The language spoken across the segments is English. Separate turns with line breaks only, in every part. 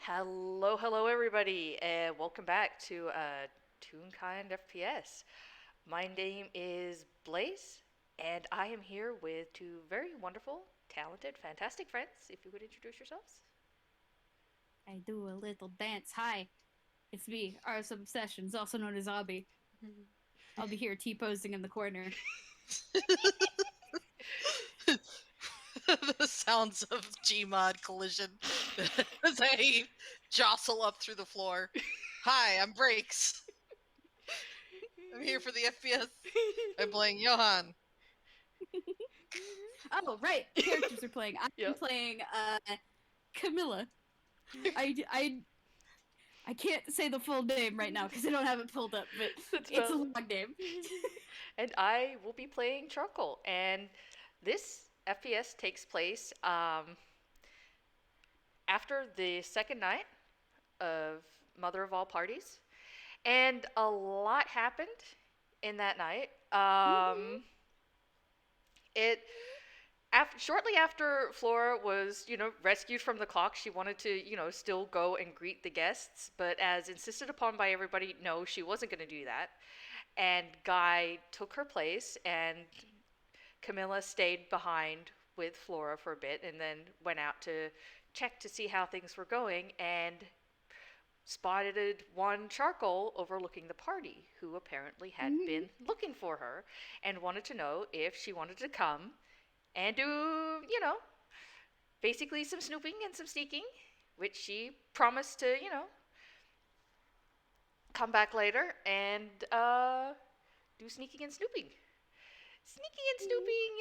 Hello, everybody, and welcome back to Toonkind FPS. My name is Blaze, and I am here with two very wonderful, talented, fantastic friends. If you would introduce yourselves.
I do a little dance. Hi, it's me, Ars Obsessions, also known as Obby. I'll be here T-posing in the corner.
The sounds of Gmod collision as I jostle up through the floor. Hi, I'm Breaks. I'm here for the FPS. I'm playing Johan.
Oh, right, characters are playing. I'm
Yep,
playing Camilla. I, I, I can't say the full name right now because I don't have it pulled up, but
that's
it's a
valid.
long name.
And I will be playing Charcoal, and this FPS takes place after the second night of Mother of All Parties. And a lot happened in that night. It shortly after Flora was, rescued from the clock, she wanted to, still go and greet the guests, but as insisted upon by everybody, no, she wasn't going to do that. And Guy took her place, and Camilla stayed behind with Flora for a bit, and then went out to check to see how things were going, and spotted one Charcoal overlooking the party, who apparently had been looking for her and wanted to know if she wanted to come and do, basically some snooping and some sneaking, which she promised to, come back later and do sneaking and snooping. Sneaking and snooping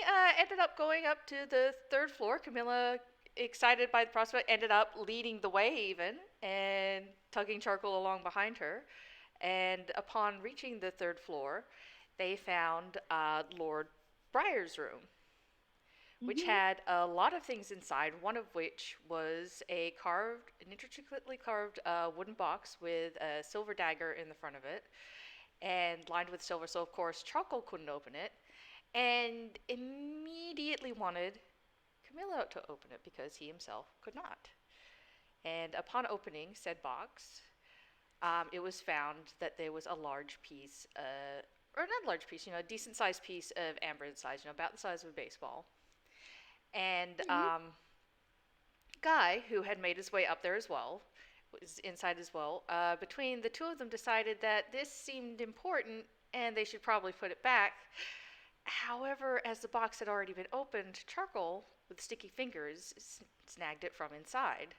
ended up going up to the third floor. Camilla, excited by the prospect, ended up leading the way even and tugging Charcoal along behind her. And upon reaching the third floor, they found Lord Briar's room, which had a lot of things inside, one of which was an intricately carved wooden box with a silver dagger in the front of it and lined with silver, so of course Charcoal couldn't open it, and immediately wanted Camilla to open it because he himself could not. And upon opening said box, it was found that there was a large piece, or not a large piece, a decent sized piece of amber size, about the size of a baseball. And Guy, who had made his way up there as well, was inside as well. Between the two of them, decided that this seemed important and they should probably put it back. However, as the box had already been opened, Charcoal, with sticky fingers, snagged it from inside.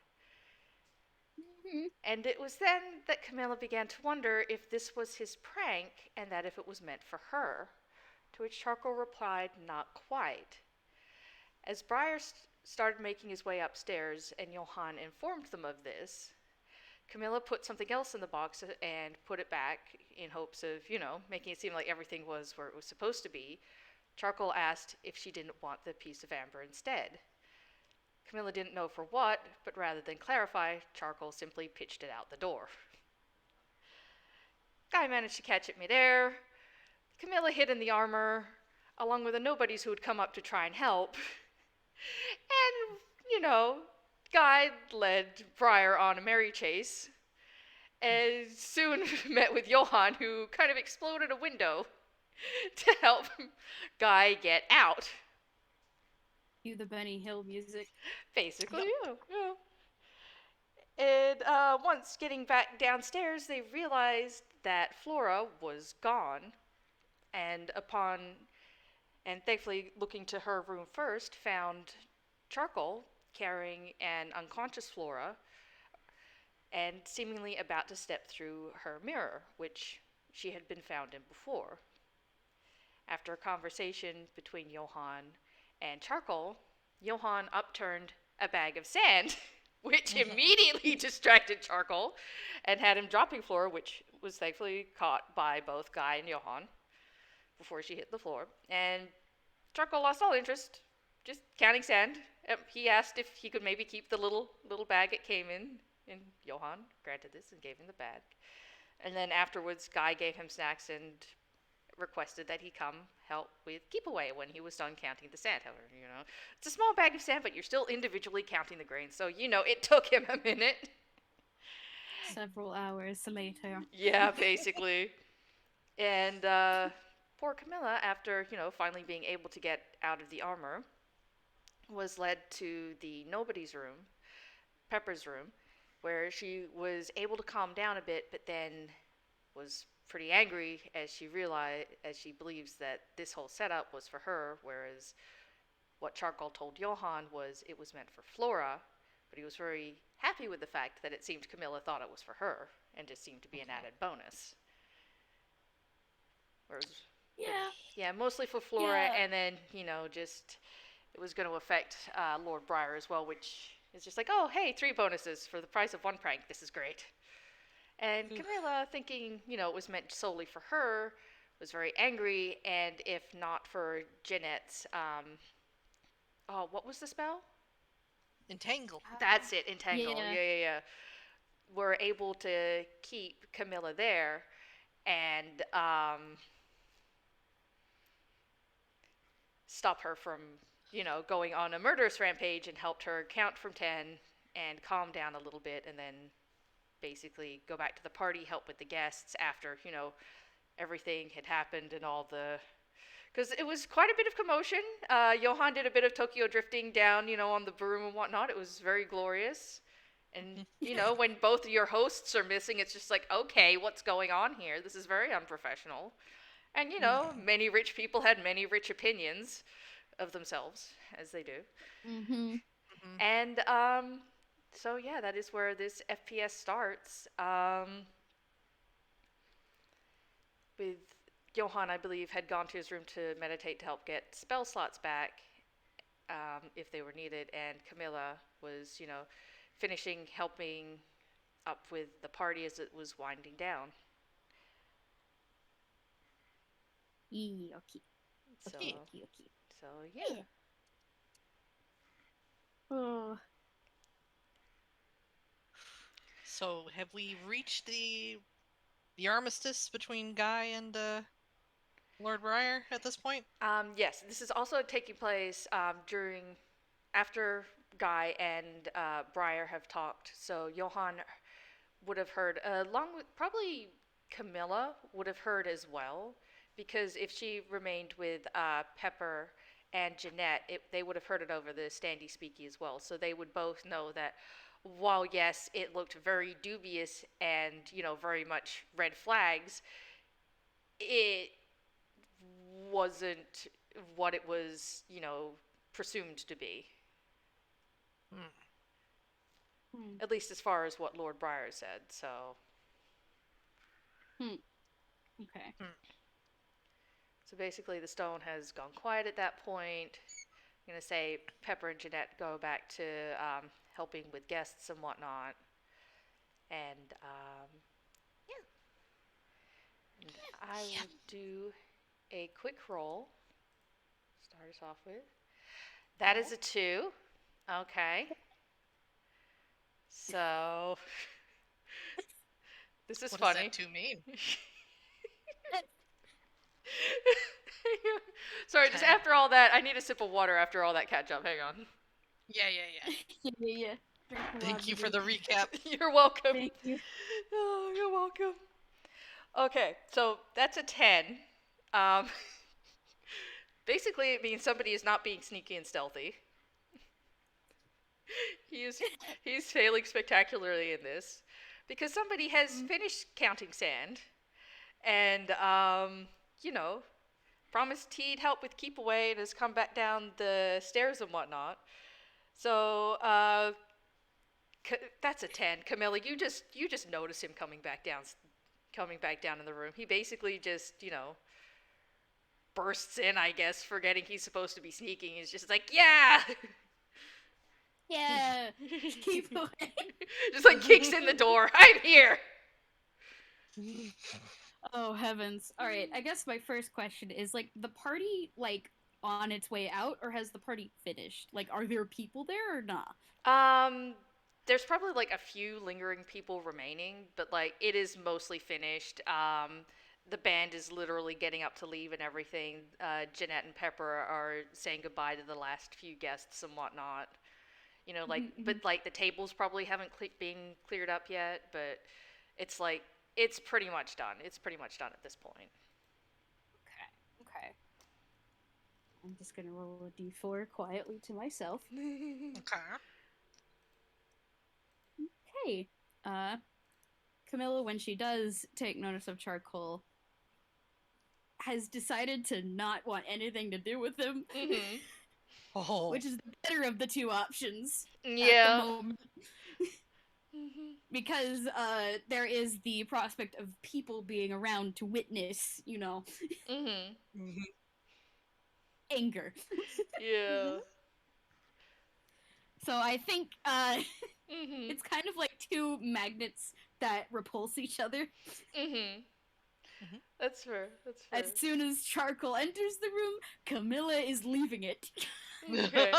And it was then that Camilla began to wonder if this was his prank and that if it was meant for her. To which Charcoal replied, not quite. As Briar started making his way upstairs and Johan informed them of this, Camilla put something else in the box and put it back in hopes of, making it seem like everything was where it was supposed to be. Charcoal asked if she didn't want the piece of amber instead. Camilla didn't know for what, but rather than clarify, Charcoal simply pitched it out the door. Guy managed to catch it midair. Camilla hid in the armor, along with the nobodies who had come up to try and help. And, Guy led Briar on a merry chase, and soon met with Johan, who kind of exploded a window to help Guy get out.
Cue the Benny Hill music.
Basically, yeah. And once getting back downstairs, they realized that Flora was gone, and thankfully looking to her room first, found Charcoal carrying an unconscious Flora and seemingly about to step through her mirror, which she had been found in before. After a conversation between Johan and Charcoal, Johan upturned a bag of sand, which immediately distracted Charcoal and had him dropping Flora, which was thankfully caught by both Guy and Johan before she hit the floor. And Charcoal lost all interest, just counting sand. He asked if he could maybe keep the little bag it came in, and Johan granted this and gave him the bag. And then afterwards, Guy gave him snacks and requested that he come help with keep away when he was done counting the sand. However, it's a small bag of sand, but you're still individually counting the grains, so it took him a minute.
Several hours later.
Yeah, basically. And poor Camilla, after, finally being able to get out of the armor, was led to the nobody's room, Pepper's room, where she was able to calm down a bit, but then was pretty angry as she believes that this whole setup was for her, whereas what Charcoal told Johan was it was meant for Flora, but he was very happy with the fact that it seemed Camilla thought it was for her, and just seemed to be an added bonus. Whereas,
Yeah.
yeah, mostly for Flora,
Yeah.
and then, just it was going to affect Lord Briar as well, which is just like, oh, hey, 3 bonuses for the price of 1 prank. This is great. And Camilla, thinking, it was meant solely for her, was very angry, and if not for Jeanette's, oh, what was the spell?
Entangle.
That's it, Entangle.
Yeah.
Yeah. Were able to keep Camilla there, and stop her from, going on a murderous rampage, and helped her count from 10 and calm down a little bit, and then basically go back to the party, help with the guests after, everything had happened and all the. Because it was quite a bit of commotion. Johan did a bit of Tokyo drifting down, on the broom and whatnot. It was very glorious. And, when both of your hosts are missing, it's just like, okay, what's going on here? This is very unprofessional. And, many rich people had many rich opinions of themselves, as they do.
Mm-hmm.
And, so yeah, that is where this FPS starts. With Johan, I believe, had gone to his room to meditate to help get spell slots back, if they were needed, and Camilla was, finishing helping up with the party as it was winding down.
Okay.
So,
Okay.
so yeah.
Oh.
So, have we reached the armistice between Guy and Lord Briar at this point?
Yes, this is also taking place after Guy and Briar have talked. So Johan would have heard, along with probably Camilla would have heard as well, because if she remained with Pepper and Jeanette, they would have heard it over the standy speaky as well. So they would both know that while yes, it looked very dubious and very much red flags, it wasn't what it was, presumed to be. At least as far as what Lord Briar said, so.
Okay.
So basically, the stone has gone quiet at that point. I'm going to say Pepper and Jeanette go back to helping with guests and whatnot. And, yeah. And I will do a quick roll. Start us off with. That is a 2. Okay. So, this is
what
funny.
What does that 2 mean?
Sorry, just after all that, I need a sip of water after all that catch up. Hang on.
Yeah.
Yeah.
Thank you for the recap.
You're welcome.
Thank you.
Oh, you're welcome. Okay, so that's a 10. Basically, it means somebody is not being sneaky and stealthy. He's failing spectacularly in this because somebody has finished counting sand, and promised he'd help with keep away and has come back down the stairs and whatnot. So that's a 10. Camilla, you just notice him coming back down in the room. He basically just bursts in, I guess, forgetting he's supposed to be sneaking. He's just like, yeah.
Yeah. Keep away.
Just like kicks in the door. I'm here.
Oh heavens. Alright, I guess my first question is like the party like on its way out or has the party finished? Like are there people there or not?
There's probably like a few lingering people remaining, but like it is mostly finished. The band is literally getting up to leave and everything. Jeanette and Pepper are saying goodbye to the last few guests and whatnot. You know, like, but like the tables probably haven't been cleared up yet, but it's like it's pretty much done. It's pretty much done at this point.
Okay. I'm just gonna roll a d4 quietly to myself.
Okay.
Okay. Camilla, when she does take notice of Charcoal, has decided to not want anything to do with him.
Mm-hmm.
Oh.
Which is the better of the two options at
Yeah.
the moment. Because there is the prospect of people being around to witness, you know, anger.
Yeah.
So I think it's kind of like two magnets that repulse each other.
That's fair. That's fair.
As soon as Charcoal enters the room, Camilla is leaving it.
Okay.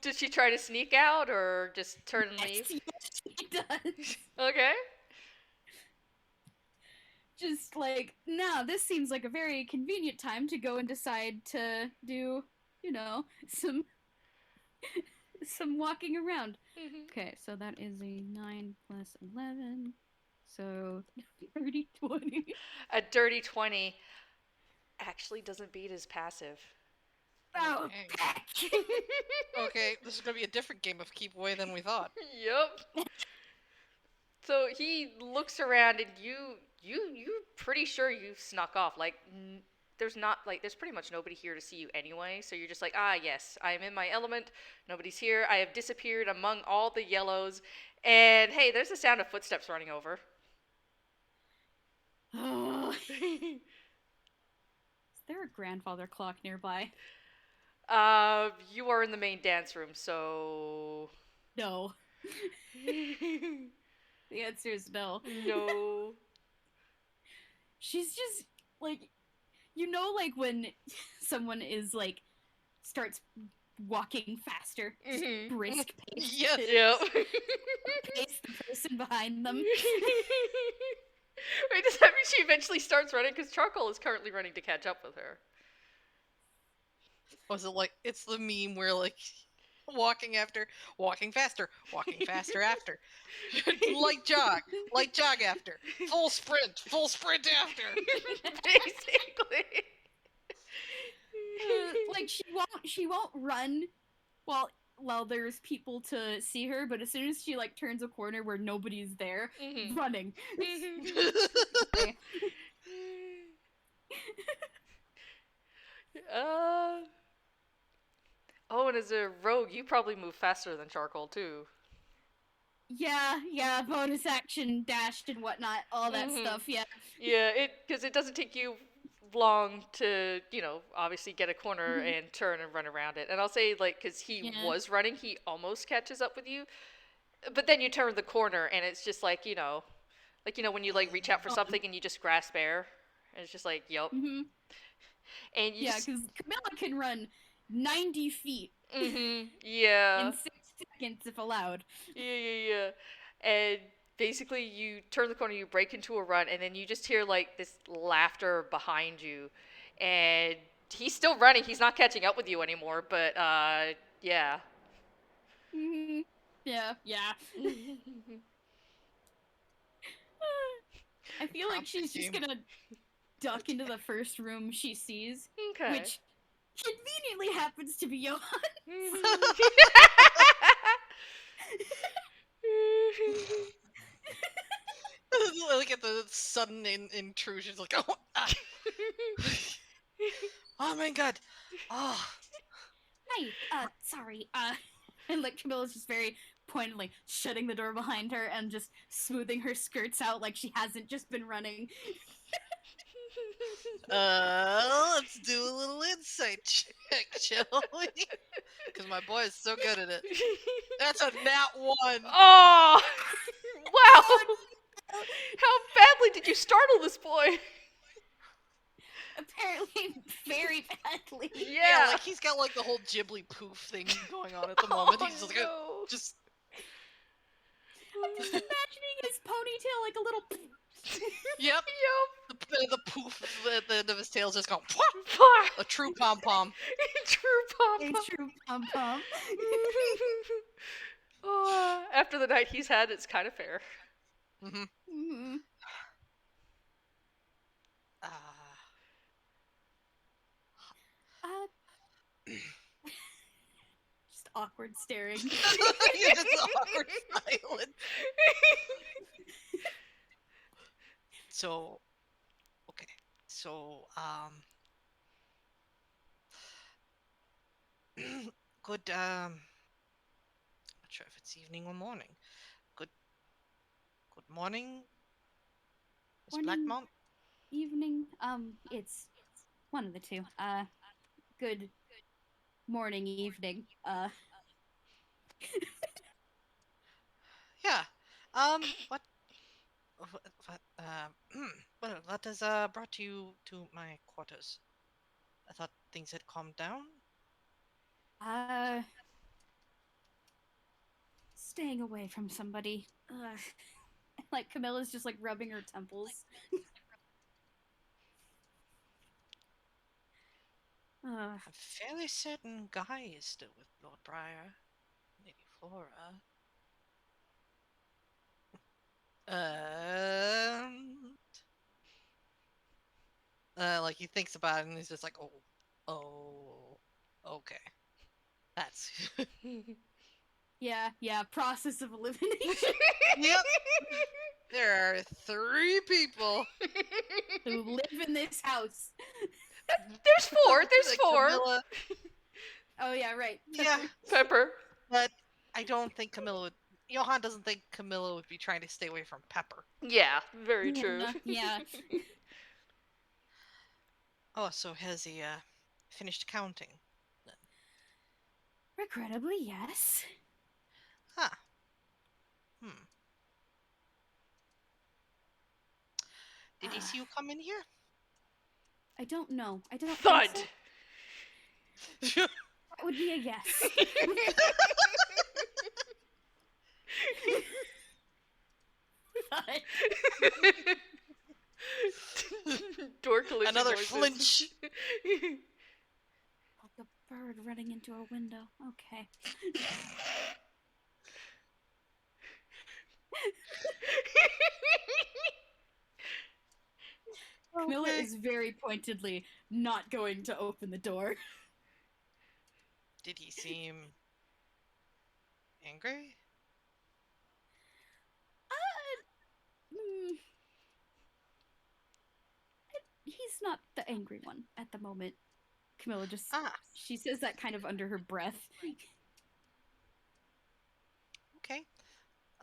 Did she try to sneak out or just turn and leave?
Yes, she does.
Okay.
Just like, no, this seems like a very convenient time to go and decide to do, you know, some walking around. Okay, so that is a 9 plus 11. So, dirty 20.
A dirty 20 actually doesn't beat his passive.
Oh,
Okay, this is gonna be a different game of keep away than we thought.
Yep. So he looks around and you're pretty sure you snuck off. Like, there's pretty much nobody here to see you anyway. So you're just like, ah, yes, I am in my element. Nobody's here. I have disappeared among all the yellows. And hey, there's the sound of footsteps running over.
Is there a grandfather clock nearby?
You are in the main dance room, so...
No. The answer is no.
No.
She's just, like, you know, like, when someone is, like, starts walking faster, just brisk pace.
Yes.
Yep.
Pace the person behind them.
Wait, does that mean she eventually starts running? Because Charcoal is currently running to catch up with her.
Was it like, it's the meme where, like, walking faster, walking faster after. light jog after. Full sprint after.
Basically.
Like, she won't run while there's people to see her, but as soon as she, like, turns a corner where nobody's there, running. Okay.
Oh, and as a rogue, you probably move faster than Charcoal, too.
Yeah, bonus action, dashed and whatnot, all that stuff, yeah.
Yeah, because it doesn't take you long to, you know, obviously get a corner and turn and run around it. And I'll say, like, because he was running, he almost catches up with you. But then you turn the corner, and it's just like, you know, when you, like, reach out for something and you just grasp air. And it's just like, yup. And you
because Camilla can run 90 feet.
Yeah.
In 6 seconds, if allowed.
Yeah. And basically, you turn the corner, you break into a run, and then you just hear, like, this laughter behind you. And he's still running. He's not catching up with you anymore, but, yeah.
Yeah. I feel like she's just gonna duck into the first room she sees, which conveniently happens to be Johan.
Look at the sudden intrusion. Like, oh, oh my god. Oh.
Hi, sorry, and like Camilla's just very pointedly shutting the door behind her and just smoothing her skirts out like she hasn't just been running.
Let's do a little insight check, shall we? Because my boy is so good at it. That's a nat 1.
Oh! Wow! How badly did you startle this boy?
Apparently very badly.
Yeah,
like he's got like the whole Ghibli poof thing going on at the moment. He's like, just...
I'm just imagining his ponytail like a little...
Yep. The the poof at the end of his tail is just going. A true pom pom.
True pom
A
pom.
true pom pom.
Oh, after the night he's had, it's kind of fair.
Mm-hmm.
Mm-hmm. Just awkward staring.
Yeah, just awkward silence. So, okay. So, good, not sure if it's evening or morning. Good morning, Miss
Morning,
Blackmount.
evening. It's one of the two. Good morning, evening.
Yeah. What, well, what has, brought you to my quarters? I thought things had calmed down.
Uh, staying away from somebody. Like Camilla's just like rubbing her temples.
I'm fairly certain Guy is still with Lord Briar. Lady Flora. Like he thinks about it and he's just like, okay. That's
yeah, process of elimination.
yep. There are 3 people.
Who live in this house.
There's 4. There's
Like
4.
Camilla.
Oh yeah, right.
Yeah,
Pepper.
but I don't think Camilla would. Johan doesn't think Camilla would be trying to stay away from Pepper.
Yeah, very true.
Yeah.
Oh, so has he finished counting?
Regrettably, yes.
Huh. Hmm. Did he see you come in here?
I don't know. I don't
Thud.
think so. That would be a yes.
Door collision.
Another
noises.
flinch.
Like a bird running into a window. Okay. Camilla is very pointedly not going to open the door.
Did he seem angry?
He's not the angry one at the moment. Camilla just she says that kind of under her breath.
Okay.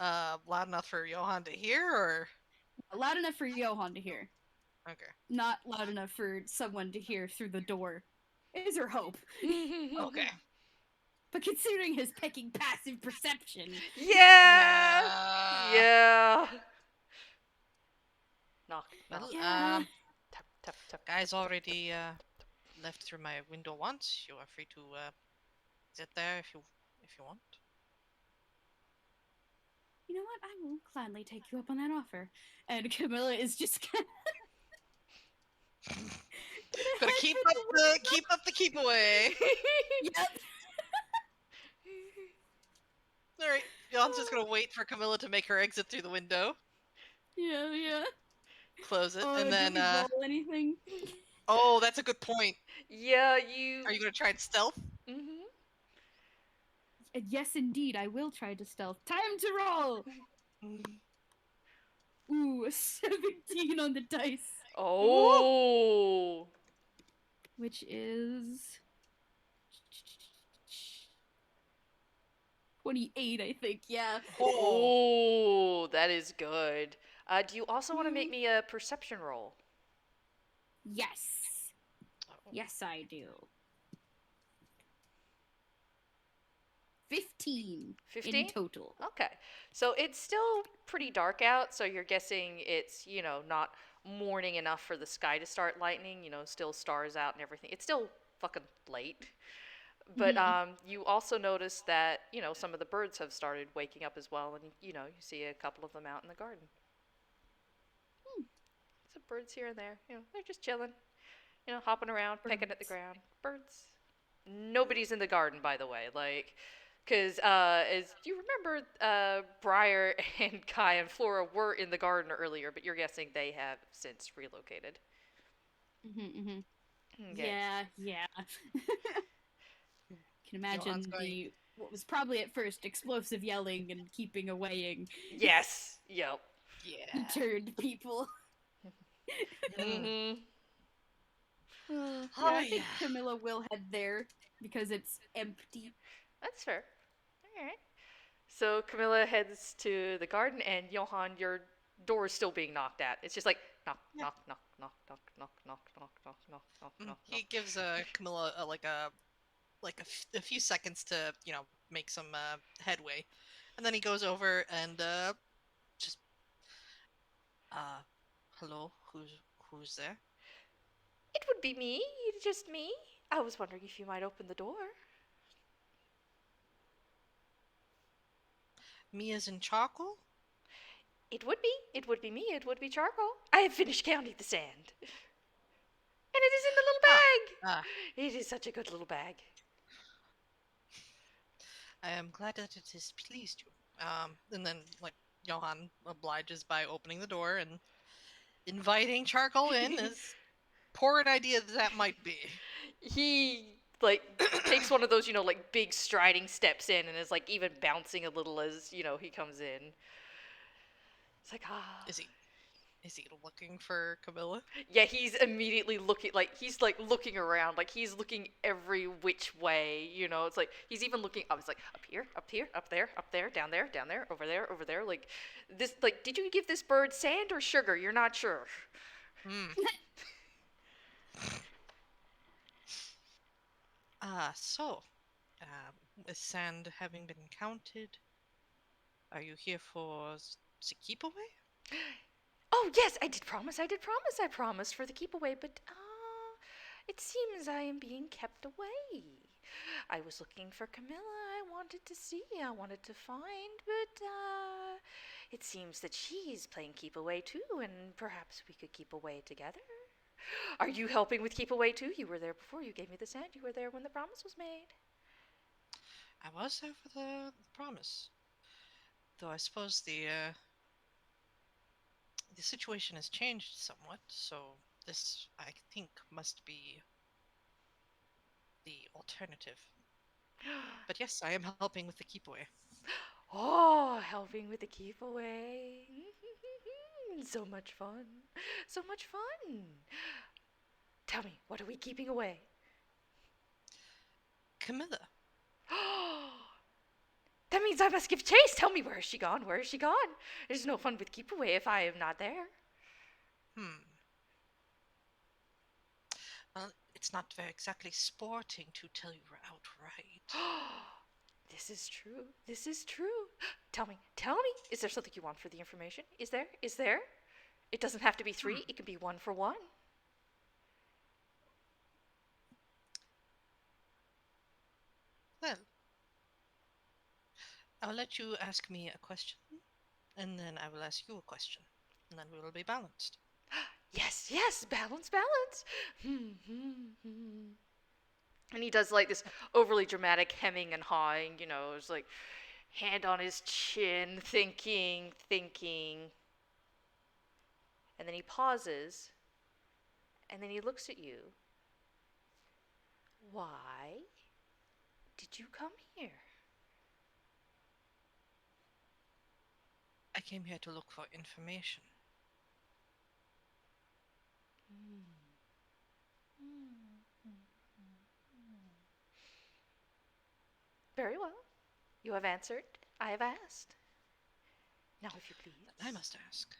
Loud enough for Johan to hear, or
Loud enough for Johan to hear.
okay.
Not loud enough for someone to hear through the door. Is her hope.
Okay.
But considering his pecking passive perception.
Yeah. Yeah. Knock.
Well,
Yeah.
Tap, tap, tap.
Guy's already left through my window once. You are free to sit there if you want.
You know what? I will gladly take you up on that offer. And Camilla is just
Gotta keep up the keep away.
Yep.
All right, John's just gonna wait for Camilla to make her exit through the window,
Yeah.
close it, and
Do
then
we roll anything?
oh, that's a good point.
Yeah, you.
Are you gonna try and stealth?
Mm-hmm.
Yes, indeed. I will try to stealth. Time to roll. Ooh, a 17 on the dice.
Oh.
Which is 28, I think. Yeah.
Oh, that is good. Do you also want to make me a perception roll?
Yes. Yes, I do. 15 in total.
Okay. So it's still pretty dark out, so you're guessing it's, not morning enough for the sky to start lightening, still stars out and everything. It's still fucking late. But you also notice that, some of the birds have started waking up as well, and, you see a couple of them out in the garden. some birds here and there. They're just chilling. Hopping around, pecking at the ground. Birds. Nobody's in the garden, by the way. Because as you remember, Briar and Kai and Flora were in the garden earlier, but you're guessing they have since relocated.
Okay. Yeah. Can imagine what was probably at first explosive yelling and keeping awaying.
Yes. Yep.
Yeah.
Deterred people.
Mm-hmm.
I think Camilla will head there because it's empty.
That's fair. All right. So Camilla heads to the garden, and Johan, your door is still being knocked at. It's just like knock, knock, knock, knock, knock, knock, knock, knock, knock, knock, knock, knock.
He gives Camilla a few seconds to make some headway, and then he goes over and just hello, who's there?
It would be me, just me. I was wondering if you might open the door.
Me as in charcoal?
It would be me. It would be charcoal. I have finished counting the sand. And it is in the little bag. It is such a good little bag.
I am glad that it has pleased you. And then, Johan obliges by opening the door and inviting charcoal in, as poor an idea that might be.
He, takes one of those, big striding steps in and is, even bouncing a little as, he comes in. It's like,
Is he looking for Camilla?
Yeah, he's immediately looking, he's, looking around, he's looking every which way, it's he's even looking up, it's up here, up there, down there, over there, this, did you give this bird sand or sugar? You're not sure.
So, with sand having been counted, are you here for the keep away?
Oh, yes, I promised for the keep away, but, it seems I am being kept away. I was looking for Camilla, I wanted to find, but, it seems that she's playing keep away too, and perhaps we could keep away together. Are you helping with keep away too? You were there before, you gave me the sand, you were there when the promise was made.
I was there for the promise. Though I suppose the situation has changed somewhat, so this, I think, must be the alternative. But yes, I am helping with the keep away.
Oh, helping with the keep away. So much fun. So much fun. Tell me, what are we keeping away?
Camilla.
That means I must give chase. Tell me, where is she gone? Where is she gone? There's no fun with keep away if I am not there.
Well, it's not very exactly sporting to tell you outright.
This is true. Tell me, is there something you want for the information? Is there? It doesn't have to be 3, it can be 1 for 1.
Well, I'll let you ask me a question, and then I will ask you a question, and then we will be balanced.
Yes, balance. And he does this overly dramatic hemming and hawing, it's hand on his chin, thinking. And then he pauses, and then he looks at you. Why did you come here?
I came here to look for information.
Very well. You have answered. I have asked. Now, if you please.
I must ask.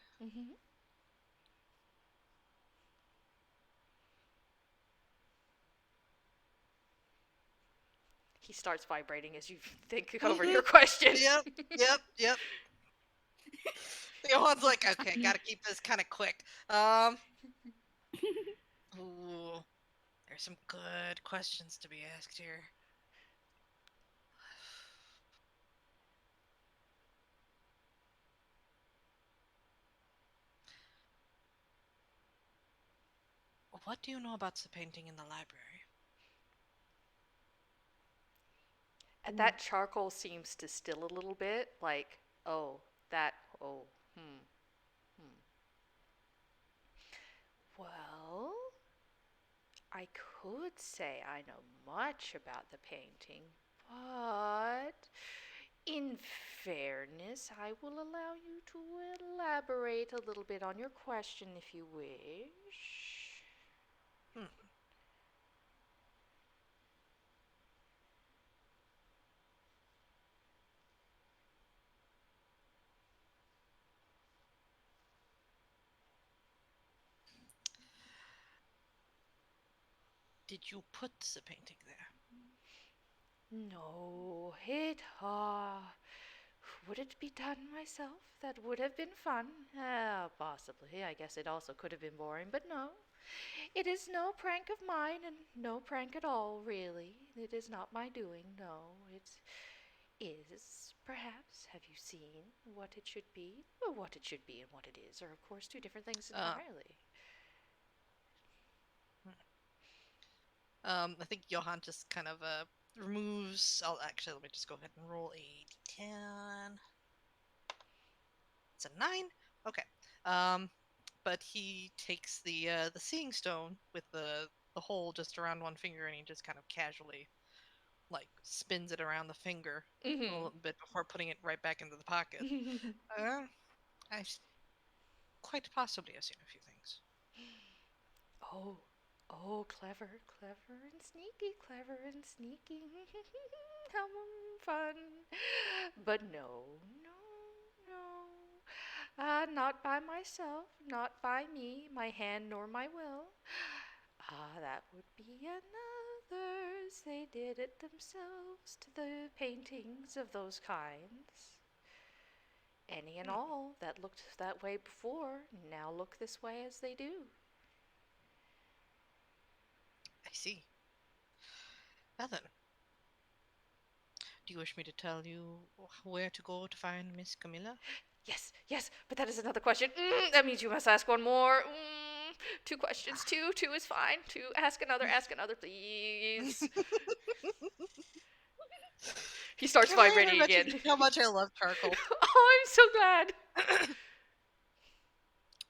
He starts vibrating as you think over your question.
Yep. Johan's like, okay, gotta keep this kind of quick. Ooh, there's some good questions to be asked here. What do you know about the painting in the library?
And that charcoal seems to still a little bit, like, oh, that, oh, hmm. Well, I could say I know much about the painting, but in fairness, I will allow you to elaborate a little bit on your question if you wish.
Hmm. Did you put the painting there?
No, would it be done myself? That would have been fun. Possibly. I guess it also could have been boring, but no. It is no prank of mine, and no prank at all, really. It is not my doing, no. It is, perhaps. Have you seen what it should be? Well, what it should be and what it is are, of course, two different things entirely.
I think Johan just kind of removes. Let me just go ahead and roll a d10. It's a 9. Okay. But he takes the seeing stone with the hole just around one finger, and he just kind of casually like spins it around the finger a little bit before putting it right back into the pocket. I quite possibly have seen a few things.
Oh, oh, clever, clever and sneaky, clever and sneaky. How fun. But no, no, no. Not by myself, not by me, my hand nor my will. That would be another's. They did it themselves to the paintings of those kinds. Any and all that looked that way before now look this way as they do.
I see. Well then, do you wish me to tell you where to go to find Miss Camilla?
Yes, yes, but that is another question. That means you must ask one more. Two questions. Two is fine. Ask another, please. He starts vibrating again.
How much I love charcoal.
Oh, I'm so glad.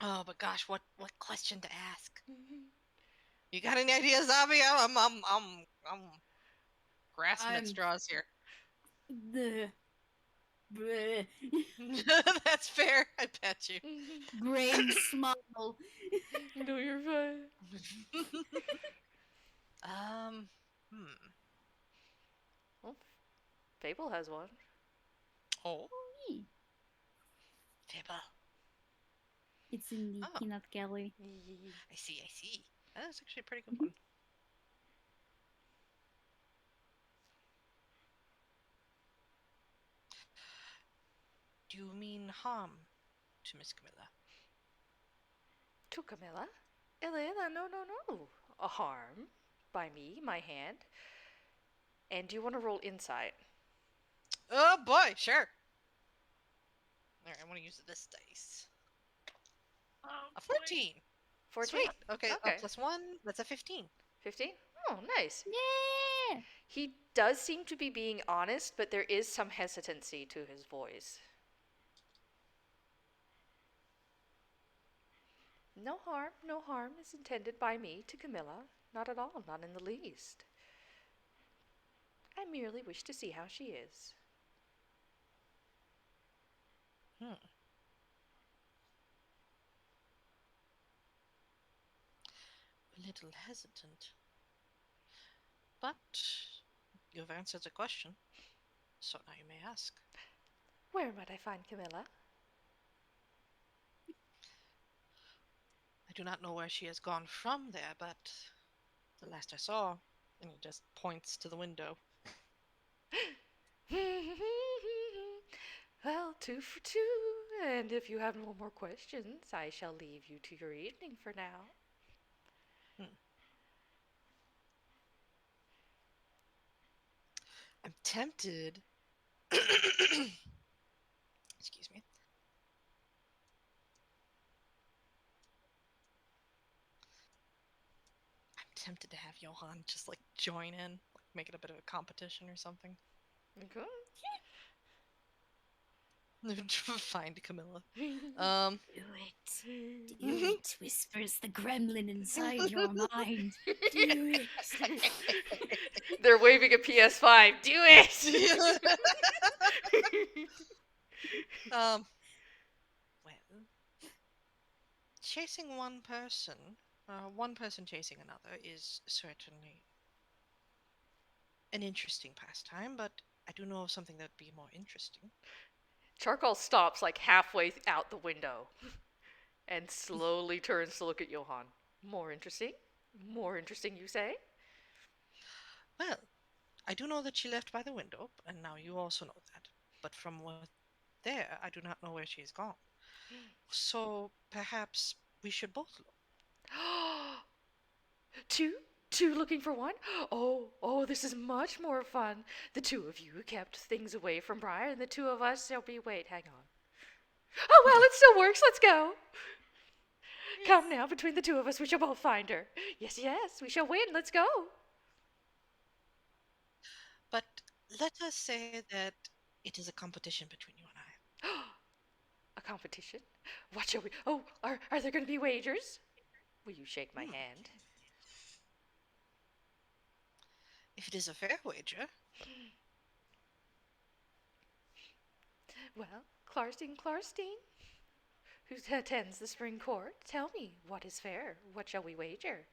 Oh, but gosh, what question to ask? You got any ideas, Obby? I'm grasping at straws here. That's fair. I bet you.
Brain smile.
No, you're fine.
um.
Well, Fable has one.
Oh. Fable.
It's in the peanut gallery.
I see. That's actually a pretty good one. Do you mean harm to Miss Camilla?
To Camilla? Elena, no. A harm by me, my hand. And do you want to roll insight?
Oh boy, sure. Alright, I want to use this dice. A 14.
14?
Sweet. Okay,
Okay.
plus 1, that's a 15.
15? Oh, nice.
Yeah.
He does seem to be being honest, but there is some hesitancy to his voice. No harm is intended by me to Camilla. Not at all, not in the least. I merely wish to see how she is.
A little hesitant. But you've answered the question, so now you may ask.
Where might I find Camilla?
I do not know where she has gone from there, but the last I saw, and he just points to the window.
Well, 2 for 2, and if you have no more questions, I shall leave you to your evening for now.
I'm tempted. Excuse me. tempted to have Johan just like join in, like make it a bit of a competition or something.
Okay.
Find Camilla.
Do it. Do it. Whispers the gremlin inside your mind. Do it.
They're waving a PS5. Do it.
Well, chasing one person chasing another is certainly an interesting pastime, but I do know of something that'd be more interesting.
Charcoal stops like halfway out the window and slowly turns to look at Johan. More interesting? More interesting, you say?
Well, I do know that she left by the window, and now you also know that. But from there, I do not know where she is gone. So perhaps we should both look.
Two looking for one? Oh, this is much more fun. The two of you kept things away from Briar, and the two of us shall be. Wait, hang on. Oh, well, it still works. Let's go. Come now, between the two of us, we shall both find her. Yes, we shall win. Let's go.
But let us say that it is a competition between you and I.
A competition? What shall we? Oh, are there going to be wagers? Will you shake my hand?
If it is a fair wager.
Well, Clarstein, who attends the spring court, tell me, what is fair? What shall we wager?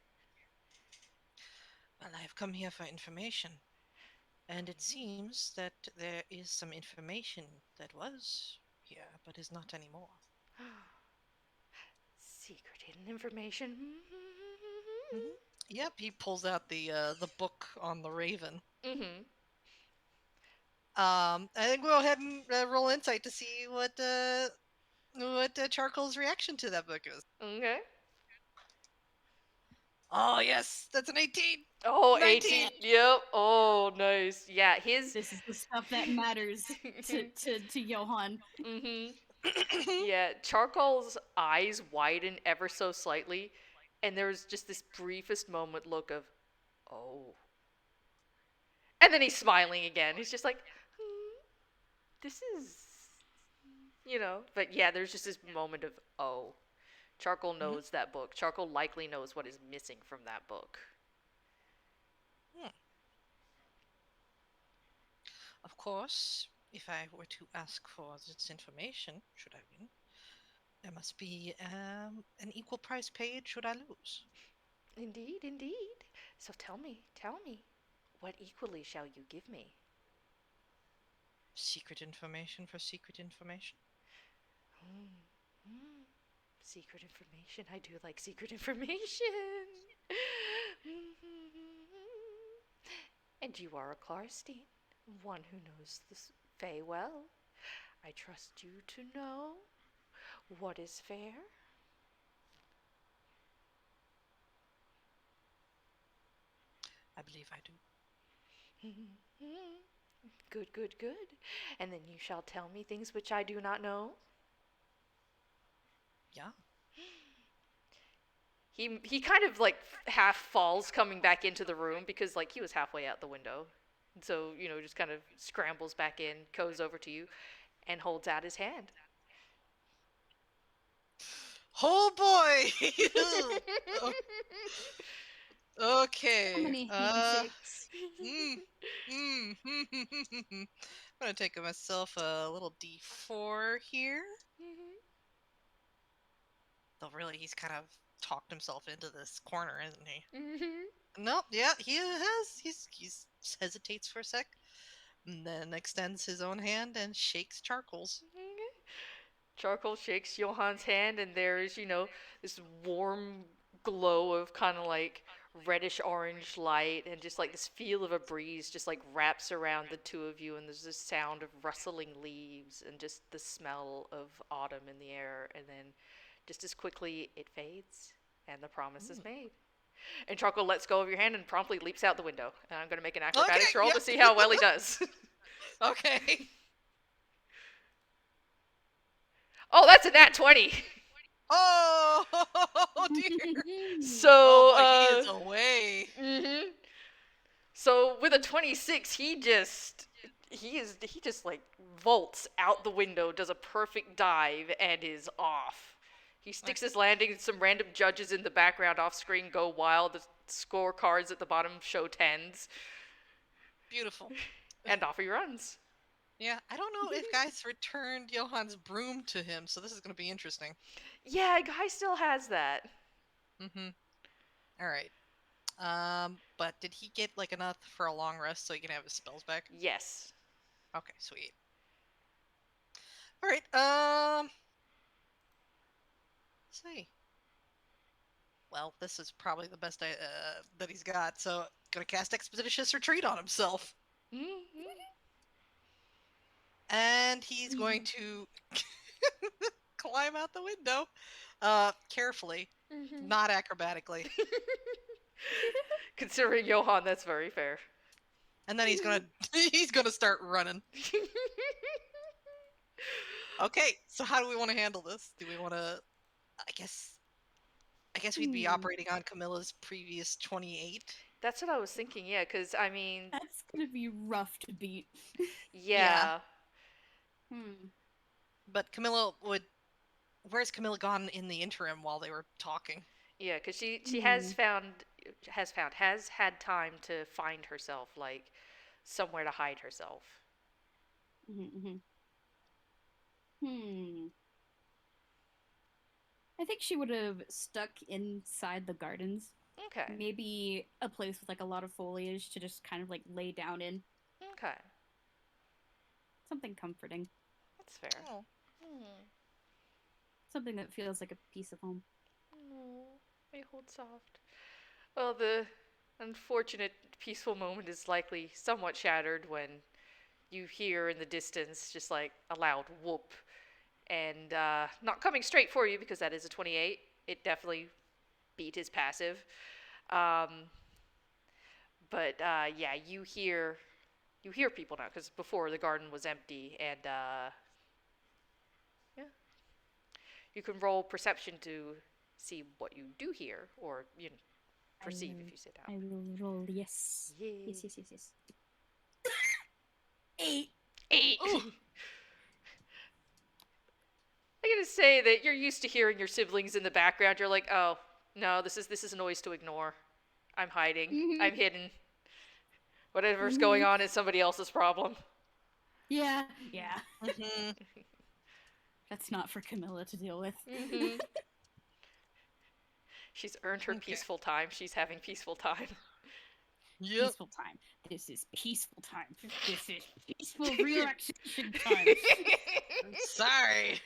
Well, I have come here for information. And it seems that there is some information that was here, but is not anymore.
Secret hidden information.
Mm-hmm. Yep, he pulls out the book on the Raven.
Mm-hmm.
I think we'll go ahead and roll insight to see what Charcoal's reaction to that book is.
Okay.
Oh yes, that's an 18.
Oh,
19.
18. Yep. Oh, nice. Yeah, his.
This is the stuff that matters to Johan.
Mm-hmm. Yeah, Charcoal's eyes widen ever so slightly, and there's just this briefest moment look of, oh. And then he's smiling again. He's just like, this is, But yeah, there's just this moment of, oh. Charcoal knows that book. Charcoal likely knows what is missing from that book.
Of course, if I were to ask for this information, should I win, there must be an equal price paid should I lose.
Indeed. So tell me, what equally shall you give me?
Secret information for secret information.
Secret information. I do like secret information. And you are a Clarstein, one who knows the Fae well. I trust you to know what is fair.
I believe I do.
Good. And then you shall tell me things which I do not know.
Yeah.
He kind of like half falls coming back into the room because like he was halfway out the window. So, just kind of scrambles back in, goes over to you, and holds out his hand.
Oh boy! Okay.
How many handshakes?
I'm gonna take myself a little D4 here. Though really, he's kind of talked himself into this corner, isn't he? Nope. Yeah, he has. He's hesitates for a sec, and then extends his own hand and shakes Charcoal's.
Charcoal shakes Johan's hand, and there is, this warm glow of kind of like reddish orange light, and just like this feel of a breeze just like wraps around the two of you, and there's this sound of rustling leaves and just the smell of autumn in the air, and then just as quickly it fades, and the promise is made. And Charcoal lets go of your hand and promptly leaps out the window. And I'm going to make an acrobatics roll to see how well he does.
Okay.
Oh, that's a nat 20.
Oh, dear.
So,
Oh boy, he is away.
So with a 26, he just like vaults out the window, does a perfect dive, and is off. He sticks his landing, and some random judges in the background off screen go wild. The scorecards at the bottom show tens.
Beautiful.
And off he runs.
Yeah, I don't know if guys returned Johan's broom to him, so this is going to be interesting.
Yeah, Guy still has that.
Mm-hmm. All right. But did he get like enough for a long rest so he can have his spells back?
Yes.
Okay, sweet. All right. Let's see. Well, this is probably the best that he's got. So, gonna cast Expeditious Retreat on himself, and he's going to climb out the window, carefully, not acrobatically.
Considering Johan, that's very fair.
And then he's gonna start running. Okay, so how do we want to handle this? Do we want to? I guess we'd be operating on Camilla's previous 28.
That's what I was thinking. Yeah, because I mean,
That's gonna be rough to beat.
yeah.
But Camilla would. Where's Camilla gone in the interim while they were talking?
Yeah, because she has had time to find herself, like somewhere to hide herself.
I think she would have stuck inside the gardens.
Okay.
Maybe a place with like a lot of foliage to just kind of like lay down in.
Okay.
Something comforting.
That's fair.
Oh.
Something that feels like a piece of home.
Oh, may hold soft. Well, the unfortunate peaceful moment is likely somewhat shattered when you hear in the distance just like a loud whoop. And not coming straight for you because that is a 28. It definitely beat his passive. But yeah, you hear people now because before the garden was empty, and yeah, you can roll perception to see what you do hear or perceive if you sit down.
I will roll yes.
Yay.
Yes. 8.
I gotta say that you're used to hearing your siblings in the background. You're like, oh no, this is a noise to ignore. I'm hiding. I'm hidden. Whatever's going on is somebody else's problem.
Yeah. That's not for Camilla to deal with.
She's earned her peaceful time. She's having peaceful time.
Yep.
Peaceful time. This is peaceful time. This is peaceful relaxation time.
Sorry.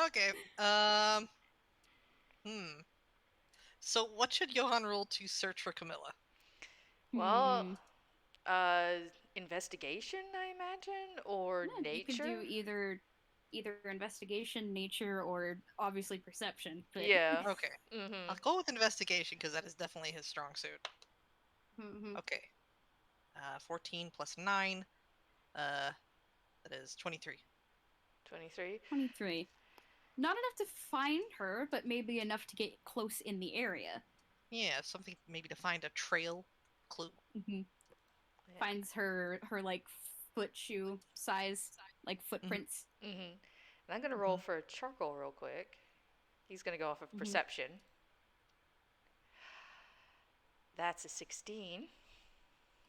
Okay. So what should Johan roll to search for Camilla?
Well, investigation, I imagine, or nature.
You could do either investigation, nature, or obviously perception. But...
Yeah.
Okay. I'll go with investigation because that is definitely his strong suit. Okay. 14 plus 9. That is 23.
23.
Not enough to find her, but maybe enough to get close in the area.
Yeah, something maybe to find a trail clue.
Yeah.
Finds her like foot shoe size, like footprints.
And I'm gonna roll for a charcoal real quick. He's gonna go off of perception. That's a 16.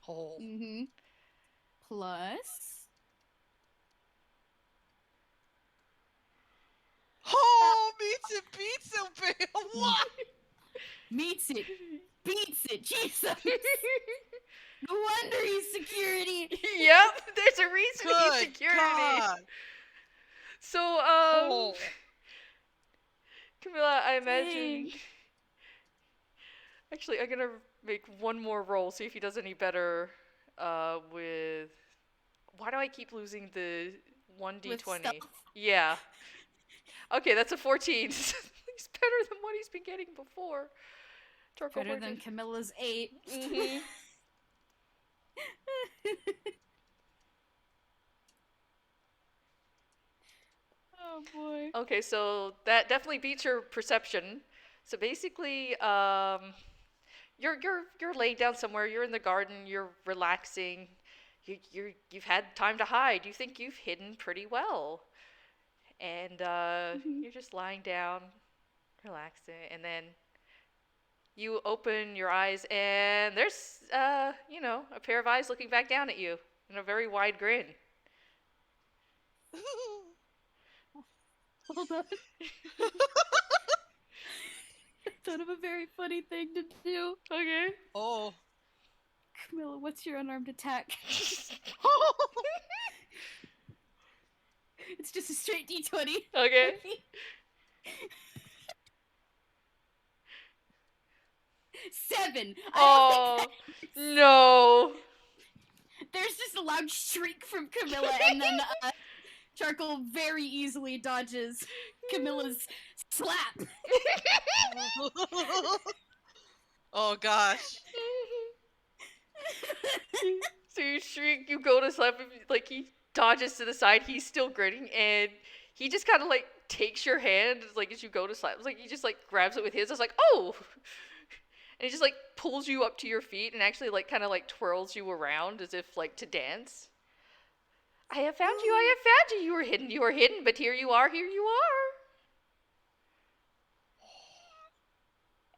Oh.
Plus.
Oh, meets it, beats it, babe. What?
Meets it, beats it. Jesus. No wonder he's security.
Yep, there's a reason
Good
he's security.
God.
So, Camilla, I imagine. Actually, I'm gonna make one more roll, see if he does any better. With. Why do I keep losing the 1d20? Yeah. Okay, that's a 14. He's better than what he's been getting before. Charcoal
Better than Camilla's 8. boy.
Okay, so that definitely beats your perception. So basically, you're laid down somewhere. You're in the garden. You're relaxing. You've had time to hide. You think you've hidden pretty well, and you're just lying down, relaxing, and then you open your eyes, and there's a pair of eyes looking back down at you in a very wide grin.
Hold on. Thought of a very funny thing to do.
Okay.
Oh.
Camilla, what's your unarmed attack? It's just a straight D20.
Okay.
7.
Oh no.
There's just a loud shriek from Camilla, and then Charcoal very easily dodges Camilla's slap.
Oh gosh.
So you shriek, you go to slap him, like he dodges to the side, he's still grinning, and he just kind of like takes your hand, like as you go to slap, like he just like grabs it with his. I was like, oh, and he just like pulls you up to your feet and actually like kind of like twirls you around as if like to dance. I have found you. I have found you. You were hidden, but here you are. Here you are.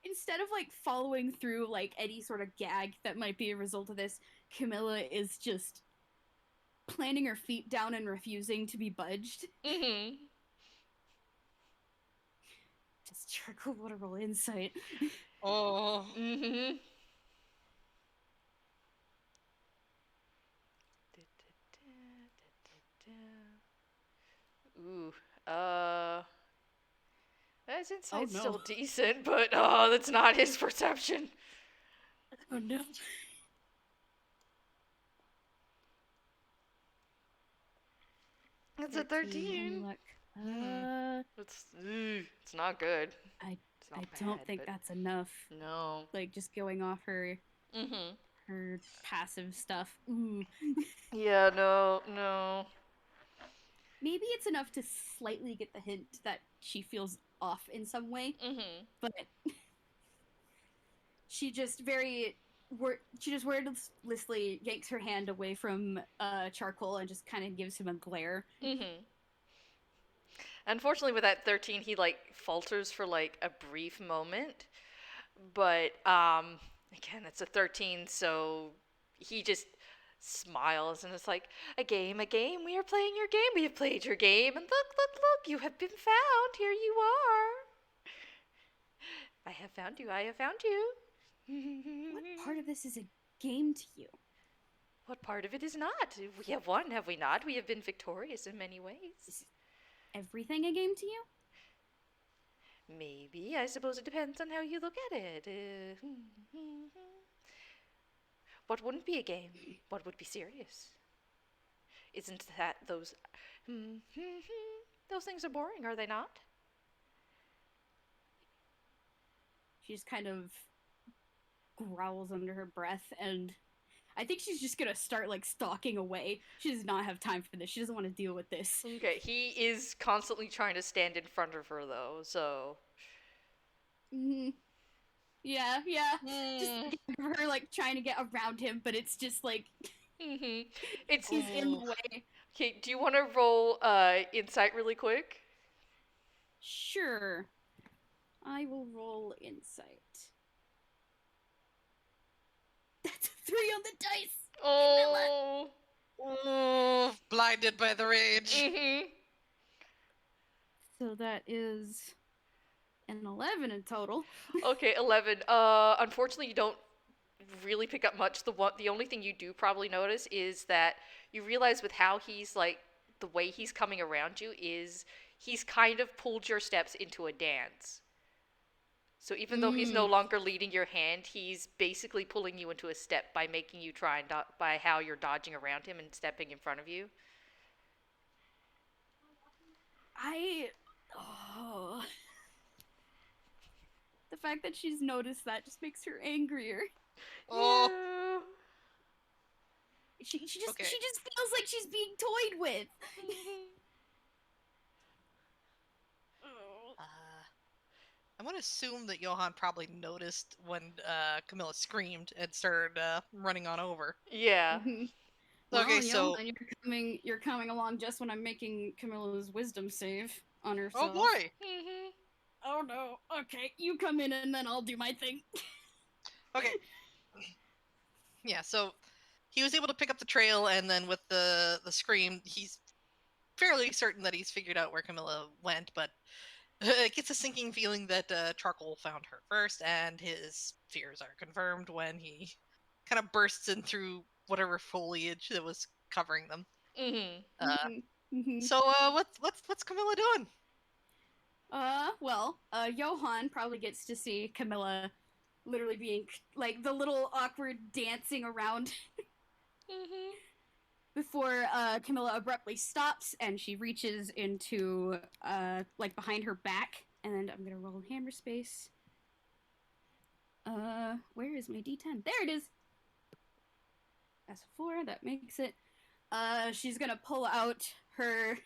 Instead of like following through like any sort of gag that might be a result of this, Camilla is just planting her feet down and refusing to be budged.
Mm-hmm.
Just Charcoal, what a roll insight.
Oh.
Mm-hmm. Ooh. His insight's
no.
still decent, but that's not his perception.
Oh no.
It's a 13.
Luck.
It's not good.
I
It's not
don't
bad,
think
but
that's enough.
no.
Like just going off her her passive stuff. Ooh.
Yeah, no.
Maybe it's enough to slightly get the hint that she feels off in some way, but she just wordlessly yanks her hand away from Charcoal and just kind of gives him a glare.
Unfortunately, with that 13, he like falters for like a brief moment, but again, it's a 13, so he just smiles and is like, a game, we are playing your game, we have played your game, and look, you have been found, here you are. I have found you.
What part of this is a game to you?
What part of it is not? We have won, have we not? We have been victorious in many ways.
Is everything a game to you?
Maybe. I suppose it depends on how you look at it. What wouldn't be a game? What would be serious? Isn't that those things are boring, are they not?
She just kind of growls under her breath, and I think she's just gonna start like stalking away. She does not have time for this. She doesn't want to deal with this.
Okay, he is constantly trying to stand in front of her though, so
Yeah. Just her like trying to get around him, but it's just like
it's
he's in the way.
Okay, do you want to roll insight really quick?
Sure. I will roll insight. That's a 3 on the dice.
Oh.
Oh, blinded by the rage.
So that is an 11 in total.
Okay, 11. Unfortunately, you don't really pick up much. The only thing you do probably notice is that you realize with how he's like the way he's coming around you is he's kind of pulled your steps into a dance. So even though he's no longer leading your hand, he's basically pulling you into a step by making you try and by how you're dodging around him and stepping in front of you.
The fact that she's noticed that just makes her angrier.
Oh.
Yeah.
She just feels like she's being toyed with.
I'm gonna assume that Johan probably noticed when Camilla screamed and started running on over.
Yeah.
Okay,
Well,
so
Johan, you're coming along just when I'm making Camilla's wisdom save on
oh
herself.
boy.
Oh no. Okay, you come in and then I'll do my thing.
Okay. Yeah, so he was able to pick up the trail, and then with the scream, he's fairly certain that he's figured out where Camilla went, but gets a sinking feeling that Charcoal found her first, and his fears are confirmed when he kind of bursts in through whatever foliage that was covering them. So what's Camilla doing?
Johan probably gets to see Camilla literally being like the little awkward dancing around before Camilla abruptly stops and she reaches into like behind her back, and I'm gonna roll hammer space. Where is my D10? There it is. That's a 4. That makes it. She's gonna pull out her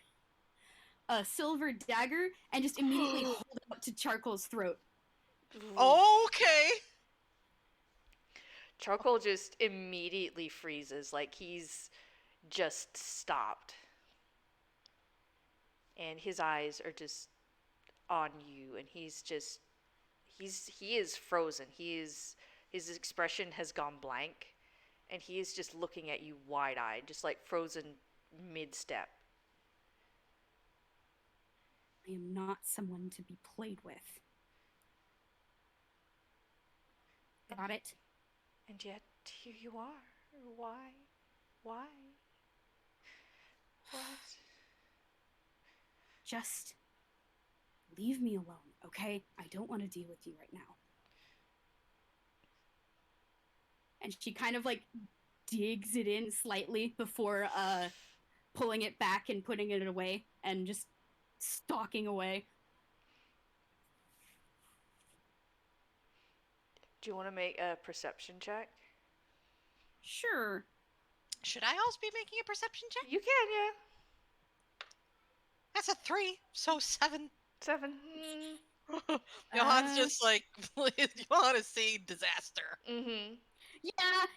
silver dagger and just immediately hold it up to Charcoal's throat.
Okay.
Charcoal just immediately freezes, like he's just stopped. And his eyes are just on you, and he is frozen. His expression has gone blank, and he is just looking at you wide-eyed, just like frozen mid-step.
I am not someone to be played with. Got it?
And yet here you are. Why? Why? What?
Just leave me alone, okay? I don't want to deal with you right now. And she kind of like digs it in slightly before pulling it back and putting it away and just stalking away.
Do you want to make a perception check?
Sure.
Should I also be making a perception check?
You can, yeah.
That's a 3, so 7.
7.
Johan's just like Johan is saying disaster.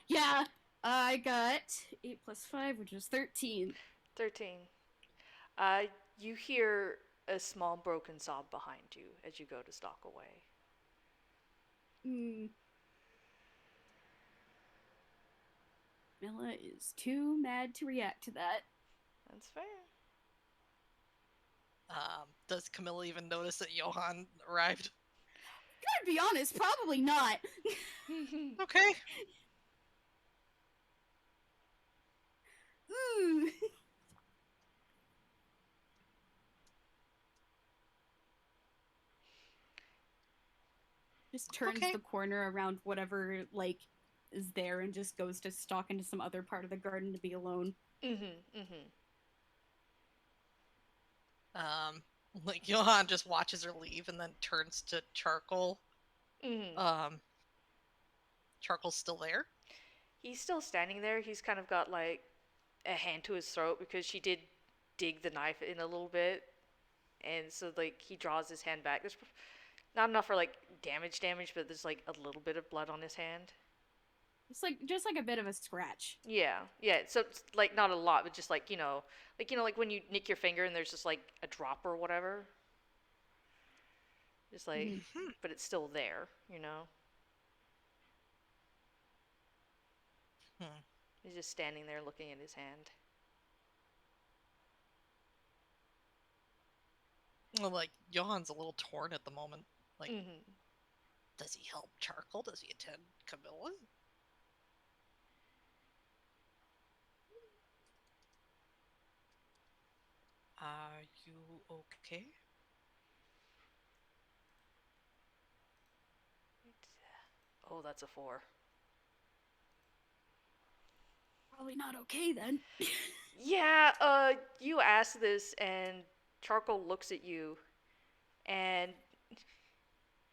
Yeah. I got 8 plus 5, which is 13.
13. You hear a small broken sob behind you as you go to stalk away.
Milla is too mad to react to that.
That's fair.
Does Camilla even notice that Johan arrived?
Gotta be honest, probably not.
Okay.
Just turns the corner around whatever like is there and just goes to stalk into some other part of the garden to be alone.
Like Johan just watches her leave and then turns to Charcoal. Charcoal's still there?
He's still standing there. He's kind of got like a hand to his throat because she did dig the knife in a little bit. And so like he draws his hand back. There's not enough for like damage, but there's like a little bit of blood on his hand.
It's like just like a bit of a scratch.
Yeah. So it's like not a lot, but just like, like when you nick your finger and there's just like a drop or whatever. Just like but it's still there, He's just standing there looking at his hand.
Well, like, Johan's a little torn at the moment. Like, does he help Charcoal? Does he attend Camilla? Are you okay?
Oh, that's a 4.
Probably not okay then.
Yeah, you ask this and Charcoal looks at you and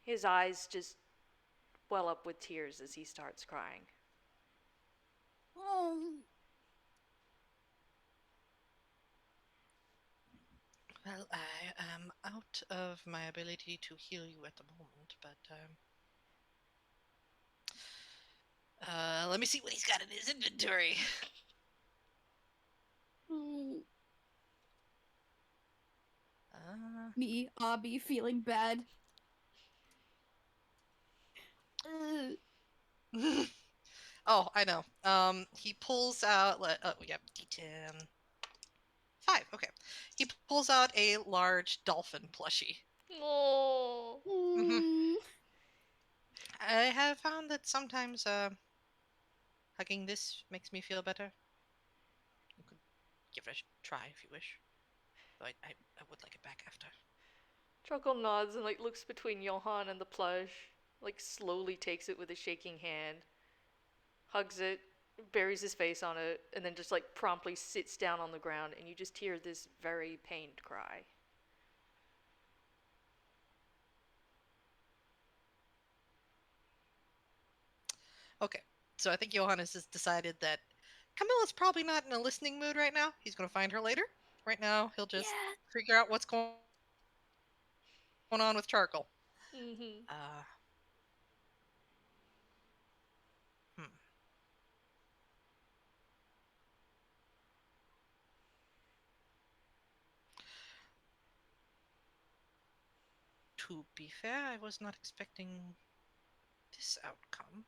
his eyes just well up with tears as he starts crying.
Oh.
Well, I am out of my ability to heal you at the moment, but let me see what he's got in his inventory.
Mm,
Uh,
Me, Obby, feeling bad.
oh, I know. He pulls out. Oh, yeah, D10. 5. Okay. He pulls out a large dolphin plushie.
Oh.
Hmm.
Mm.
I have found that sometimes hugging this makes me feel better. You could give it a try if you wish. Though I would like it back after.
Truckle nods and like looks between Johan and the plush, like slowly takes it with a shaking hand, hugs it, buries his face on it, and then just like promptly sits down on the ground, and you just hear this very pained cry.
Okay, so I think Johannes has decided that Camilla's probably not in a listening mood right now. He's going to find her later. Right now, he'll just
Yeah.
figure out what's going on with Charcoal.
Mm-hmm.
Uh, hmm. To be fair, I was not expecting this outcome.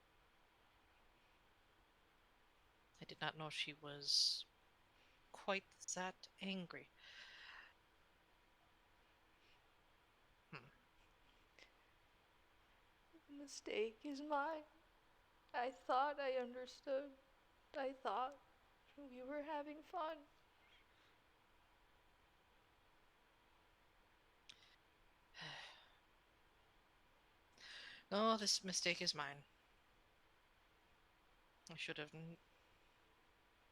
I did not know she was quite that angry. Hmm.
The mistake is mine. I thought I understood. I thought we were having fun.
No, this mistake is mine. I should have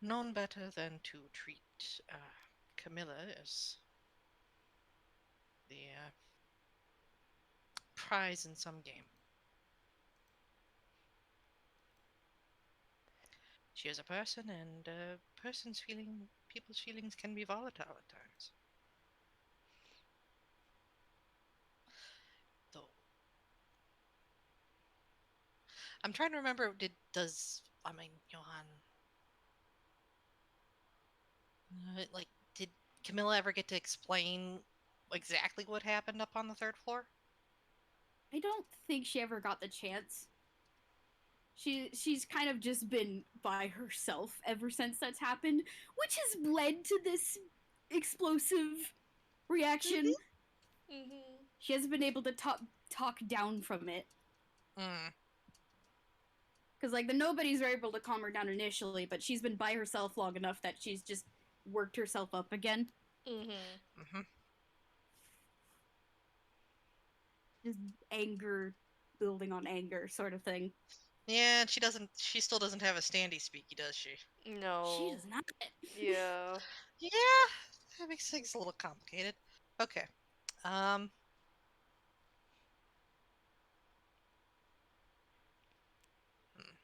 known better than to treat Camilla as the prize in some game. She is a person, and people's feelings can be volatile at times. Though I'm trying to remember, Johan, like, did Camilla ever get to explain exactly what happened up on the third floor?
I don't think she ever got the chance. She's kind of just been by herself ever since that's happened, which has led to this explosive reaction.
Mm-hmm.
She hasn't been able to talk down from it.
Mm,
Because like the nobodies were able to calm her down initially, but she's been by herself long enough that she's just worked herself up again.
Mm-hmm.
hmm
Just anger building on anger sort of thing.
Yeah, and she doesn't. She still doesn't have a standy speaky, does she?
She
No.
does not.
Yeah.
Yeah, that makes things a little complicated. Okay. Um. hmm.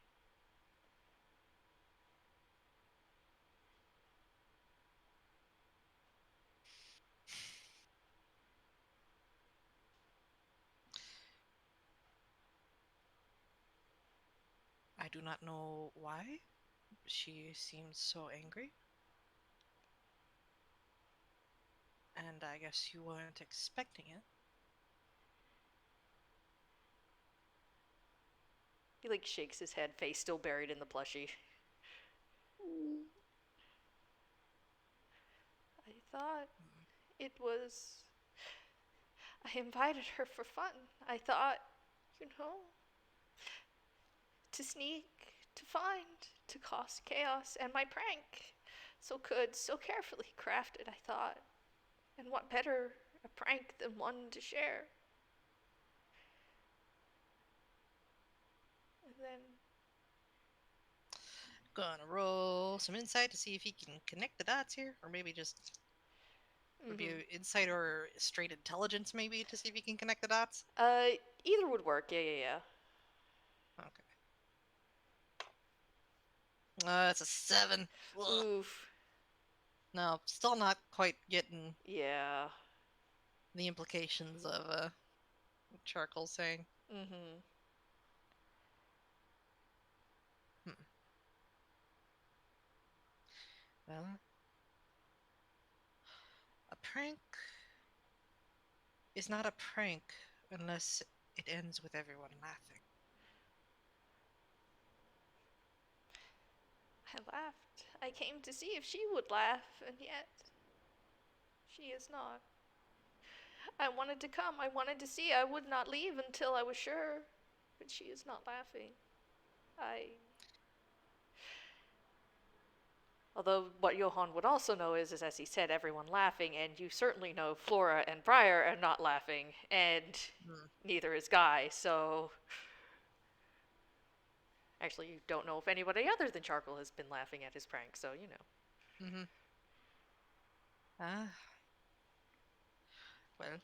I do not know why she seems so angry, and I guess you weren't expecting it.
He like shakes his head, face still buried in the plushie. I thought it was. I invited her for fun. I thought, you know, to sneak, to find, to cause chaos, and my prank. So carefully crafted, I thought. And what better a prank than one to share? And then.
Gonna roll some insight to see if he can connect the dots here, or maybe just would be
Mm-hmm.
insight or straight intelligence, maybe to see if he can connect the dots.
Uh, either would work. Yeah, yeah, yeah.
Okay. That's a 7. Ugh.
Oof.
No, still not quite getting.
Yeah.
the implications of charcoal saying.
Mm-hmm.
Hmm. Well, a prank is not a prank unless it ends with everyone laughing.
I laughed. I came to see if she would laugh, and yet she is not. I wanted to come. I wanted to see. I would not leave until I was sure, but she is not laughing. I. Although what Johan would also know is as he said, everyone laughing, and you certainly know Flora and Briar are not laughing, and
Hmm.
neither is Guy, so. Actually, you don't know if anybody other than Charcoal has been laughing at his prank, so you know.
Mm-hmm. Ah, well,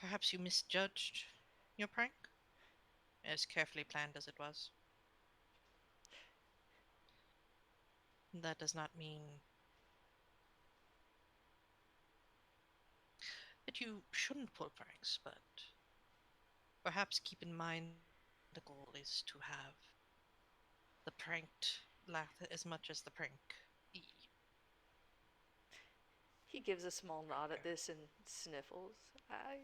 perhaps you misjudged your prank, as carefully planned as it was. That does not mean that you shouldn't pull pranks, but perhaps keep in mind the goal is to have the pranked laugh as much as the prank.
He gives a small nod at this and sniffles. I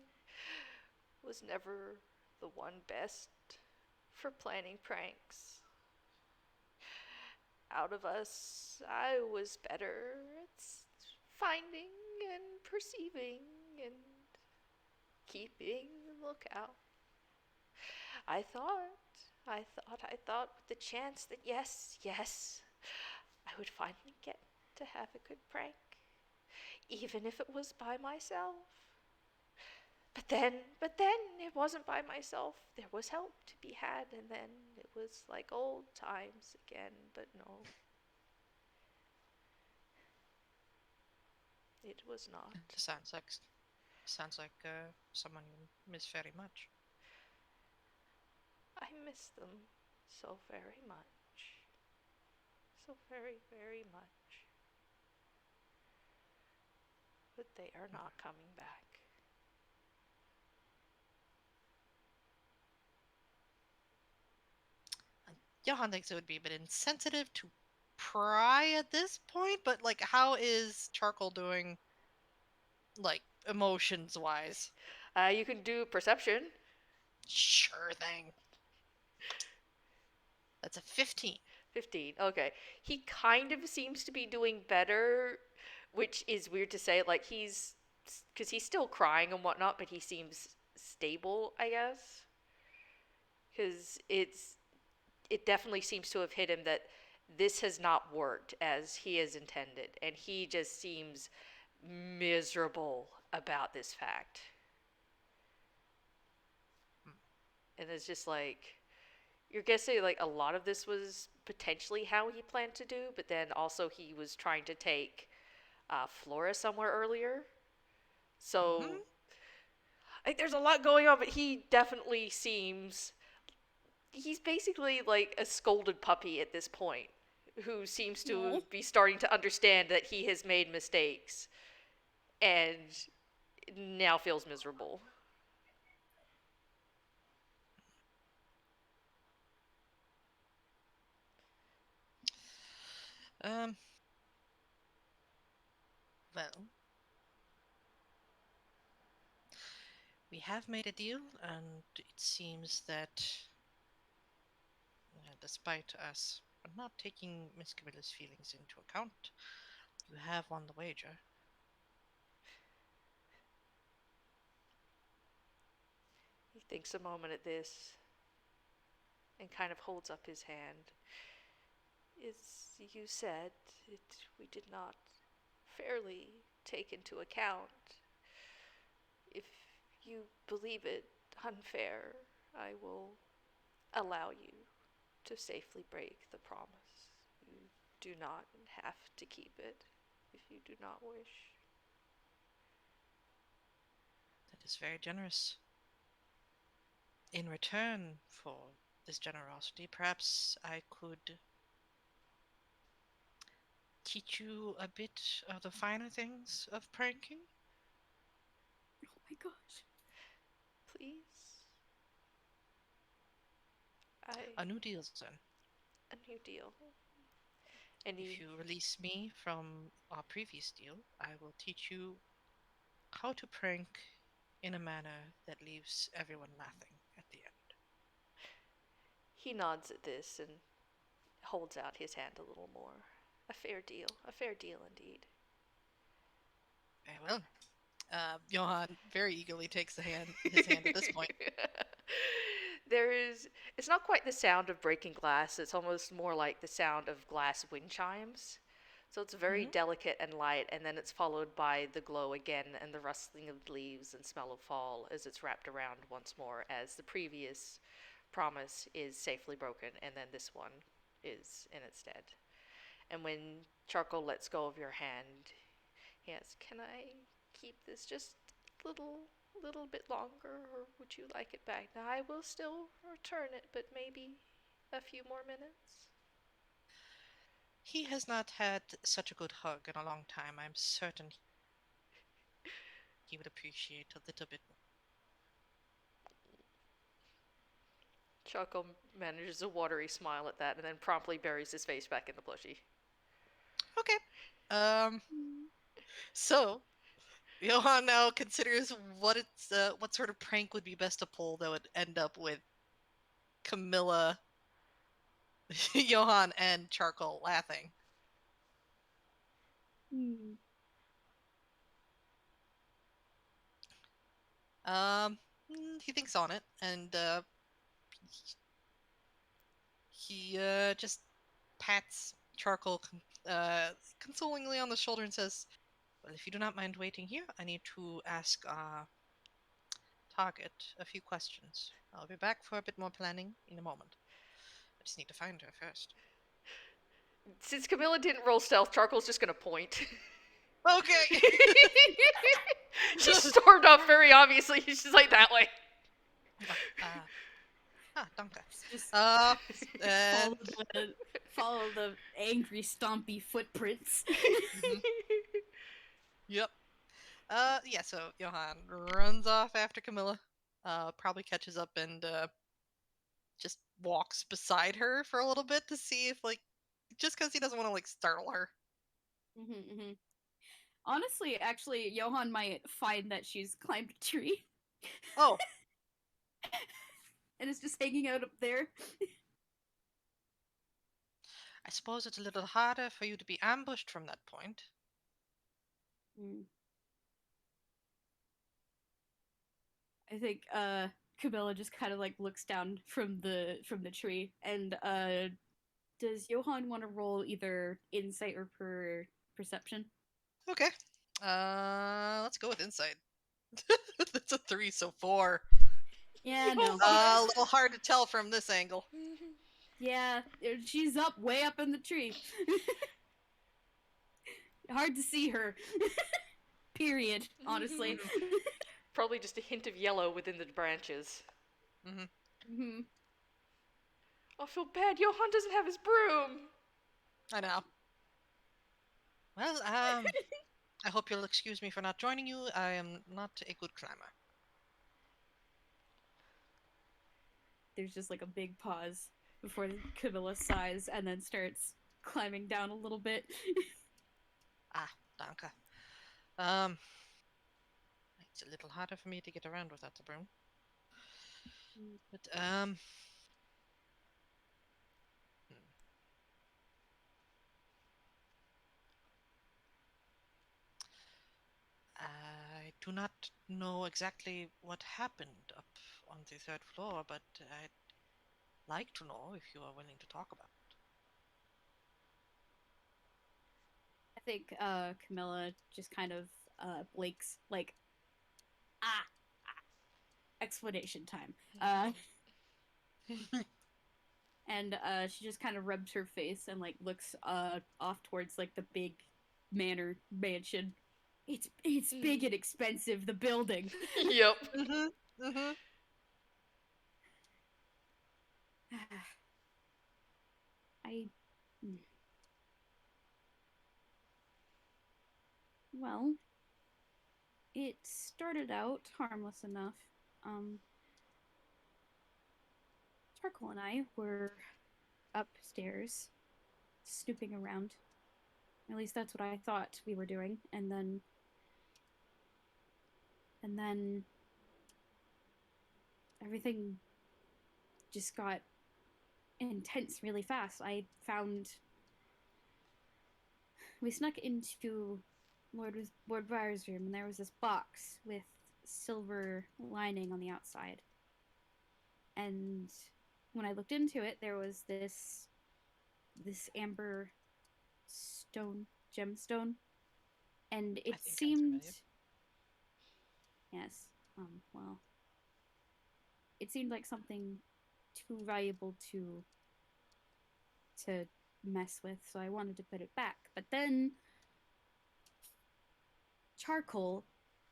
was never the one best for planning pranks. Out of us, I was better at finding and perceiving and keeping the lookout. I thought, I thought with the chance that yes, I would finally get to have a good prank, even if it was by myself. But then it wasn't by myself. There was help to be had, and then it was like old times again, but no, it was not.
Sounds like someone you miss very much.
I miss them so very much. So very, very much. But they are not coming back.
Johan thinks it would be a bit insensitive to pry at this point, but like, how is Charcoal doing, like, emotions wise?
You can do perception.
Sure thing. That's a 15.
15. Okay. He kind of seems to be doing better, which is weird to say. Like, because he's still crying and whatnot, but he seems stable, I guess. Because it definitely seems to have hit him that this has not worked as he has intended. And he just seems miserable about this fact. And it's just like, you're guessing like a lot of this was potentially how he planned to do, but then also he was trying to take Flora somewhere earlier.
Mm-hmm.
So like, there's a lot going on, but he definitely seems he's basically like a scolded puppy at this point, who seems to
No.
be starting to understand that he has made mistakes and now feels miserable.
Um, well, we have made a deal, and it seems that, despite us not taking Miss Camilla's feelings into account, you have won the wager.
He thinks a moment at this and kind of holds up his hand. As you said, we did not fairly take into account. If you believe it unfair, I will allow you to safely break the promise. You do not have to keep it if you do not wish.
That is very generous. In return for this generosity, perhaps I could teach you a bit of the finer things of pranking?
Oh my gosh.
Please.
A new deal, then.
A new deal. And
If you release me from our previous deal, I will teach you how to prank in a manner that leaves everyone laughing at the end.
he nods at this and holds out his hand a little more. A fair deal indeed.
Very well. Johan very eagerly takes his hand at this point.
It's not quite the sound of breaking glass, it's almost more like the sound of glass wind chimes. So it's very
Mhm.
delicate and light, and then it's followed by the glow again and the rustling of leaves and smell of fall as it's wrapped around once more, as the previous promise is safely broken, and then this one is in its stead. And when Charcoal lets go of your hand, he asks, "Can I keep this just a little bit longer, or would you like it back?" Now, I will still return it, but maybe a few more minutes.
He has not had such a good hug in a long time. I'm certain he would appreciate a little bit more.
Charcoal manages a watery smile at that and then promptly buries his face back in the plushie.
Okay. Um. So Johan now considers what sort of prank would be best to pull that would end up with Camilla, Johan, and Charcoal laughing.
Hmm.
Um. He thinks on it, and he just pats Charcoal consolingly on the shoulder and says, "Well, if you do not mind waiting here, I need to ask our target a few questions. I'll be back for a bit more planning in a moment. I just need to find her first."
Since Camilla didn't roll stealth, Charcoal's just gonna point.
Okay.
She stormed off very obviously. She's just like, "That way."
Danke.
Just
And
follow the angry stompy footprints.
mhm, yep. Yeah. So Johan runs off after Camilla. Probably catches up and just walks beside her for a little bit to see if just because he doesn't want to startle her.
Mm-hmm. Honestly, actually, Johan might find that she's climbed a tree
Oh,
and is just hanging out up there.
I suppose it's a little harder for you to be ambushed from that point.
Mm. I think Camilla just kind of looks down from the tree and does Johan want to roll either insight or perception?
Okay. Let's go with insight. That's a 3, so 4.
Yeah,
Oh
no.
my.
A little hard to tell from this angle.
Yeah, she's up way up in the tree. Hard to see her. Period, honestly.
Probably just a hint of yellow within the branches.
Mm-hmm.
Mm-hmm.
I feel bad. Johan doesn't have his broom.
I know. Well, I hope you'll excuse me for not joining you. I am not a good climber.
There's just a big pause before Camilla sighs and then starts climbing down a little bit.
Danke. Um, it's a little harder for me to get around without the broom. But, hmm. I do not know exactly what happened up on the third floor, but I'd like to know if you are willing to talk about it.
I think Camilla just kind of blinks ah, explanation time. And she just kind of rubs her face and looks off towards the big manor mansion. It's big and expensive, the building.
Yep.
Mm-hmm. Mm-hmm.
I Well, it started out harmless enough. Um, Charcoal and I were upstairs snooping around. At least that's what I thought we were doing. And then everything just got intense really fast. We snuck into Lord Briar's room, and there was this box with silver lining on the outside. And when I looked into it, there was this amber gemstone, and it
I think I'm
seemed,
familiar.
yes, well, it seemed like something too valuable to mess with, so I wanted to put it back. But then Charcoal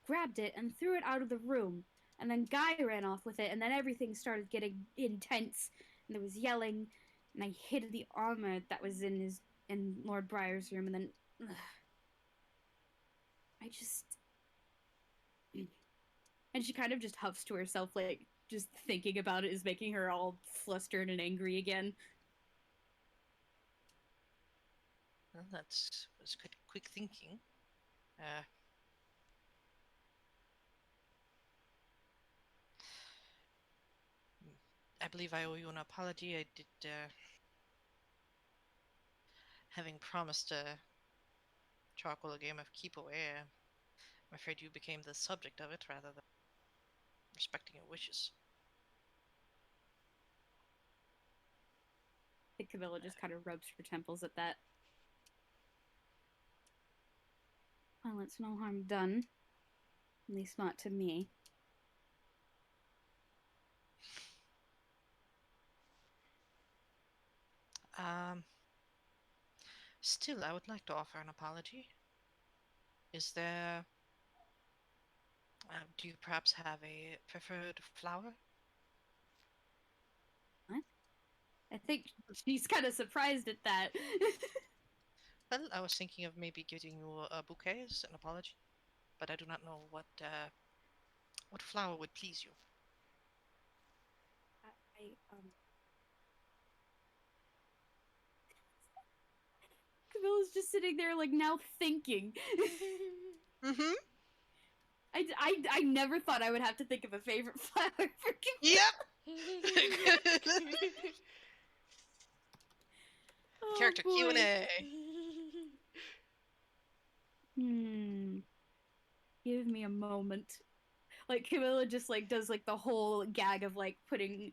grabbed it and threw it out of the room, and then Guy ran off with it, and then everything started getting intense, and there was yelling, and I hid the armor that was in Lord Briar's room, and then I just and she kind of just huffs to herself, like just thinking about it is making her all flustered and angry again.
Well, was quick thinking. I believe I owe you an apology. I did, having promised Charcoal a game of keep away. I'm afraid you became the subject of it rather than respecting your wishes.
I think Camilla just kind of rubs her temples at that. Well, it's no harm done. At least not to me.
Still, I would like to offer an apology. Is there... do you perhaps have a preferred flower?
What? I think she's kind of surprised at that.
Well, I was thinking of maybe giving you a bouquet as an apology, but I do not know what flower would please you.
Camilla's just sitting there, like, now thinking.
Mm-hmm.
I never thought I would have to think of a favorite flower for Camilla.
Yep.
Oh,
Character
boy.
Q&A.
Give me a moment. Like, Camilla just, like, does, like, the whole gag of, like, putting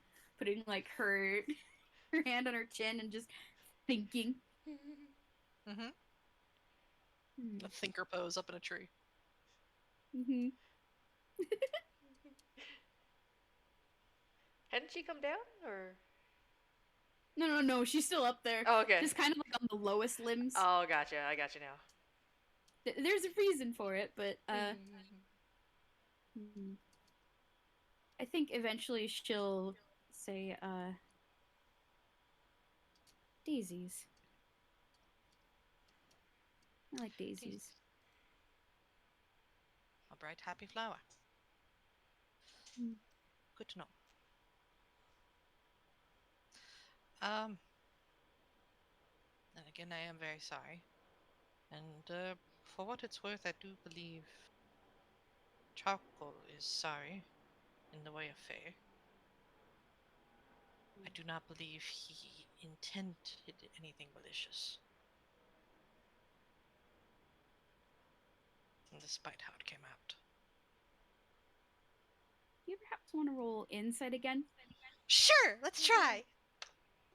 like, her hand on her chin and just thinking.
Mm-hmm. A thinker pose up in a tree.
Mm-hmm.
Hadn't she come down, or?
No, she's still up there.
Oh, okay.
Just kind of, like, on the lowest limbs.
Oh, gotcha. I gotcha now.
There's a reason for it, but, I think eventually she'll say, daisies. I like daisies.
A bright, happy flower. Good to know. And again, I am very sorry. And for what it's worth, I do believe Charcoal is sorry in the way of Faye. I do not believe he intended anything malicious, despite how it came out.
Do you perhaps want to roll insight again?
Sure, let's try.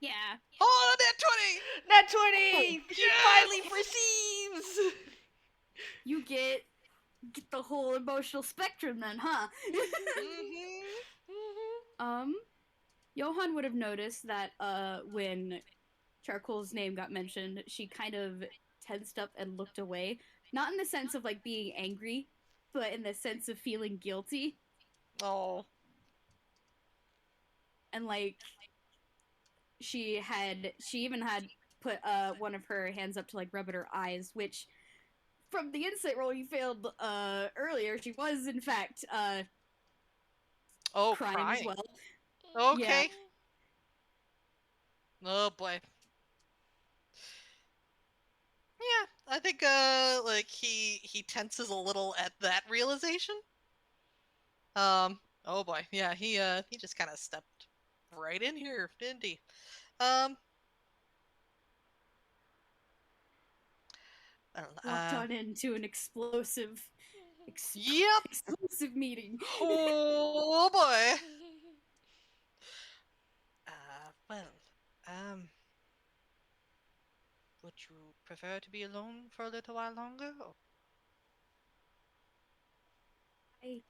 Yeah.
Oh, that 20!
Nat 20! He
Yes!
finally perceives!
You get the whole emotional spectrum then, huh?
Mm-hmm.
Johan would have noticed that when Charcoal's name got mentioned, she kind of tensed up and looked away. Not in the sense of like being angry, but in the sense of feeling guilty.
Oh.
And like she even had put one of her hands up to like rub at her eyes, which from the insight roll you failed earlier, she was in fact
Oh,
crying as
crying.
well.
Okay. Oh boy. Yeah, I think like he tenses a little at that realization. Oh boy. Yeah, he just kind of stepped right in here, didn't he? Um well,
Walked on into an explosive
yep.
explosive meeting.
Oh boy. Well, um would you prefer to be alone for a little while longer? Or...
I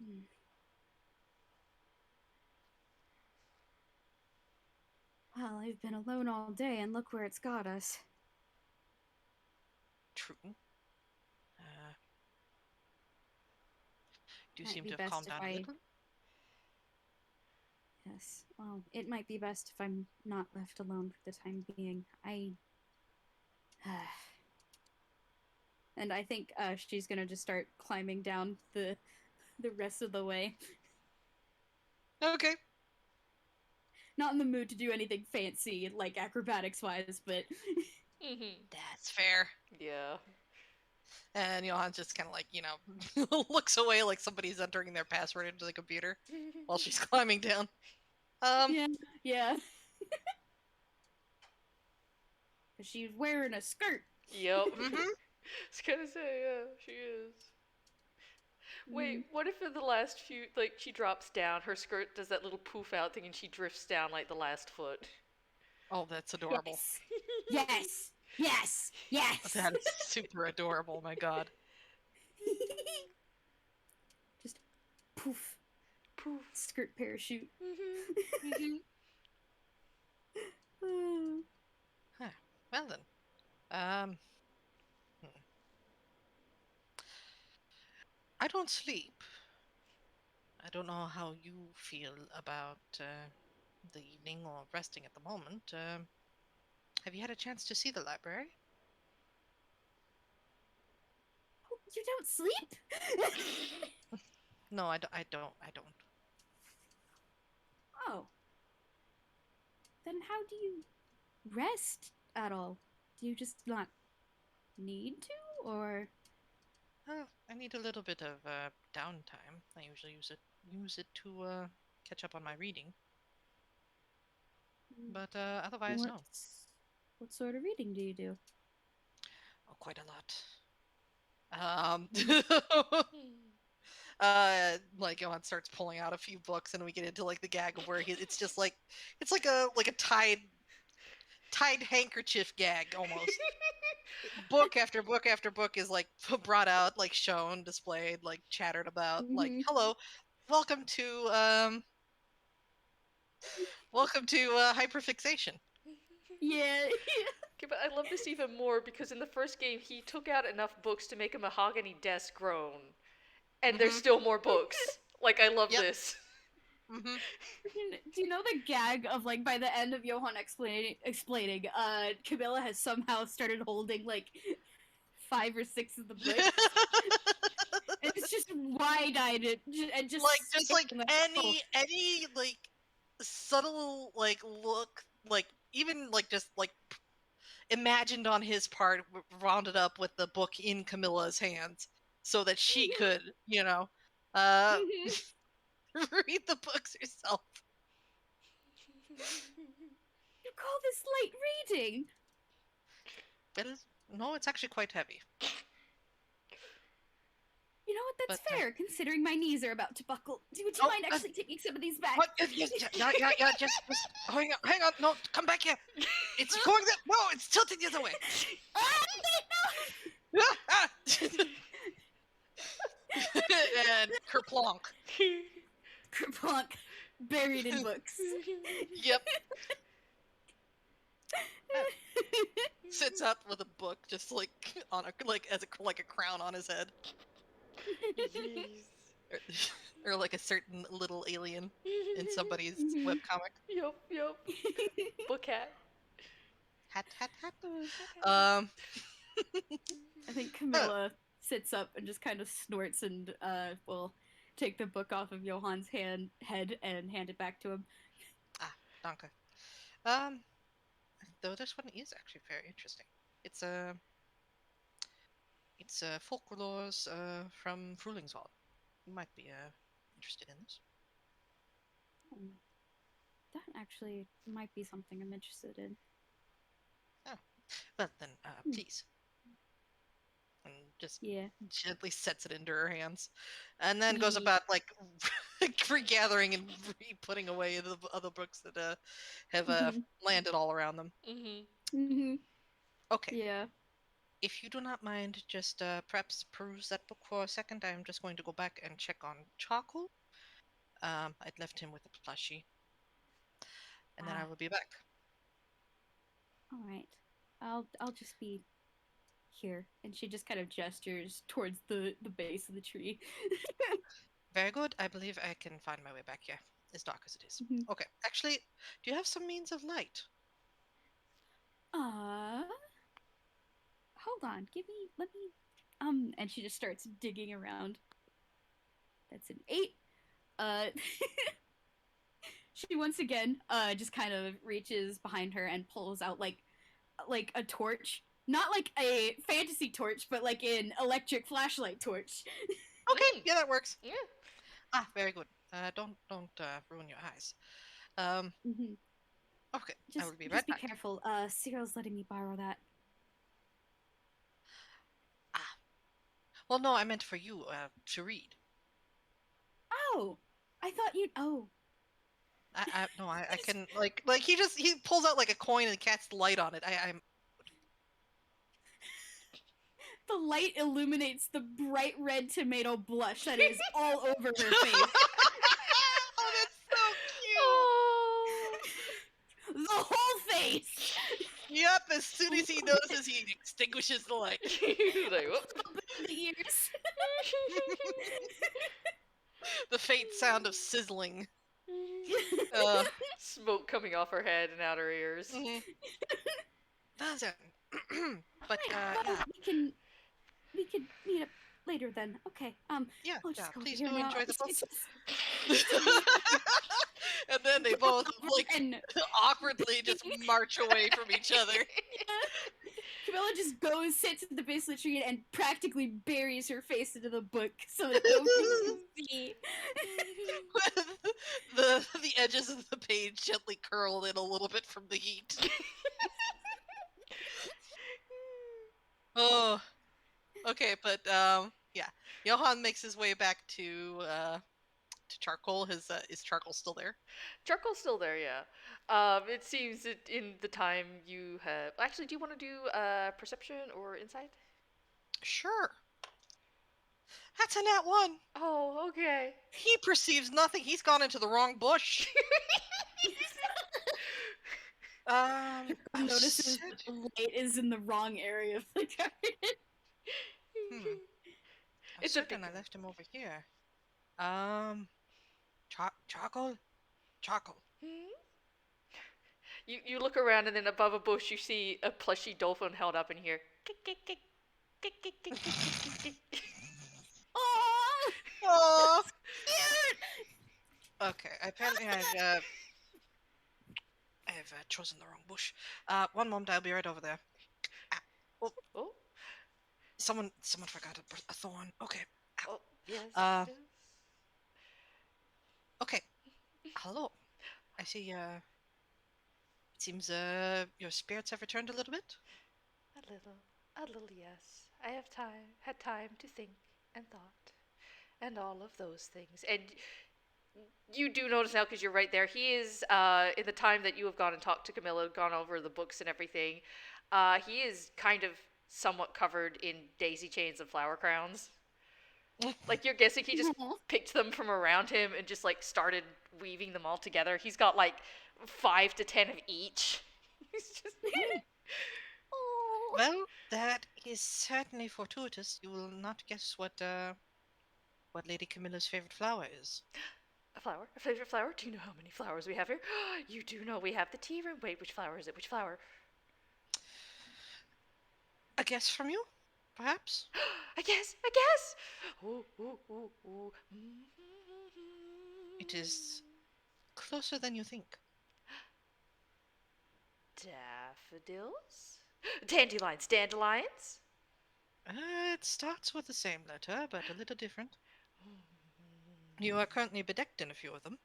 hmm. Well, I've been alone all day and look where it's got us.
True. Uh, do
Might
seem
be
to have
best
calmed
if
down a
I
little.
Yes. Well, it might be best if I'm not left alone for the time being. And I think she's gonna just start climbing down the rest of the way.
Okay.
Not in the mood to do anything fancy, like acrobatics wise, but
That's fair.
Yeah.
And Johan's just kind of like, looks away like somebody's entering their password into the computer while she's climbing down.
yeah, yeah. Cause she's wearing a skirt.
Yep.
Mhm.
I was gonna say, yeah, she is. Wait, what if in the last few, like, she drops down, her skirt does that little poof out thing, and she drifts down like the last foot?
Oh, that's adorable.
Yes. Yes. Yes. Yes.
That is super adorable, my god.
Just poof.
Poof.
Skirt parachute.
Mhm. Huh. Well then. Hmm. I don't sleep. I don't know how you feel about the evening or resting at the moment. Have you had a chance to see the library?
You don't sleep?
No, I don't. I don't.
Oh. Then how do you rest at all? Do you just not need to, or
I need a little bit of downtime. I usually use it to catch up on my reading. But otherwise,
what?
no.
What sort of reading do you do?
Oh, quite a lot.
Mm.
Like Johan starts pulling out a few books, and we get into like the gag of where it's just like it's like a tied handkerchief gag almost. Book after book after book is like brought out, like shown, displayed, like chattered about. Like,
Mhm.
hello, welcome to hyperfixation.
Yeah.
Okay, but I love this even more because in the first game he took out enough books to make a mahogany desk grown, and there's
Mm-hmm.
still more books. Like, I love
Yep.
this.
Mm-hmm.
Do you know the gag of like by the end of Johan explaining, Camilla has somehow started holding like 5 or 6 of the books, and it's just wide-eyed and just
just like
staring at both.
any like subtle like look, like even like just like imagined on his part, rounded up with the book in Camilla's hands so that she could, uh
Mhm.
read the books herself.
You call this light reading?
It is, no, it's actually quite heavy.
You know what? That's
But
fair, considering my knees are about to buckle. Would you
oh,
mind actually taking some of these back?
what? Yes, yeah. Just hang on. No, come back here. It's going that. No, it's tilting the other way. And kerplonk.
Kerplunk, buried in books.
Yep. Sits up with a book, just like on a as a like a crown on his head,
Jeez.
or like a certain little alien in somebody's
Mhm.
webcomic.
Yup. Book hat.
Hat.
Oh, hat.
Um.
I think Camilla sits up and just kind of snorts and will take the book off of Johan's head and hand it back to him.
Danke. Though this one is actually very interesting. It's folklores from Frühlingswald. You might be interested in this.
That actually might be something I'm interested in.
Well then, please. And just
Yeah.
gently sets it into her hands, and then goes about like regathering and putting away the other books that have landed all around them. Okay.
Yeah.
If you do not mind, just perhaps peruse that book for a second. I'm just going to go back and check on Charcoal. I'd left him with a plushie, and then I will be back.
All right. I'll just be here, and she just kind of gestures towards the base of the tree.
Very good. I believe I can find my way back here, as dark as it is. Okay. Actually, do you have some means of light?
Hold on. Let me, and she just starts digging around. That's an 8. She once again, just kind of reaches behind her and pulls out like a torch. Not like a fantasy torch, but like an electric flashlight torch.
Okay, yeah, that works.
Yeah.
Very good. Don't ruin your eyes. Okay, I will be right back.
Just be careful. Cyril's letting me borrow that.
Well, no, I meant for you to read.
Oh, I thought you'd. Oh.
I can like he pulls out like a coin and casts the light on it. I'm.
The light illuminates the bright red tomato blush that is all over her face.
Oh, that's so cute.
The whole face.
Yep. As soon as he notices, he extinguishes the light.
Like, whoop.
The ears.
The faint sound of sizzling.
Smoke coming off her head and out her ears.
Doesn't. But yeah.
We can meet up later then. Okay.
Yeah.
I'll just go
Please
here
do
now.
enjoy the book. And then they both awkwardly just march away from each other.
Camilla just goes, sits at the base of the tree, and practically buries her face into the book so that nobody can see.
the edges of the page gently curled in a little bit from the heat. Oh, okay, but yeah, Johan makes his way back to Charcoal. Is Charcoal still there?
Charcoal's still there, yeah. It seems that in the time you have... Actually, do you want to do perception or insight?
Sure. That's a nat 1.
Oh, okay.
He perceives nothing. He's gone into the wrong bush.
Notices that the light is in the wrong area of the garden.
It's
certain I left him over here. Charcoal.
You look around and then above a bush you see a plushy dolphin held up in here.
Oh, okay. Apparently I've chosen the wrong bush. One moment, I'll be right over there.
Oh.
Someone forgot a thorn. Okay.
Oh, yes.
Okay. Hello. I see. It seems your spirits have returned a little bit.
A little, yes. I have had time to think and thought, and all of those things. And you do notice now, because you're right there, he is, in the time that you have gone and talked to Camilla, gone over the books and everything, he is kind of somewhat covered in daisy chains and flower crowns. Like, you're guessing he just picked them from around him and just, like, started weaving them all together. He's got, like, 5 to 10 of each. He's just...
Well, that is certainly fortuitous. You will not guess what Lady Camilla's favorite flower is.
A flower? A favorite flower? Do you know how many flowers we have here? You do know we have the tea room. Wait, which flower is it? Which flower?
A guess from you? perhaps?
I guess. Ooh, ooh, ooh, ooh.
It is closer than you think.
Daffodils? Dandelions?
It starts with the same letter, but a little different. You are currently bedecked in a few of them.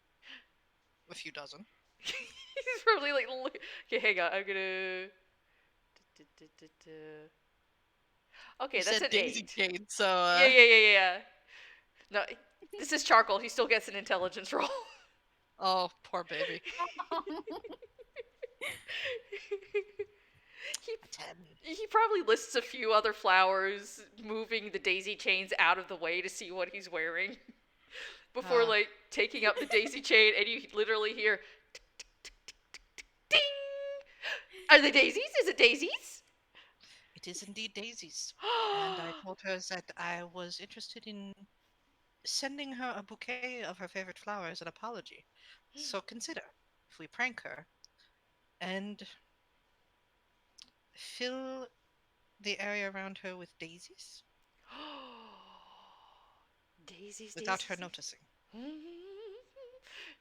A few dozen.
He's probably like, okay, hang on, I'm gonna. Okay,
You
that's
said
an
daisy
8.
chain, so
Yeah. No, this is charcoal. He still gets an intelligence roll.
oh, poor baby.
he
A 10.
he probably lists a few other flowers, moving the daisy chains out of the way to see what he's wearing before like taking up the daisy chain, and you literally hear tick, tick, tick, tick, tick, tick, ding. Are they daisies? Is it daisies?
It is indeed daisies. And I told her that I was interested in sending her a bouquet of her favorite flowers as an apology. So consider if we prank her and fill the area around her with daisies
Daisies,
without her
daisies.
noticing.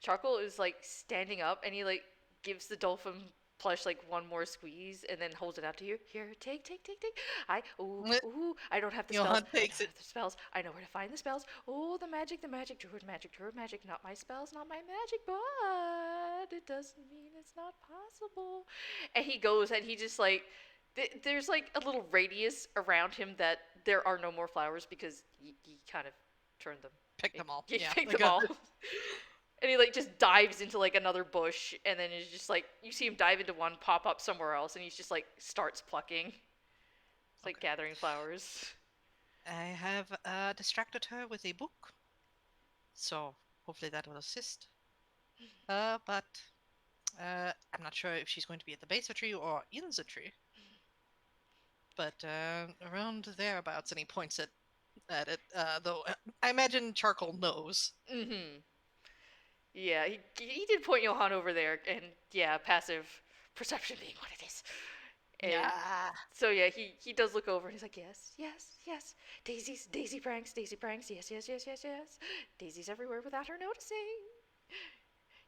Charcoal is like standing up, and he like gives the dolphin plush like one more squeeze, and then holds it out to you. Here, take. I don't have the spells.
Johan takes it.
I know where to find the spells. Oh, the magic, druid magic. Not my spells, not my magic, but it doesn't mean it's not possible. And he goes, and he just like. There's like a little radius around him that there are no more flowers because he kind of turned them.
Pick them all.
He
Yeah,
picked
I
them
got
all.
it.
And he like just dives into like another bush, and then is just like you see him dive into one, pop up somewhere else, and he's just like starts plucking. It's like gathering flowers.
I have distracted her with a book, so hopefully that will assist. But I'm not sure if she's going to be at the base of a tree or in the tree. But around thereabouts, and he points at it. Though I imagine Charcoal knows.
Mm-hmm. Yeah, he did point Johan over there, and yeah, passive perception being what it is. And
Yeah.
so yeah, he does look over and he's like, yes. Daisy pranks, yes. Daisies everywhere without her noticing.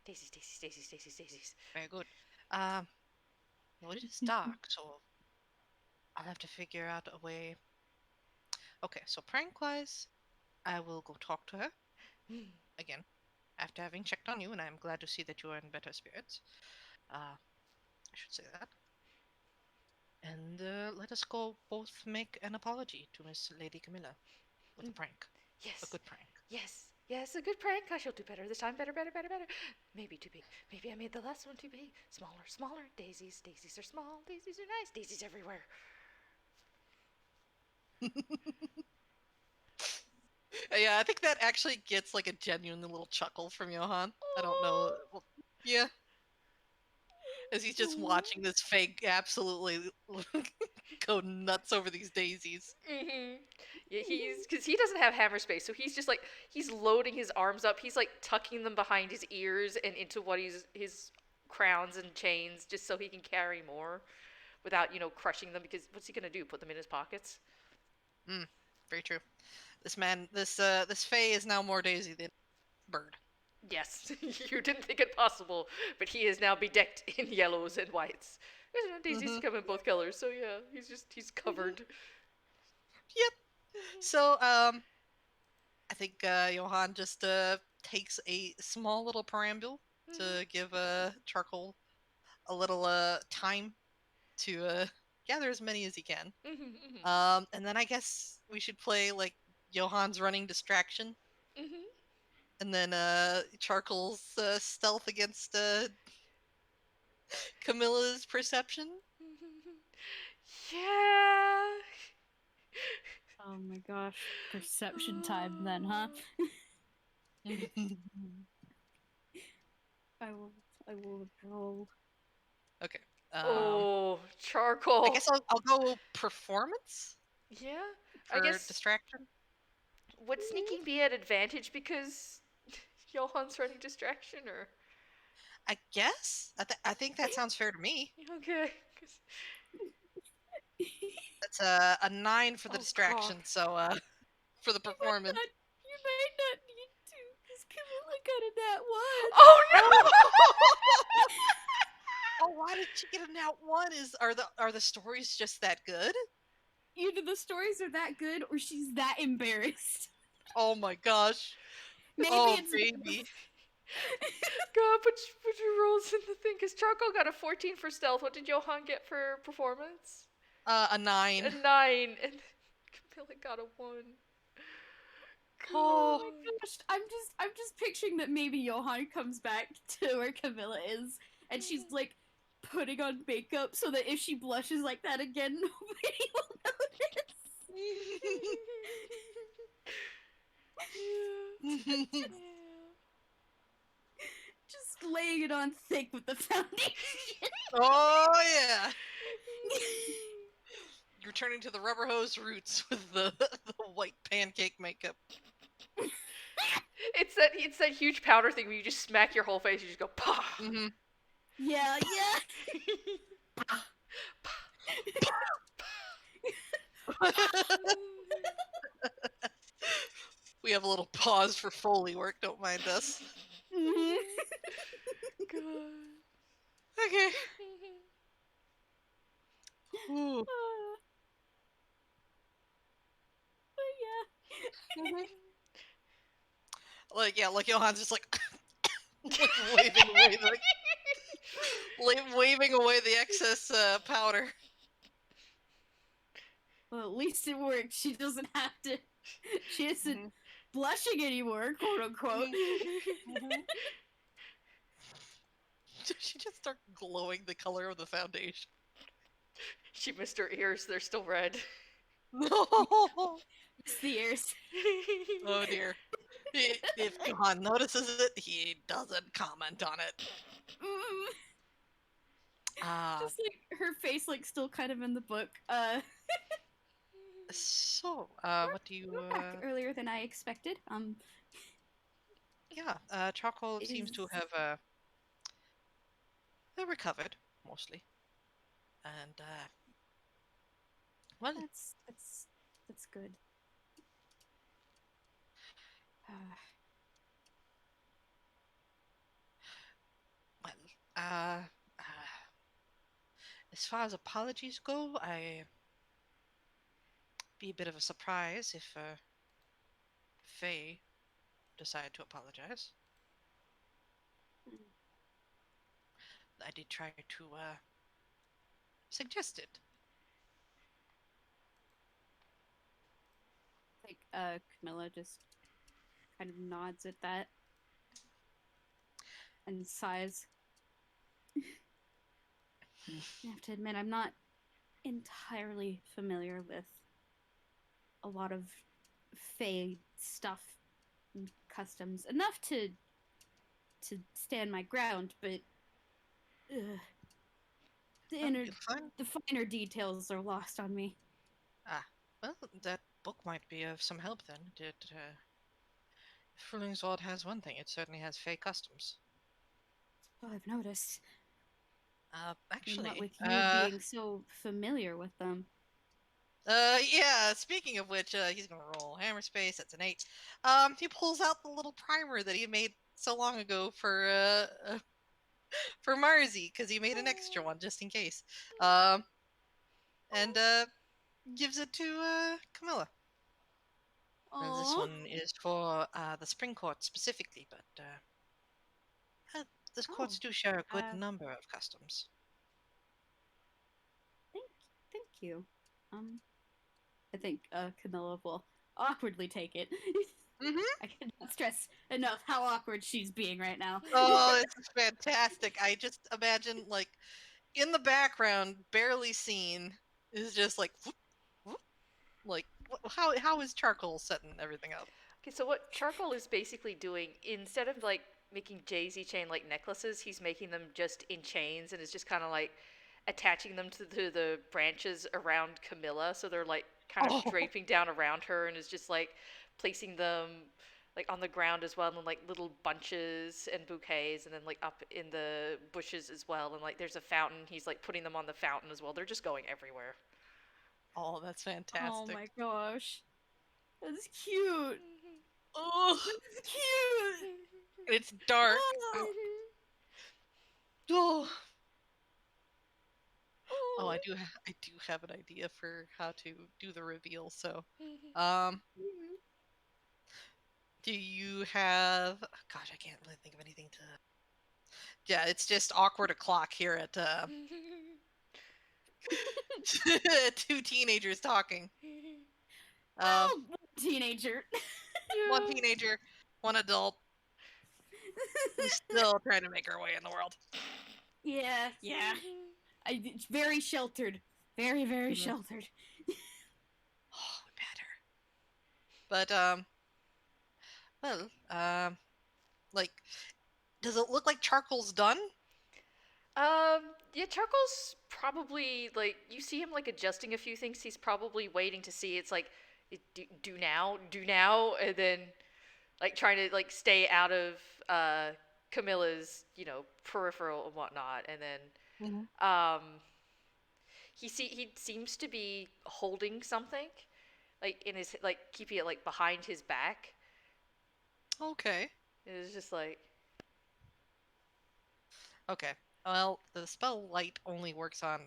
Daisies.
Very good. Well, it is dark, so I'll have to figure out a way. Okay, so prank-wise, I will go talk to her again after having checked on you, and I'm glad to see that you are in better spirits. I should say that. And let us go both make an apology to Miss Lady Camilla with a prank.
Yes.
A good prank.
Yes, a good prank. I shall do better this time. Better. Maybe too big. Maybe I made the last one too big. Smaller. Daisies are small. Daisies are nice. Daisies everywhere.
Yeah, I think that actually gets like a genuine little chuckle from Johan. I don't know. Well, yeah. As he's just watching this fake absolutely go nuts over these daisies.
Mm-hmm. Yeah, because he doesn't have hammer space, so he's just like he's loading his arms up. He's like tucking them behind his ears and into what his crowns and chains, just so he can carry more, without crushing them. Because what's he gonna do? Put them in his pockets?
Very true. This man, this Fae is now more daisy than bird.
Yes, you didn't think it possible, but he is now bedecked in yellows and whites. Daisies come in both colors, so yeah, he's covered.
Yep. So I think Johan just takes a small little perambule to give Charcoal a little time to gather as many as he can. And then I guess we should play like Johan's running distraction. And then Charcoal's stealth against Camilla's perception.
Yeah.
Oh my gosh. Perception time then, huh? I will roll.
Okay.
Oh, Charcoal.
I guess I'll go performance
Yeah.
for
I guess
distraction.
would sneaking be at advantage because Johan's running distraction, or?
I guess. I think that sounds fair to me.
Okay.
That's a 9 for the
Oh,
distraction.
God.
So for the performance.
You might not need to, because Camilla got a nat 1.
Oh no!
Oh, why did she get a nat 1? Are the stories just that good?
Either the stories are that good, or she's that embarrassed.
Oh my gosh.
Maybe
Oh
it's
baby.
God, put your rolls in the thing. Because Charcoal got a 14 for stealth. What did Johan get for performance?
A
A
9.
9. And Camilla got a 1.
Oh
Oh.
my gosh, I'm just picturing that maybe Johan comes back to where Camilla is, and she's like putting on makeup so that if she blushes like that again, nobody will notice.
Yeah.
Just laying it on thick with the foundation.
Oh yeah. You're turning to the rubber hose roots with the white pancake makeup.
It's that huge powder thing where you just smack your whole face. You just go pah.
Mm-hmm.
Yeah.
We have a little pause for Foley work. Don't mind us.
Mhm.
God.
Okay. Ooh.
But yeah.
Like Johan's just like, like waving away waving away the excess powder.
Well, at least it worked. She doesn't have to. She isn't
Mhm.
blushing anymore, quote unquote.
She just start glowing the color of the foundation.
She missed her ears. They're still red.
No.
It's the ears.
Oh dear. If Johan notices it, he doesn't comment on it.
Mm.
Ah,
Just like her face, like still kind of in the book.
so what do you?
We're back earlier than I expected.
Yeah, Charcoal seems to
Is
have recovered mostly, and well,
that's good.
well, uh, as far as apologies go, I be a bit of a surprise if Faye decided to apologize. I did try to suggest it.
Like Camilla just kind of nods at that and sighs. I have to admit, I'm not entirely familiar with a lot of Fae stuff and customs enough to stand my ground, but the
Oh,
inner,
you're fine.
the finer details are lost on me.
Ah, well, that book might be of some help then. Did if Frühlingswald has one thing, it certainly has Fae customs.
Oh, I've noticed. And what
Actually,
with you being so familiar with them.
yeah. Speaking of which, he's gonna roll hammer space. That's an 8. He pulls out the little primer that he made so long ago for Marzi because he made an extra one just in case. And gives it to Camilla. And this
Oh,
one is for the Spring Court specifically, but the courts do share a good number of customs.
thank you. I think Camilla will awkwardly take it.
Mm-hmm.
I cannot stress enough how awkward she's being right now.
Oh, it's fantastic. I just imagine, like, in the background, barely seen, is just like, whoop, whoop, like, how is Charcoal setting everything up?
Okay, so what Charcoal is basically doing, instead of like making daisy chain like necklaces, he's making them just in chains and is just kind of like attaching them to the branches around Camilla. So they're like kind of
Oh,
draping down around her and is just like placing them like on the ground as well, and like little bunches and bouquets, and then like up in the bushes as well. And like there's a fountain, he's like putting them on the fountain as well. They're just going everywhere.
Oh, that's fantastic.
Oh my gosh. That's cute.
Oh,
That's cute.
and it's dark.
Ah.
Oh.
Oh.
Oh, I do have an idea for how to do the reveal. So, um, do you have? Gosh, I can't really think of anything to. Yeah, it's just awkward o'clock here at two teenagers talking.
Oh, teenager.
One teenager, one adult, who's still trying to make her way in the world.
Yeah. It's very sheltered. Very, very
Mhm.
sheltered.
Oh, better. But well, like, does it look like charcoal's done?
Yeah, Charcoal's probably like you see him like adjusting a few things. He's probably waiting to see. It's like, do now, and then like trying to like stay out of Camilla's peripheral and whatnot, and then um he seems to be holding something like in his like keeping it like behind his back.
Okay.
It's just like
Okay. Well, the spell light only works on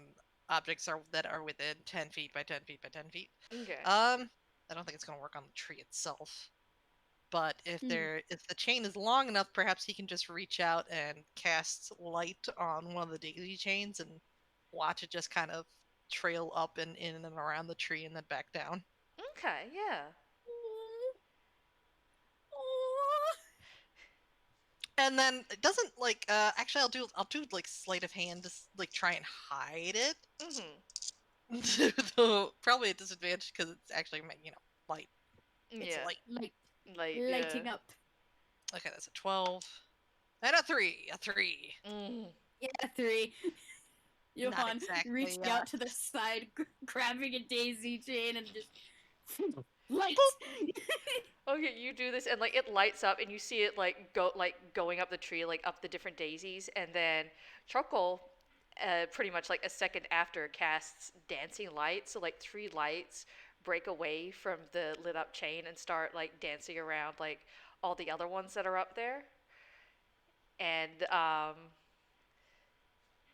objects that are within 10 feet by 10 feet by 10 feet.
okay.
I don't think it's going to work on the tree itself. But if
Hmm.
if the chain is long enough, perhaps he can just reach out and cast light on one of the daisy chains and watch it just kind of trail up and in and around the tree and then back down.
Okay, yeah.
And then it doesn't like actually I'll do like sleight of hand to like try and hide it.
Mhm.
Though probably a disadvantage because it's actually light. It's
Yeah.
light.
Like
Lighting
yeah.
up.
Okay, that's a 12 and a 3. A 3.
Mm.
Yeah, 3.
Not
Johan
exactly.
reaching out to the side, grabbing a daisy chain, and just light.
Okay, you do this and like it lights up and you see it like going up the tree, like up the different daisies, and then Charcoal pretty much like a second after casts dancing lights, so like 3 lights break away from the lit up chain and start like dancing around like all the other ones that are up there. And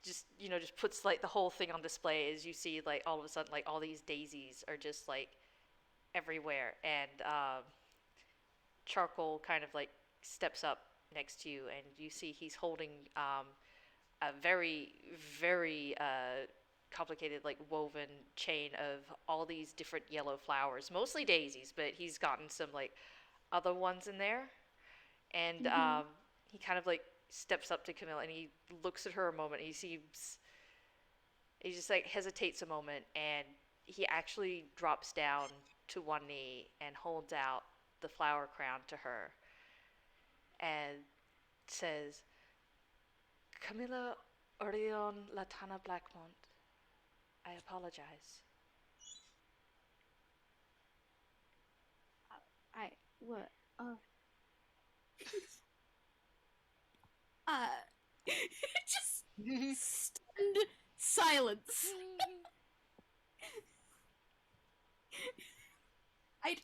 just puts like the whole thing on display as you see like all of a sudden like all these daisies are just like everywhere, and Charcoal kind of like steps up next to you, and you see he's holding a very, very complicated, like woven chain of all these different yellow flowers, mostly daisies, but he's gotten some like other ones in there. And he kind of like steps up to Camilla and he looks at her a moment. He just like hesitates a moment, and he actually drops down to one knee and holds out the flower crown to her and says, Camilla Orion Latana Blackmont, I apologize.
What? Uh, just stunned silence.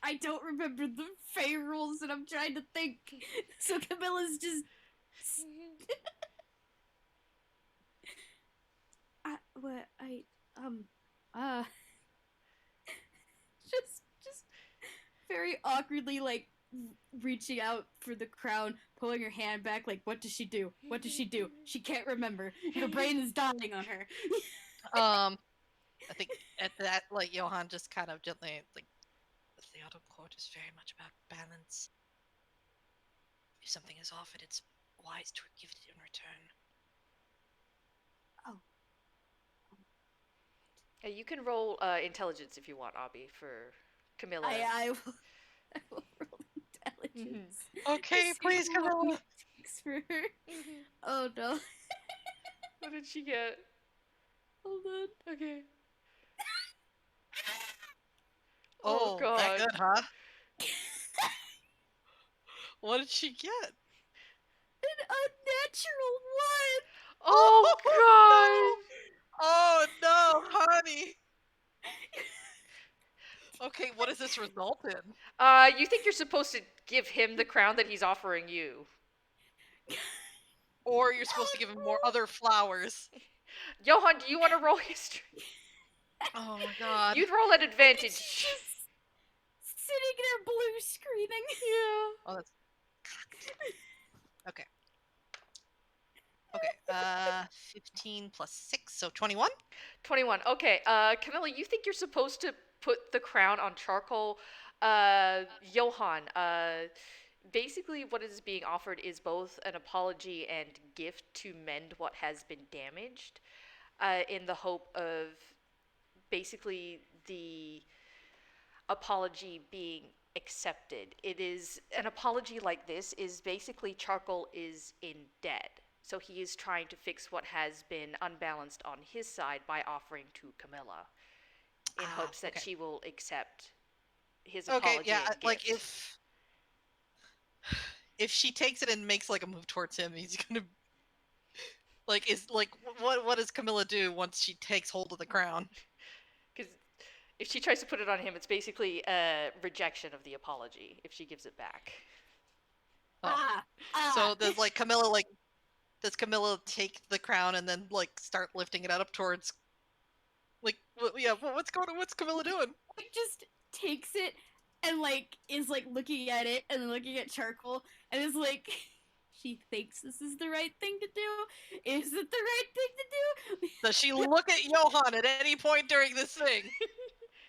I don't remember the Fey rules, and I'm trying to think. So Camilla's just. What just very awkwardly like reaching out for the crown, pulling her hand back, like what does she do? What does she do? She can't remember. Her brain is dying on her.
I think at that, like Johan just kind of gently like, the autumn court is very much about balance. If something is offered, it's wise to give it in return.
You can roll intelligence if you want, Obby, for Camilla.
I will roll intelligence.
Okay,
See
please,
how long
Camilla.
it takes for her. Oh no.
What did she get?
Hold on.
Okay.
Oh,
God.
that good, huh? What did she get?
An unnatural one.
Oh, God.
Oh no, honey. Okay, what does this result in?
You think you're supposed to give him the crown that he's offering you.
Or you're supposed to give him more other flowers.
Johan, do you want to roll history?
Oh my god.
You'd roll at
And
advantage.
she's just sitting there blue screening.
Yeah.
Oh, that's okay. Okay, 15 plus 6, so 21?
21. Okay, Camilla, you think you're supposed to put the crown on charcoal. Johan, basically what is being offered is both an apology and gift to mend what has been damaged, in the hope of basically the apology being accepted. It is an apology like this is basically charcoal is in debt. So he is trying to fix what has been unbalanced on his side by offering to Camilla in hopes that
okay.
she will accept his
Okay,
apology
yeah,
and
like
gift.
if she takes it and makes like a move towards him, he's gonna like is like what does Camilla do once she takes hold of the crown?
Because if she tries to put it on him, it's basically a rejection of the apology if she gives it back.
Oh. So does Camilla take the crown and then like start lifting it up towards like what's Camilla doing?
Like just takes it and like is like looking at it and looking at charcoal and is like she thinks this is the right thing to do. Is it the right thing to do?
Does she look at Johan at any point during this thing?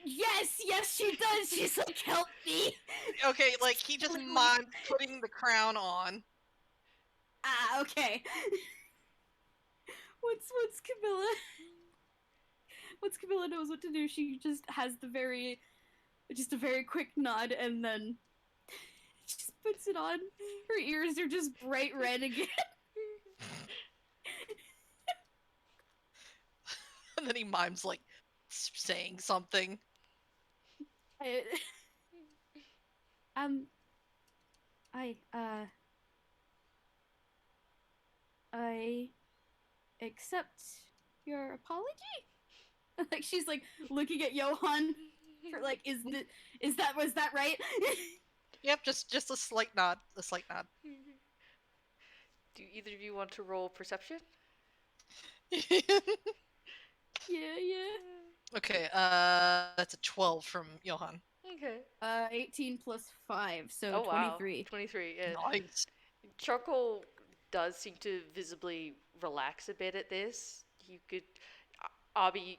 Yes, she does. She's like, help me.
Okay, like he just mimes putting the crown on.
Okay. What's Camilla? Once Camilla knows what to do, she just has just a very quick nod and then just puts it on. Her ears are just bright red again.
And then he mimes like saying something.
I, um, I accept your apology. Like she's like looking at Johan for like, was that right?
Yep, just a slight nod. A slight nod.
Do either of you want to roll perception?
Yeah.
Okay, that's a 12 from Johan.
Okay.
18 plus 5, so
Oh, wow.
23.
23, yeah.
Nice.
Charcoal does seem to visibly relax a bit at this. You could, Obby,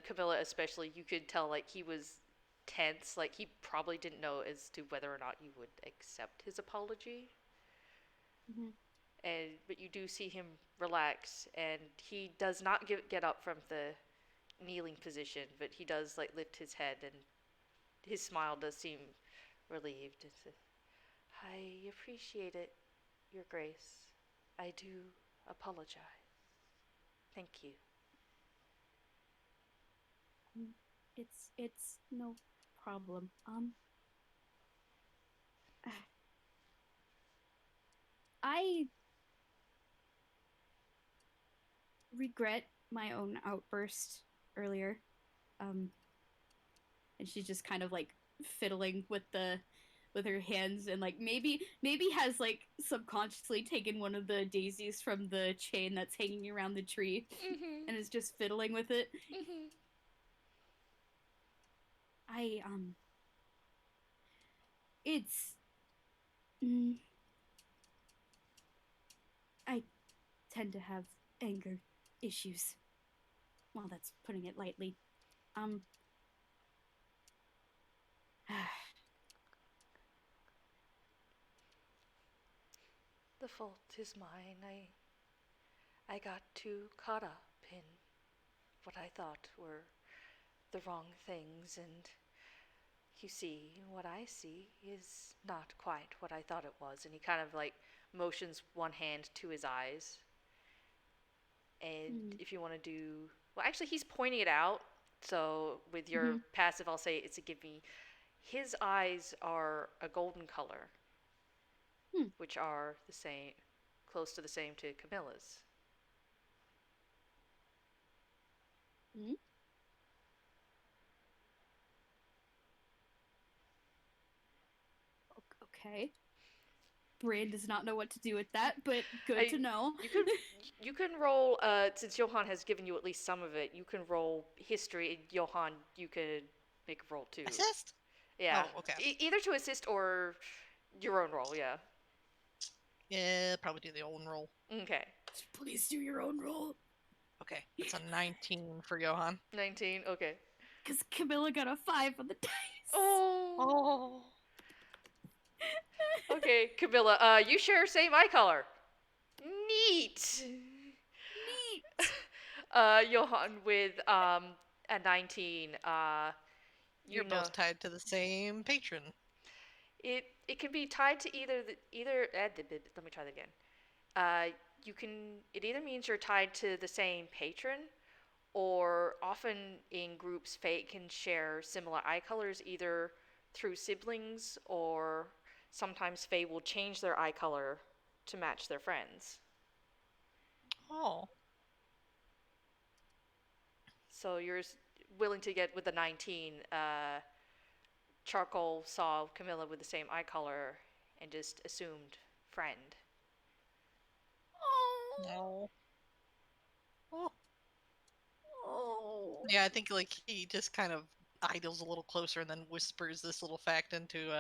Camilla especially, you could tell like he was tense. Like he probably didn't know as to whether or not you would accept his apology.
Mhm.
But you do see him relax, and he does not get up from the kneeling position, but he does like lift his head, and his smile does seem relieved. I appreciate it, Your Grace. I do apologize. Thank you.
It's no problem. I regret my own outburst earlier. And she's just kind of like fiddling with her hands and like maybe has like subconsciously taken one of the daisies from the chain that's hanging around the tree and is just fiddling with it. I it's I tend to have anger issues. Well, that's putting it lightly.
The fault is mine. I got too caught up in what I thought were the wrong things, and you see, what I see is not quite what I thought it was. And he kind of like motions one hand to his eyes. And if you want to do, well, actually, he's pointing it out. So with your passive, I'll say it's a give me. His eyes are a golden color, which are the same, close to the same to Camilla's.
Okay. Brain does not know what to do with that, but good to know.
You can roll since Johan has given you at least some of it. You can roll history. Johan, you could make a roll too.
Assist?
Yeah.
Oh, okay.
Either to assist or your own roll. Yeah.
Yeah, probably do the own roll.
Okay.
Please do your own roll.
Okay, it's a 19 for Johan.
19. Okay.
Because Camilla got a 5 on the dice.
Oh. Okay, Camilla. You share same eye color. Neat.
Neat.
Johan with a 19.
You're both tied to the same patron.
It can be tied to either let me try that again. It either means you're tied to the same patron, or often in groups, fate can share similar eye colors either through siblings, or sometimes Fae will change their eye color to match their friends.
Oh.
So you're willing to get with the 19. Charcoal saw Camilla with the same eye color and just assumed friend.
No. Oh.
Oh.
Yeah, I think like he just kind of idles a little closer and then whispers this little fact into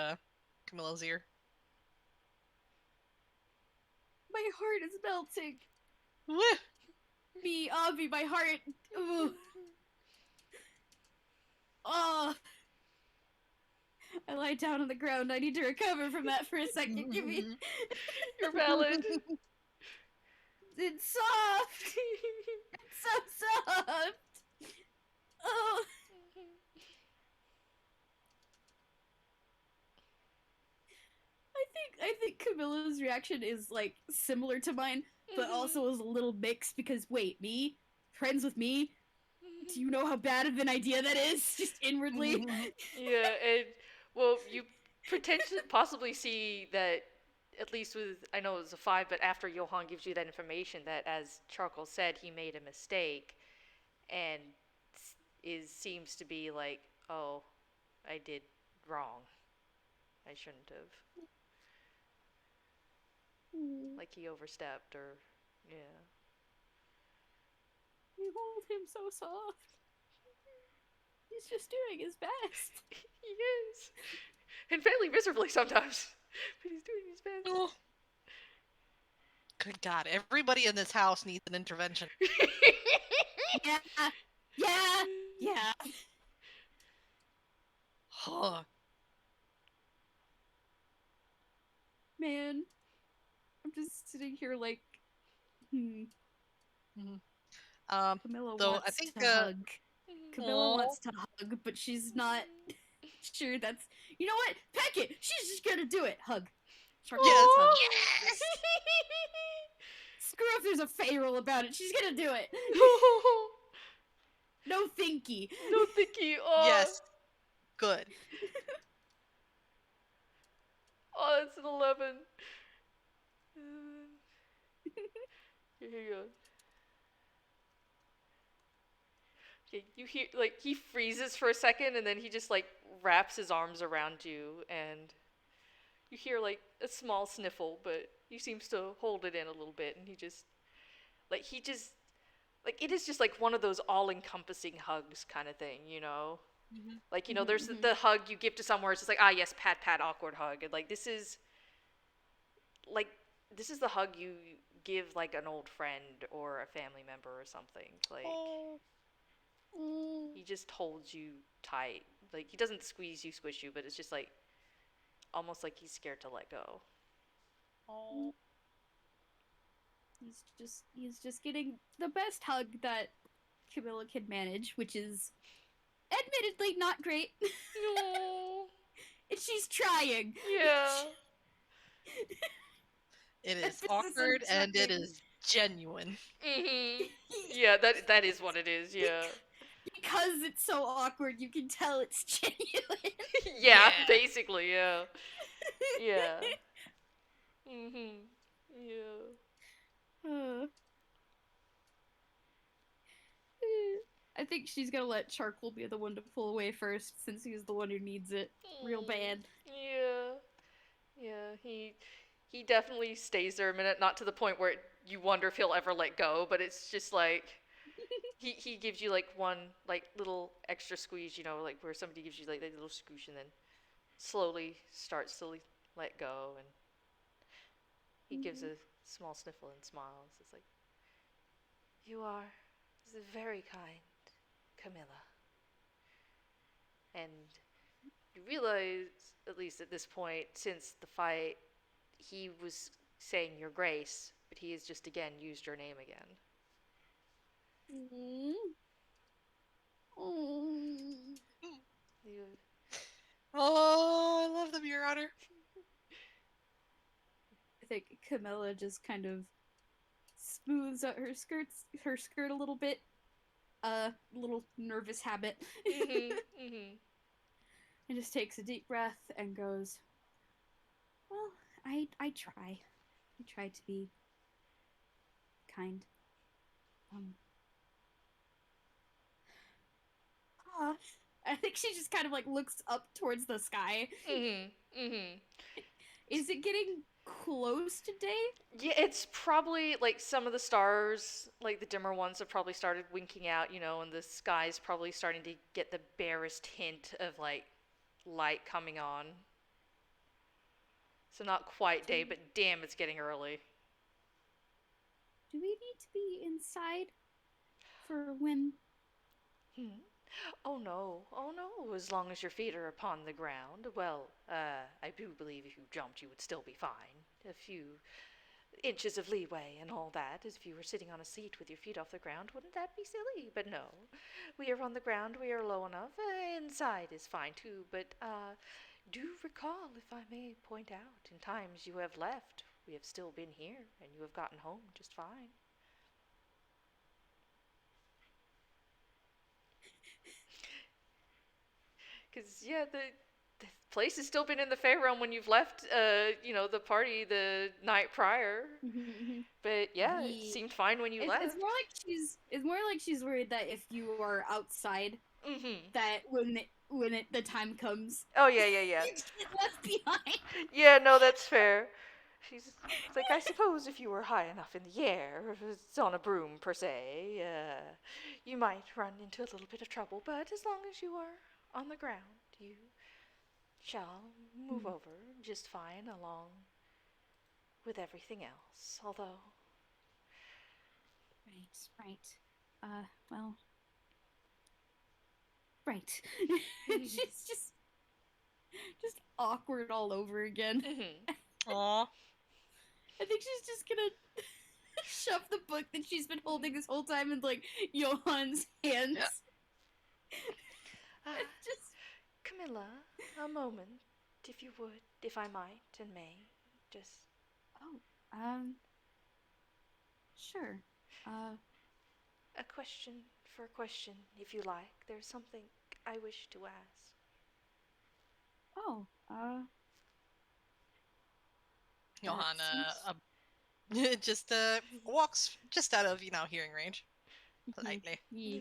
Camilla's ear.
My heart is melting.
Woo!
Me, Obby, my heart. Ooh. Oh. I lie down on the ground. I need to recover from that for a second. Give me.
You're valid.
It's soft. It's so soft. Oh. I think Camilla's reaction is like similar to mine, but also is a little mixed because wait, me? Friends with me? Do you know how bad of an idea that is? Just inwardly.
Yeah, and well, you potentially possibly see that at least with, I know it was a 5, but after Johan gives you that information, that as Charcoal said, he made a mistake, and seems to be like, oh, I did wrong. I shouldn't have. Like he overstepped, or yeah.
You hold him so soft. He's just doing his best.
He is, and fairly miserably sometimes, but he's doing his best.
Oh. Good God, everybody in this house needs an intervention.
Yeah.
Huh.
Man, I'm just sitting here like, Camilla
though
wants
I think
to hug. Camilla wants to hug, but she's not sure that's. You know what? Peck it. She's just gonna do it. Hug.
Yes.
Hug.
Yes.
Screw if there's a Fae roll about it. She's gonna do it. No thinky.
No thinky. Oh.
Yes. Good.
Oh, it's an 11. Here you go. Okay, you hear, like, he freezes for a second, and then he just, like, wraps his arms around you, and you hear, like, a small sniffle, but he seems to hold it in a little bit, and he just, it is just, like, one of those all-encompassing hugs kind of thing, you know?
Mm-hmm.
Like, you know, there's the hug you give to someone, it's just like, ah, yes, pat, pat, awkward hug, and, like, this is the hug you give, like, an old friend or a family member or something, like... He just holds you tight. Like, he doesn't squeeze you, squish you, but it's just like, almost like he's scared to let go.
Oh.
He's just getting the best hug that Camilla can manage, which is admittedly not great.
No.
And she's trying.
Yeah.
It is awkward and it is genuine.
Mm-hmm. Yeah, that is what it is, yeah.
Because it's so awkward, you can tell it's genuine.
Yeah, basically, yeah. Yeah. Mm-hmm. Yeah.
I think she's gonna let Charcoal be the one to pull away first, since he's the one who needs it real bad.
Yeah. Yeah, he definitely stays there a minute, not to the point where you wonder if he'll ever let go, but it's just like he gives you like one like little extra squeeze, you know, like where somebody gives you like that little squoosh and then slowly let go, and he gives a small sniffle and smiles. It's like, you are very kind, Camilla. And you realize, at least at this point, since the fight, he was saying your grace, but he has just again used your name again.
Mm. Oh.
You,
Oh, I love them, Your Honor.
I think Camilla just kind of smooths out her skirt a little bit. Little nervous habit. And just takes a deep breath and goes, "Well, I try. I try to be kind. Um, ah." I think she just kind of like looks up towards the sky. Is it getting close to day?
Yeah, it's probably like some of the stars, like the dimmer ones, have probably started winking out, you know, and the sky's probably starting to get the barest hint of like light coming on. So not quite day, but damn, it's getting early.
Do we need to be inside for when?
Hmm. Oh no, as long as your feet are upon the ground. Well, I do believe if you jumped, you would still be fine. A few inches of leeway and all that, as if you were sitting on a seat with your feet off the ground. Wouldn't that be silly? But no, we are on the ground, we are low enough. Inside is fine too, but do recall, if I may point out, in times you have left, we have still been here, and you have gotten home just fine. Because, yeah, the place has still been in the Fey realm when you've left, you know, the party the night prior. But yeah, it seemed fine when you left.
It's more like she's worried that if you are outside,
Mm-hmm.
that the time comes,
Oh yeah, yeah, yeah.
you get left behind.
Yeah, no, that's fair. She's like, I suppose if you were high enough in the air, if it's on a broom per se, you might run into a little bit of trouble. But as long as you are on the ground, you shall move over just fine along with everything else. Although,
Right. Well, right. She's just awkward all over again.
Aw.
I think she's just gonna shove the book that she's been holding this whole time in like Johan's hands.
Yeah.
Just
Camilla, a moment, if you would, if I might and may, just.
Sure.
A question for a question, if you like. There's something I wish to ask.
Oh,
Johan
seems...
just walks just out of hearing range, politely.
Yeah.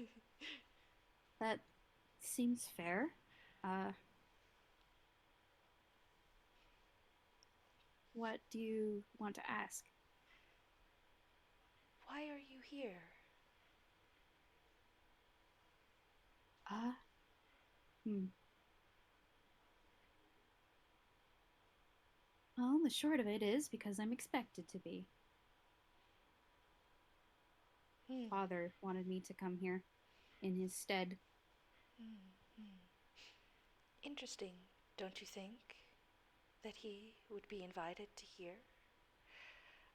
That seems fair. What do you want to ask?
Why are you here?
Well, the short of it is because I'm expected to be. Father wanted me to come here in his stead.
Interesting, don't you think, that he would be invited to hear?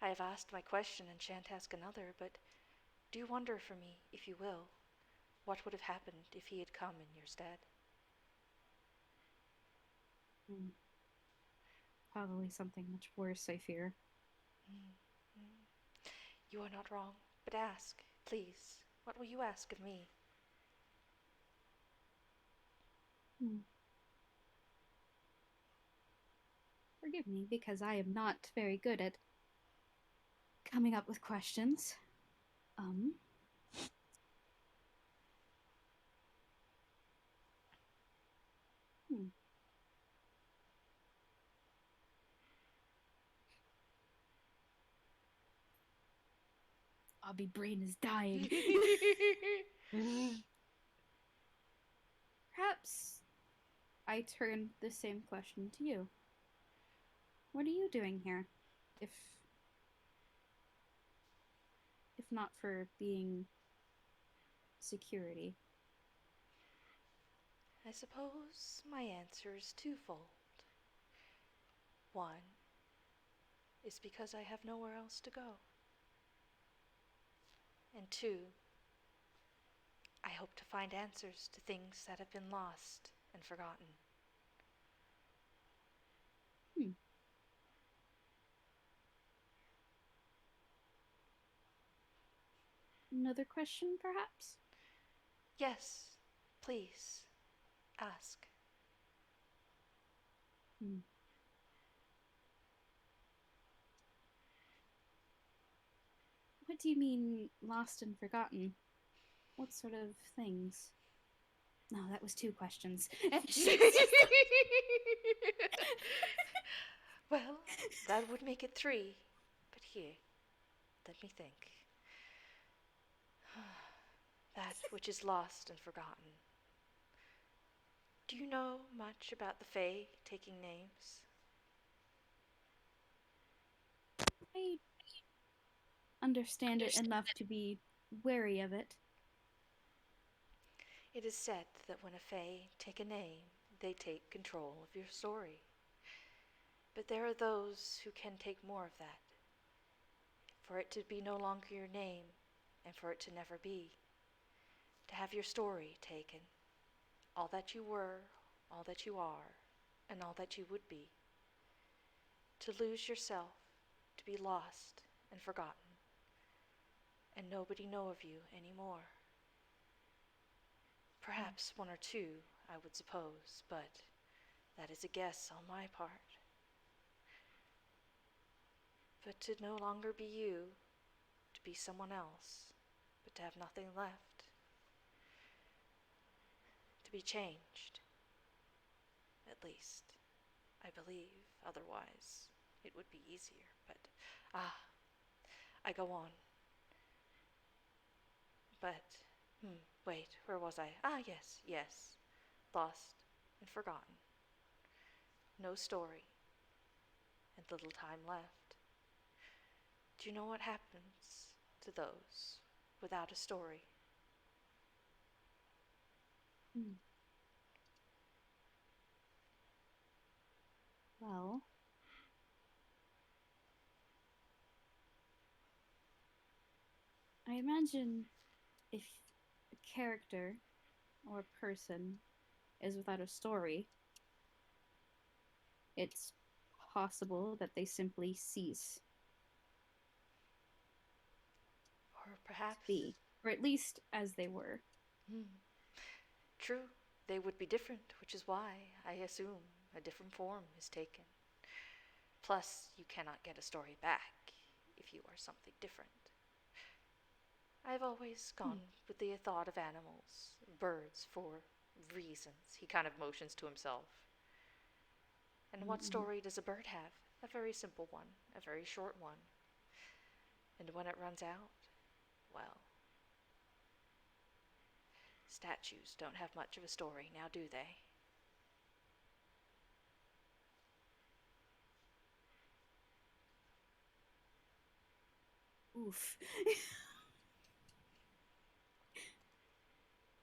I have asked my question and shan't ask another, but do wonder for me, if you will, what would have happened if he had come in your stead?
Probably something much worse, I fear.
You are not wrong, but ask, please. What will you ask of me?
Forgive me, because I am not very good at coming up with questions. Obby brain is dying. Perhaps I turn the same question to you. What are you doing here? If not for being security.
I suppose my answer is twofold. One is because I have nowhere else to go. And two, I hope to find answers to things that have been lost and forgotten.
Another question, perhaps?
Yes, please, ask.
What do you mean, lost and forgotten? What sort of things? No, that was 2 questions.
Well, that would make it 3. But here, let me think. That which is lost and forgotten. Do you know much about the Fae taking names?
I understand it enough to be wary of it.
It is said that when a Fae take a name, they take control of your story. But there are those who can take more of that. For it to be no longer your name, and for it to never be. To have your story taken. All that you were, all that you are, and all that you would be. To lose yourself, to be lost and forgotten, and nobody know of you anymore. Perhaps 1 or 2, I would suppose, but that is a guess on my part. But to no longer be you, to be someone else, but to have nothing left. To be changed, at least, I believe. Otherwise, it would be easier, but, I go on. But, wait, where was I? Yes, lost and forgotten. No story, and little time left. Do you know what happens to those without a story?
Well, I imagine if a character or a person is without a story, it's possible that they simply cease
Or perhaps...
to be, or at least as they were.
True, they would be different, which is why I assume a different form is taken. Plus, you cannot get a story back if you are something different. I've always gone with the thought of animals, birds, for reasons. He kind of motions to himself. And what story does a bird have? A very simple one, a very short one. And when it runs out, well, statues don't have much of a story, now do they?
Oof.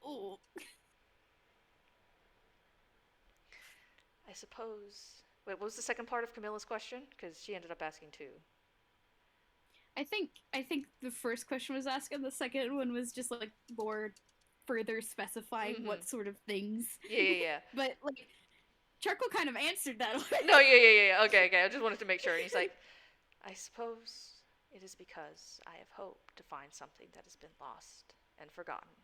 Oh.
I suppose... Wait, what was the second part of Camilla's question? Because she ended up asking 2.
I think the first question was asked, and the second one was just like more further specifying what sort of things.
Yeah.
But like, Charcoal kind of answered that already.
No, yeah. Okay. I just wanted to make sure. And he's like, I suppose it is because I have hoped to find something that has been lost and forgotten.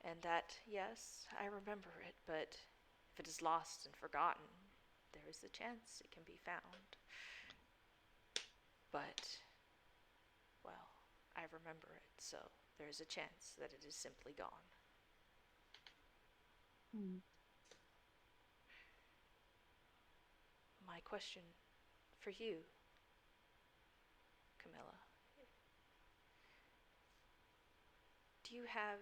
And that, yes, I remember it, but if it is lost and forgotten, there is a chance it can be found. But, well, I remember it, so there is a chance that it is simply gone. My question for you, Camilla, Do you have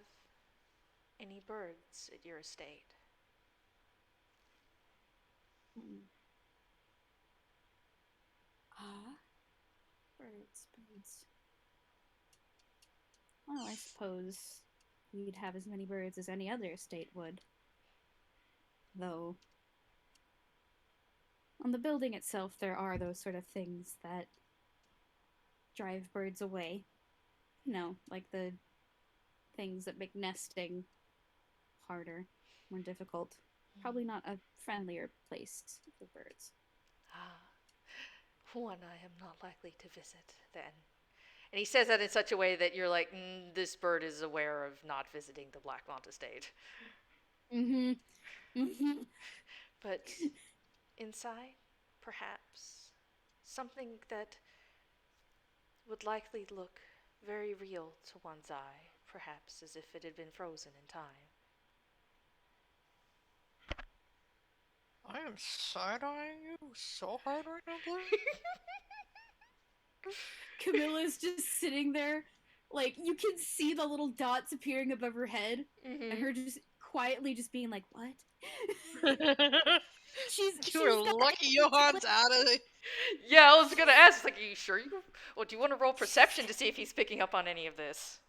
any birds at your estate?
Hmm. Ah, birds, birds. Well, I suppose we'd have as many birds as any other estate would. Though, on the building itself, there are those sort of things that drive birds away. You know, like the things that make nesting harder, more difficult. Probably not a friendlier place for birds.
Ah, one I am not likely to visit, then. And he says that in such a way that you're like, this bird is aware of not visiting the Blackmont estate.
Mm-hmm. Mm-hmm.
But inside, perhaps, something that would likely look very real to one's eye, perhaps as if it had been frozen in time.
I am side-eyeing you so hard right now, Blue.
Camilla's just sitting there, like you can see the little dots appearing above her head, and her just quietly just being like, "What?"
You
she's
are
got
lucky Johan's out of it.
Yeah, I was gonna ask, like, are you sure you? Well, do you want to roll perception to see if he's picking up on any of this?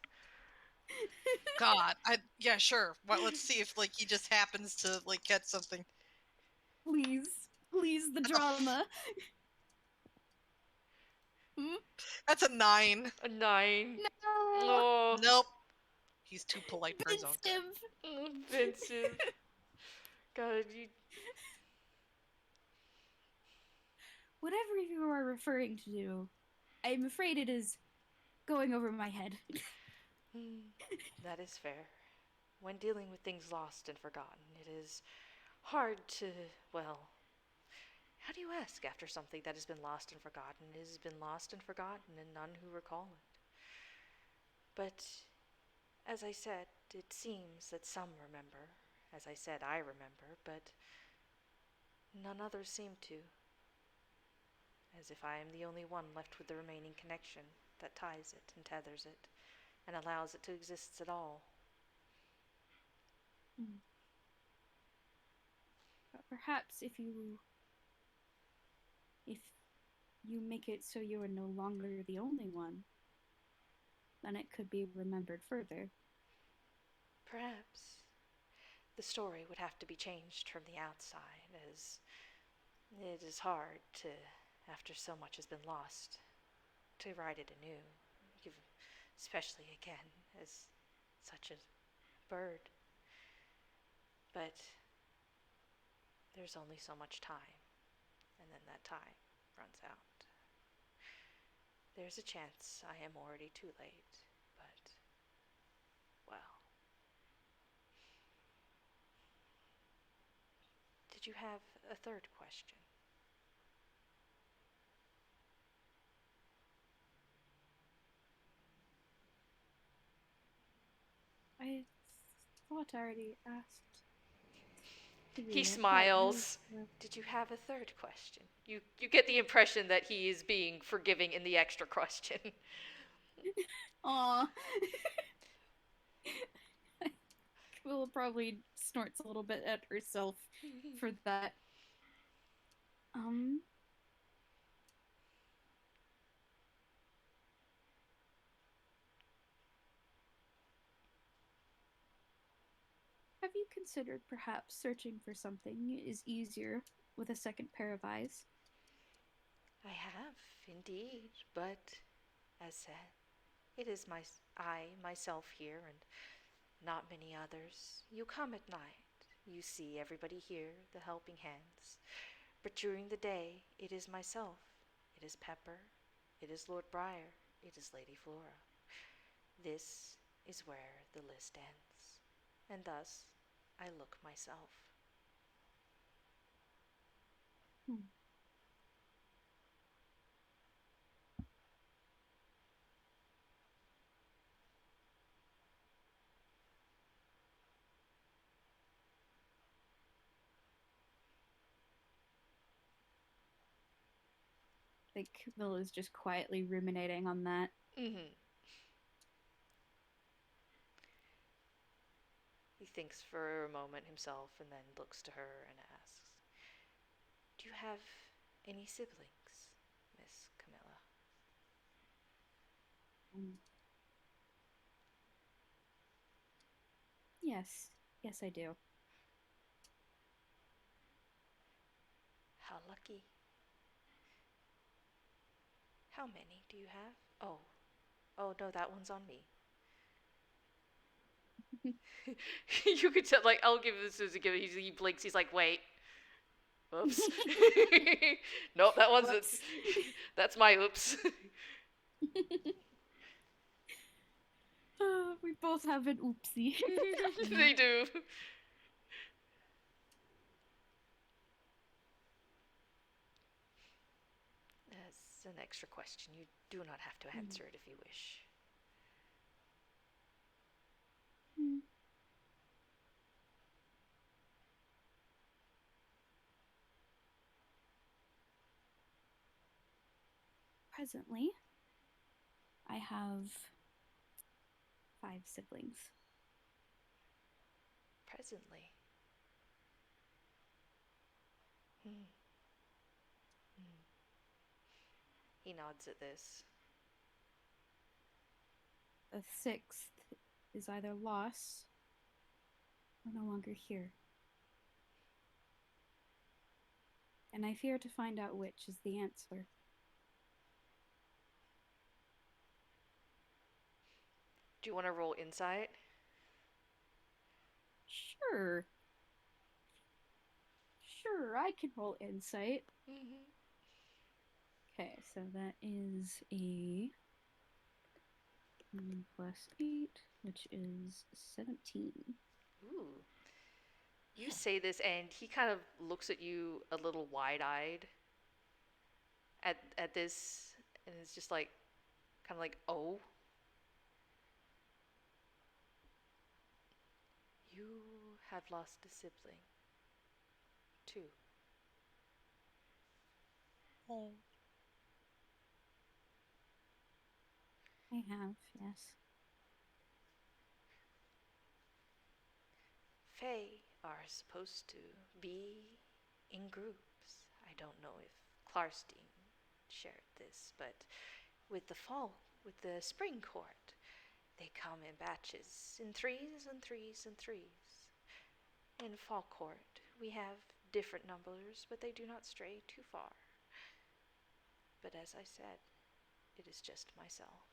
God, yeah, sure. Well, let's see if like he just happens to like get something.
please, please, the drama. Hmm?
That's a 9.
A 9.
No,
Oh,
Nope. He's too polite for his own good.
offensive. God, you.
whatever you are referring to do, I'm afraid it is going over my head.
That is fair. When dealing with things lost and forgotten, it is hard to, well, how do you ask after something that has been lost and forgotten? It has been lost and forgotten, and none who recall it. But, as I said, it seems that some remember. As I said, I remember, but none others seem to. As if I am the only one left with the remaining connection that ties it and tethers it, and allows it to exist at all.
But perhaps if you make it so you are no longer the only one, then it could be remembered further.
Perhaps the story would have to be changed from the outside, as it is hard to, after so much has been lost, to write it anew, especially again as such a bird. But there's only so much time, and then that time runs out. There's a chance I am already too late, but, well. Did you have a third question?
I thought I already asked.
He
I thought
smiles. Did you have a third question? You get the impression that he is being forgiving in the extra question.
Aw. Camilla probably snorts a little bit at herself for that. Have you considered perhaps searching for something is easier with a second pair of eyes?
I have, indeed, but, as said, it is I, myself here, and not many others. You come at night. You see everybody here, the helping hands. But during the day, it is myself. It is Pepper. It is Lord Briar. It is Lady Flora. This is where the list ends. And thus, I look myself.
Hmm. I think Camilla's just quietly ruminating on that.
Mm-hmm. thinks for a moment himself and then looks to her and asks, "Do you have any siblings, Miss Camilla?"
Yes. Yes, I do.
How lucky. How many do you have? Oh. Oh, no, that one's on me. You could tell, like, I'll give this as a given. He blinks, he's like, wait. Oops. Nope, that one's
Whoops.
that's my oops.
We both have an oopsie.
They do. That's an extra question. You do not have to answer it if you wish.
Presently, I have 5 siblings.
Presently. He nods at this.
The 6th is either lost or no longer here. And I fear to find out which is the answer.
Do you want to roll insight?
Sure. Sure, I can roll insight. Okay, so that is a +8, which is 17.
Ooh. You say this, and he kind of looks at you a little wide-eyed at this, and it's just like, kind of like, oh. You have lost a sibling. 2.
Oh.
I have, yes.
Fae are supposed to be in groups. I don't know if Klarstein shared this, but with the spring court, they come in batches, in 3s and 3s and 3s. In fall court, we have different numbers, but they do not stray too far. But as I said, it is just myself.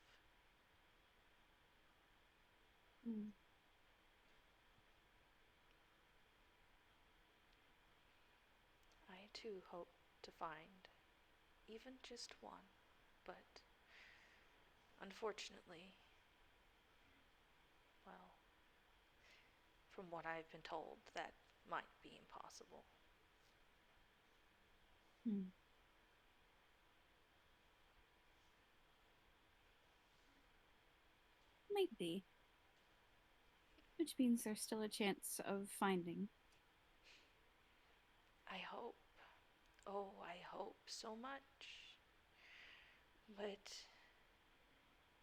I too hope to find even just one, but unfortunately, well, from what I've been told, that might be impossible.
Might be. Which means there's still a chance of finding.
I hope. Oh, I hope so much. But,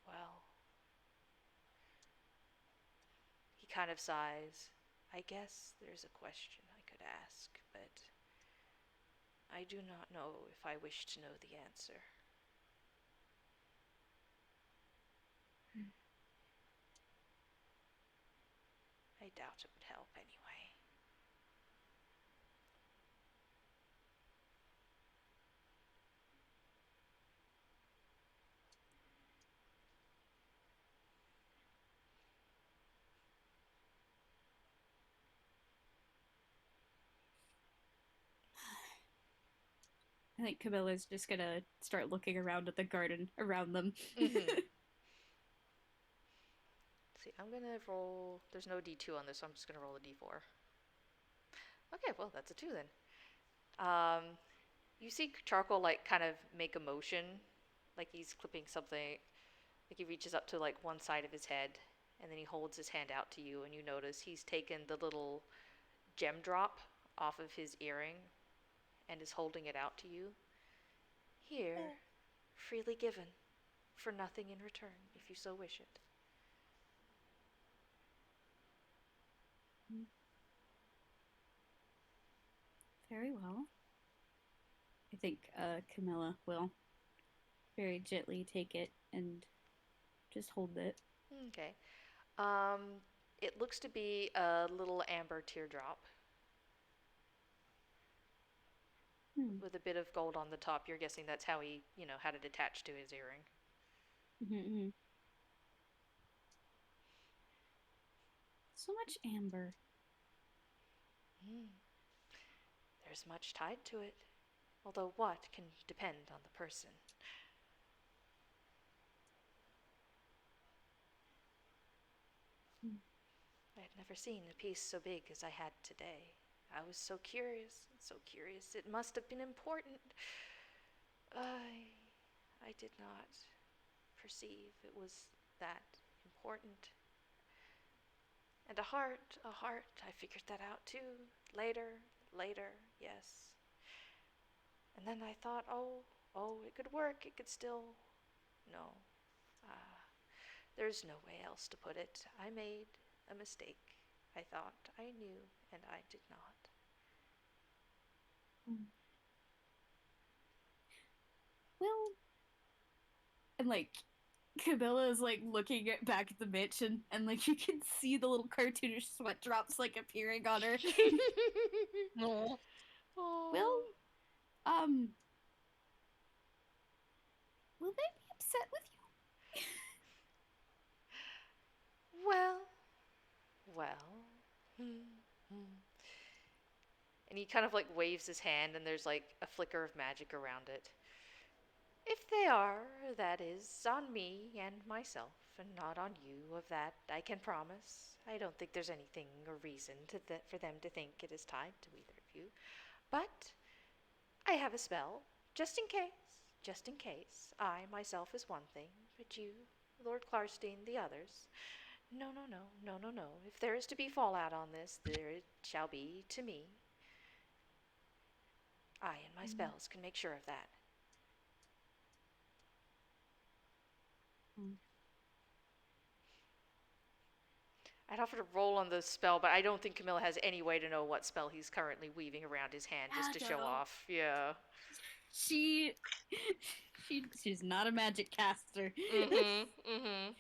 well, he kind of sighs. I guess there's a question I could ask, but I do not know if I wish to know the answer. I doubt it would help anyway.
I think Camilla's just gonna start looking around at the garden around them.
See, I'm gonna roll. There's no D2 on this, so I'm just gonna roll a D4. Okay, well, that's a 2 then. You see Charcoal, like, kind of make a motion, like he's clipping something. Like, he reaches up to, like, one side of his head, and then he holds his hand out to you, and you notice he's taken the little gem drop off of his earring and is holding it out to you. Here, freely given, for nothing in return, if you so wish it.
Very well. I think Camilla will very gently take it and just hold it.
Okay. Um, it looks to be a little amber teardrop
Hmm.
with a bit of gold on the top. You're guessing that's how he, had it attached to his earring.
Mm-hmm. So much amber.
Mm. There's much tied to it, although what can depend on the person.
Hmm.
I had never seen a piece so big as I had today. I was so curious, so curious. It must have been important. I did not perceive it was that important. And a heart, I figured that out too. Later, yes. And then I thought, oh, it could work, it could still. No. Uh, there's no way else to put it. I made a mistake. I thought I knew, and I did not.
Hmm. Well, and like Camilla is like looking back at the mansion, and like you can see the little cartoonish sweat drops like appearing on her.
No.
Well,
Oh.
um, will they be upset with you?
Well, well. Hmm. And he kind of like waves his hand, and there's like a flicker of magic around it. If they are, that is on me and myself, and not on you. Of that I can promise. I don't think there's anything or reason for them to think it is tied to either of you. But I have a spell, just in case. Just in case. I myself is one thing, but you, Lord Clarstein, the others. No. If there is to be fallout on this, there it shall be to me. I and my spells can make sure of that.
Mm.
I'd offer to roll on the spell, but I don't think Camilla has any way to know what spell he's currently weaving around his hand just to show
No.
off. Yeah.
She, she's not a magic caster.
Mm-hmm.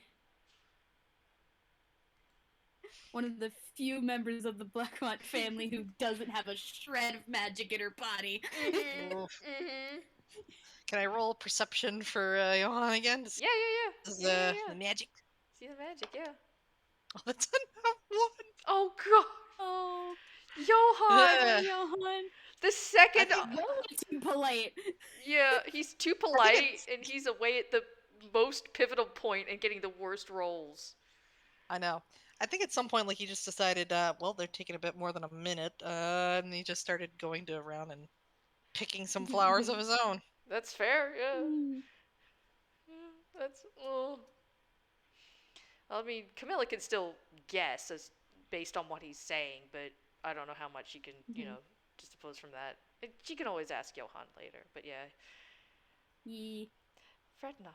One of the few members of the Blackmont family who doesn't have a shred of magic in her body.
Oof.
Mm-hmm.
Can I roll perception for Johan again?
Yeah, yeah,
This is,
yeah.
the magic.
See the magic, yeah.
Oh, that's a
Oh, God.
Oh,
Johan!
Johan,
The second.
think-
you're way too polite.
Yeah, he's too
I think
polite,
it's.
and he's away at the most pivotal point and getting the worst rolls.
I know. I think at some point, like he just decided, well, they're taking a bit more than a minute, and he just started going to around and picking some flowers of his own.
That's fair, yeah.
Mm.
That's. Oh. I mean, Camilla can still guess as based on what he's saying, but I don't know how much she can, just suppose from that. She can always ask Johan later, but yeah.
Yeah.
Fret not.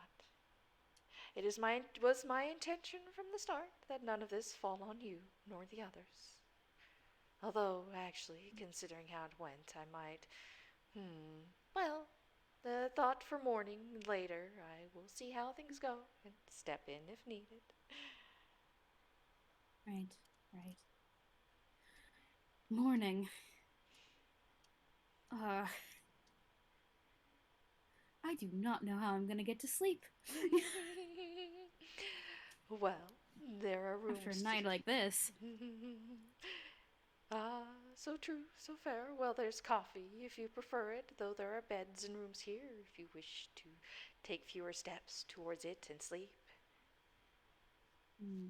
Was my intention from the start that none of this fall on you nor the others. Although, actually, considering how it went, I might. Well, the thought for morning later. I will see how things go and step in if needed.
Right. Morning. I do not know how I'm gonna get to sleep
Well, there are rooms.
after a night like this.
So true, so fair. Well, there's coffee if you prefer it, though there are beds and rooms here if you wish to take fewer steps towards it and sleep.
Hmm.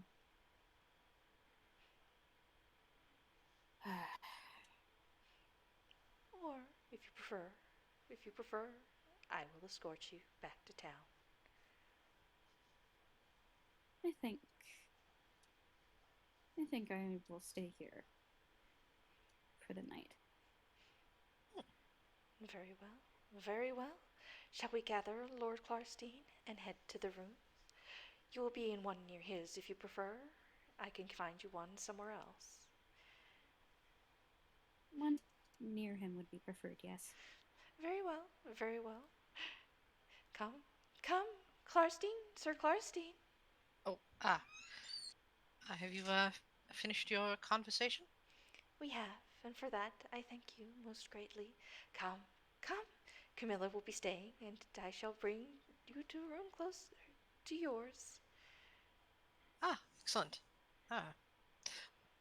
Or, if you prefer, I will escort you back to town.
I think I will stay here for the night.
Very well, very well. Shall we gather, Lord Clarstein, and head to the room? You will be in one near his if you prefer. I can find you one somewhere else.
Near him would be preferred, yes.
Very well, very well. Come, come, Klarstein, Sir Klarstein.
Oh, have you finished your conversation?
We have, and for that I thank you most greatly. Come, come. Camilla will be staying, and I shall bring you to a room closer to yours.
Ah, excellent. Ah,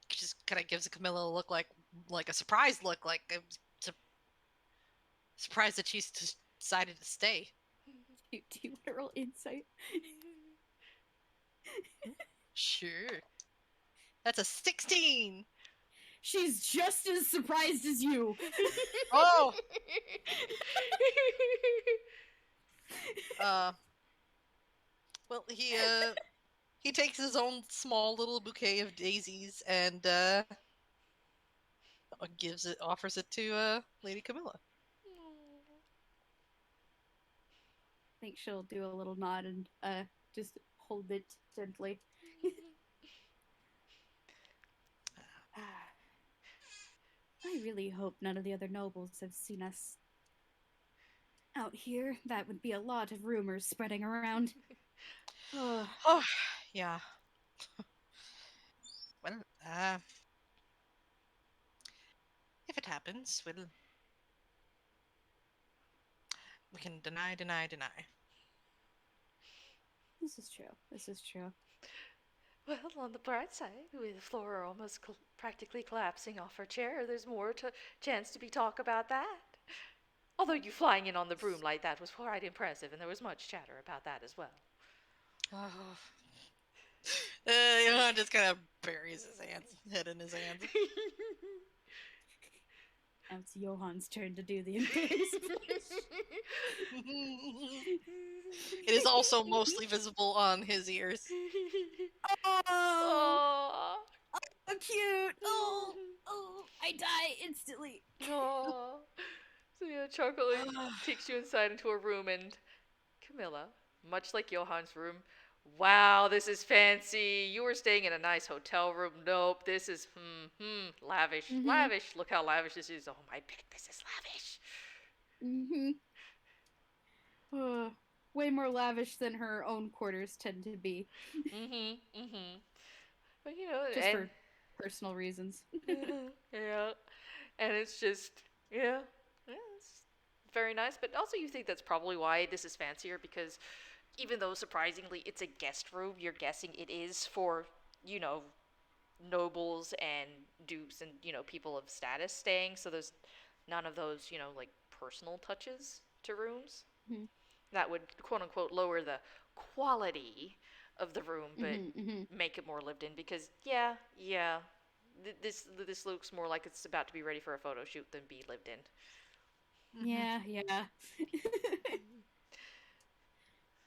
just kind of gives Camilla a look like a surprised look, like su- surprised that she's decided to stay.
Do you want to roll insight?
Sure. That's a 16.
She's just as surprised as you.
Oh. Uh. Well, he takes his own small little bouquet of daisies and offers it to Lady Camilla.
I think she'll do a little nod and just hold it gently. I really hope none of the other nobles have seen us out here. That would be a lot of rumors spreading around.
Oh, yeah. Well, if it happens, we can deny.
This is true. This is true.
Well, on the bright side, with Flora almost practically collapsing off her chair, there's more chance to be talk about that. Although you flying in on the broom like that was quite impressive, and there was much chatter about that as well.
Oh. Johan just kind of buries his head in his hands.
Now it's Johan's turn to do the embarrassed voice.
It is also mostly visible on his ears.
Oh, so cute. Oh, I die instantly.
Aww. So yeah, Charcoal takes you inside into a room, and Camilla, much like Johan's room, wow, this is fancy. You were staying in a nice hotel room. Nope, this is lavish, lavish. Look how lavish this is. Oh my pick, this is lavish.
Way more lavish than her own quarters tend to be.
But you know,
just for personal reasons.
Yeah, and it's just it's very nice. But also, you think that's probably why this is fancier, because even though surprisingly it's a guest room, you're guessing it is for, nobles and dukes and, people of status staying. So there's none of those, like personal touches to rooms that would quote unquote lower the quality of the room, but make it more lived in. Because this looks more like it's about to be ready for a photo shoot than be lived in.
Yeah.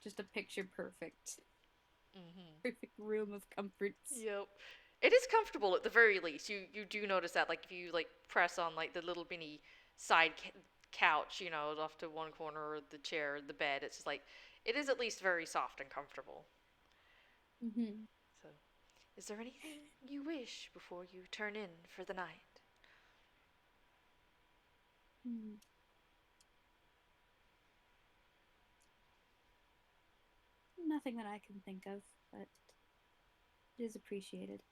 Just a picture perfect. Perfect room of comforts.
Yep. It is comfortable at the very least. You do notice that, like, if you like press on like the little mini side couch, off to one corner, or the chair, or the bed, it's just like it is at least very soft and comfortable. So, is there anything you wish before you turn in for the night?
Nothing that I can think of, but it is appreciated.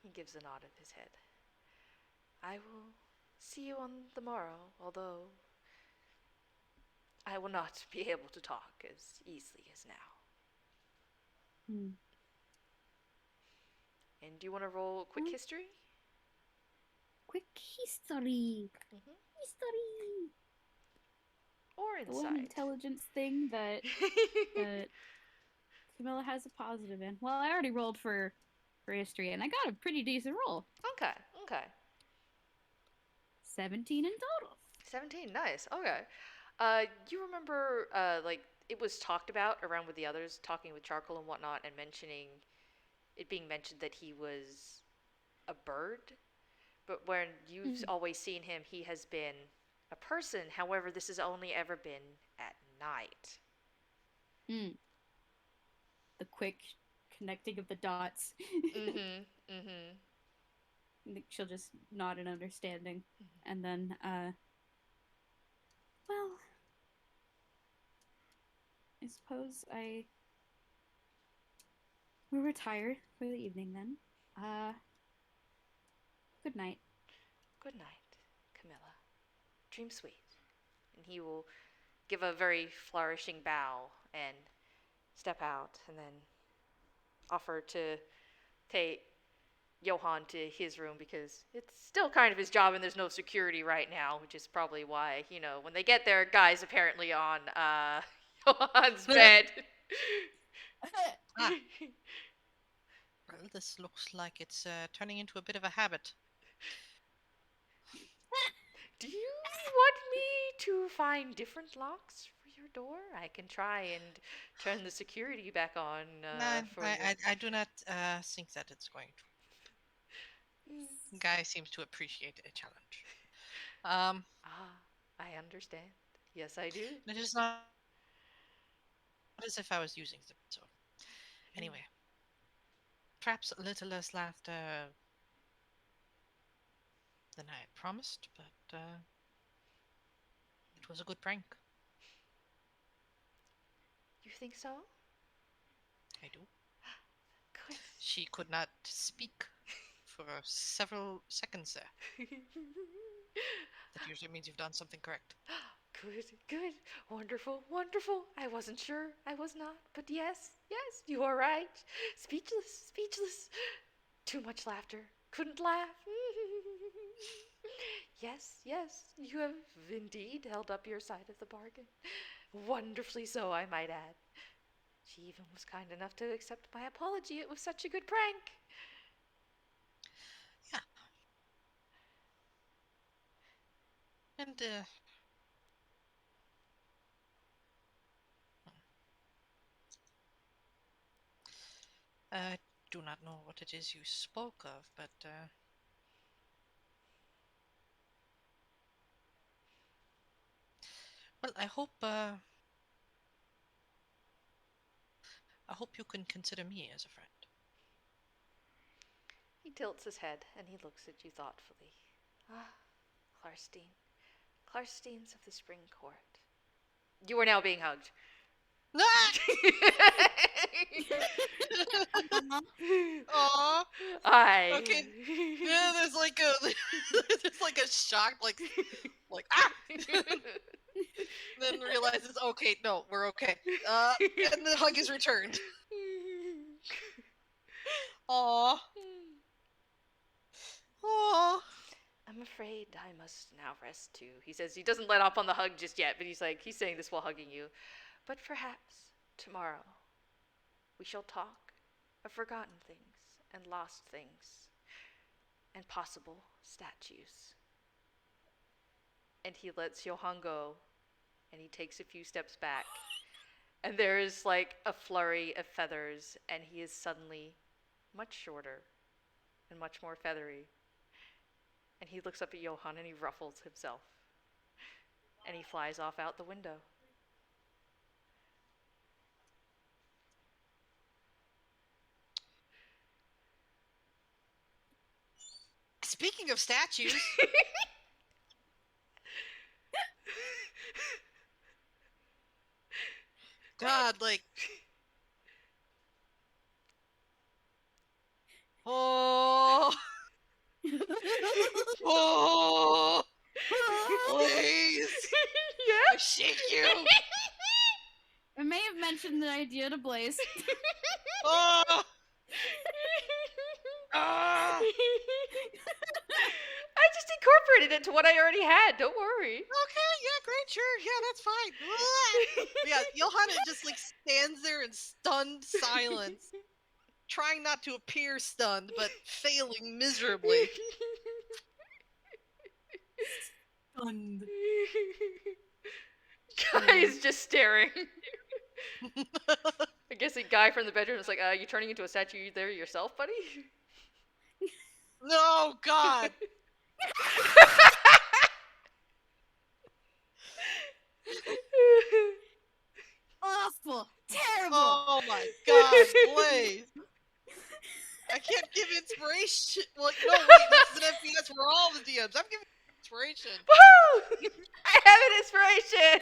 He gives a nod of his head. I will see you on the morrow, although I will not be able to talk as easily as now. And do you want to roll quick history?
Quick history. History.
Or insight.
The one intelligence thing that Camilla has a positive in. Well, I already rolled for history, and I got a pretty decent roll.
Okay.
17 in total.
17, nice. Okay. You remember, like, it was talked about around with the others, talking with Charcoal and whatnot, and being mentioned that he was a bird? But when you've always seen him, he has been a person. However, this has only ever been at night.
The quick connecting of the dots. She'll just nod in understanding. And then, well, I suppose we'll retire for the evening then. Good night.
Good night, Camilla. Dream sweet. And he will give a very flourishing bow and step out and then offer to take Johan to his room because it's still kind of his job and there's no security right now, which is probably why, when they get there, Guy's apparently on Johan's bed.
Ah. Well, this looks like it's turning into a bit of a habit.
Do you want me to find different locks for your door? I can try and turn the security back on for you.
I do not think that it's going to. Guy seems to appreciate a challenge.
I understand. Yes, I do.
It is not as if I was using them. So, anyway, perhaps a little less laughter than I had promised, but it was a good prank.
You think so?
I do.
Good.
She could not speak for several seconds there. That usually means you've done something correct.
Good, good. Wonderful, wonderful. I wasn't sure. I was not. But yes, you are right. Speechless, speechless. Too much laughter. Couldn't laugh. Yes, you have indeed held up your side of the bargain. Wonderfully so, I might add. She even was kind enough to accept my apology. It was such a good prank.
Yeah. And, I do not know what it is you spoke of, but, well, I hope you can consider me as a friend.
He tilts his head and he looks at you thoughtfully. Ah, Klarstein. Klarsteins of the Spring Court. You are now being hugged.
Aww.
I.
Okay. Yeah, there's like a shock, like ah. Then realizes, okay, no, we're okay. And the hug is returned. Aww. Aww.
I'm afraid I must now rest too. He says he doesn't let up on the hug just yet, but he's saying this while hugging you. But perhaps tomorrow we shall talk of forgotten things and lost things and possible statues. And he lets Johan go and he takes a few steps back. And there is like a flurry of feathers and he is suddenly much shorter and much more feathery. And he looks up at Johan and he ruffles himself. And he flies off out the window.
Speaking of statues. God, like. Oh. Oh. Please.
Yeah.
I shake you.
I may have mentioned the idea to Blaze.
Oh. Ah.
I just incorporated it to what I already had. Don't worry.
Okay, yeah, great, sure, yeah, that's fine. Yeah, Johan just like stands there in stunned silence, trying not to appear stunned, but failing miserably.
Stunned.
Guy is just staring. I guess a guy from the bedroom is like, you turning into a statue there yourself, buddy?
No, God.
Awful. Terrible.
Oh my God, Blaze. I can't give inspiration. Well, no, wait, this is an FPS. We're all the DMs. I'm giving inspiration.
Woohoo! I have an inspiration.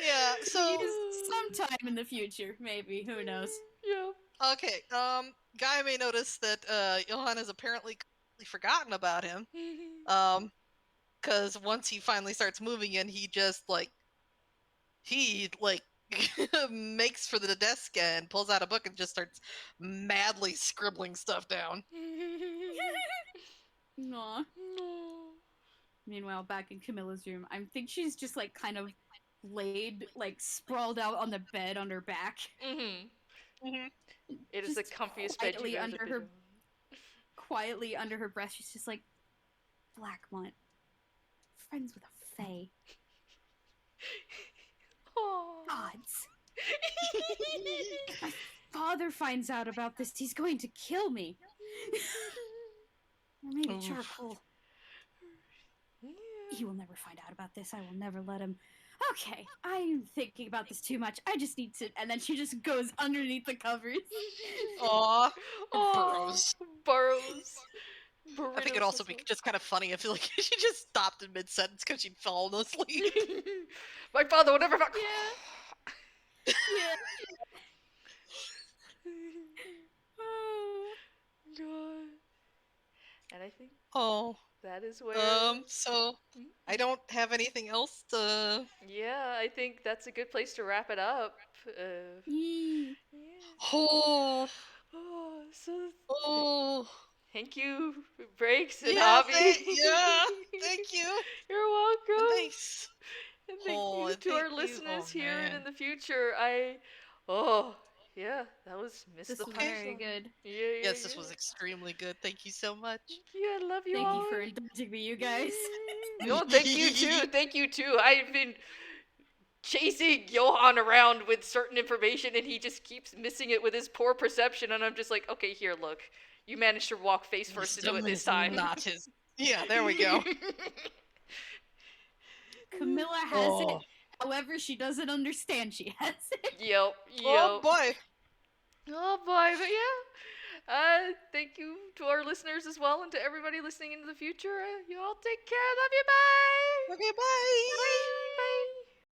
Yeah. So
Sometime in the future, maybe. Who knows?
Yeah.
okay. Guy may notice that Johan has apparently completely forgotten about him. Because once he finally starts moving in, he just he makes for the desk and pulls out a book and just starts madly scribbling stuff down.
Aw. Meanwhile, back in Camilla's room, I think she's just like kind of laid, like sprawled out on the bed on her back.
It is the
Just
comfiest bed
quietly
you've ever
under
been
her-
in.
Quietly under her breath, she's just like, Blackmont, friends with a fae.
Aw.
Gods. If my father finds out about this, he's going to kill me. Or maybe
Oof.
charcoal. He will never find out about this. I will never let him. Okay, I'm thinking about this too much. I just need to. And then she just goes underneath the covers.
Aw.
Aw.
Burrows.
Burrows.
I think it'd also be just kind of funny if she just stopped in mid sentence because she'd fallen asleep.
My father would never.
Yeah. Oh.
God. And I think
Oh.
that is where.
So I don't have anything else to.
Yeah, I think that's a good place to wrap it up.
Yee.
Yeah.
Oh.
So
Oh.
thank you, Breaks and
Yeah,
Obby.
thank you.
You're welcome.
Thanks.
And thank
Oh,
you
and
to our
thank you.
listeners
Oh,
here and
man.
in the future. Yeah, that was Miss
This
the
was
Okay.
very
Punchline.
good.
Yeah.
Yes, this was extremely good. Thank you so much.
Yeah, I love you
Thank
all.
you for indulging me, you guys.
No, thank you too. Thank you too. I've been chasing Johan around with certain information and he just keeps missing it with his poor perception and I'm just like, okay, here, look. You managed to walk face first into it
Wisdom
this
is
time.
Not his. Yeah, there we go.
Camilla has it. However, she doesn't understand she has it.
Yep.
Oh boy.
Oh boy, but yeah. Thank you to our listeners as well and to everybody listening into the future. You all take care. Love you. Bye.
Okay, bye.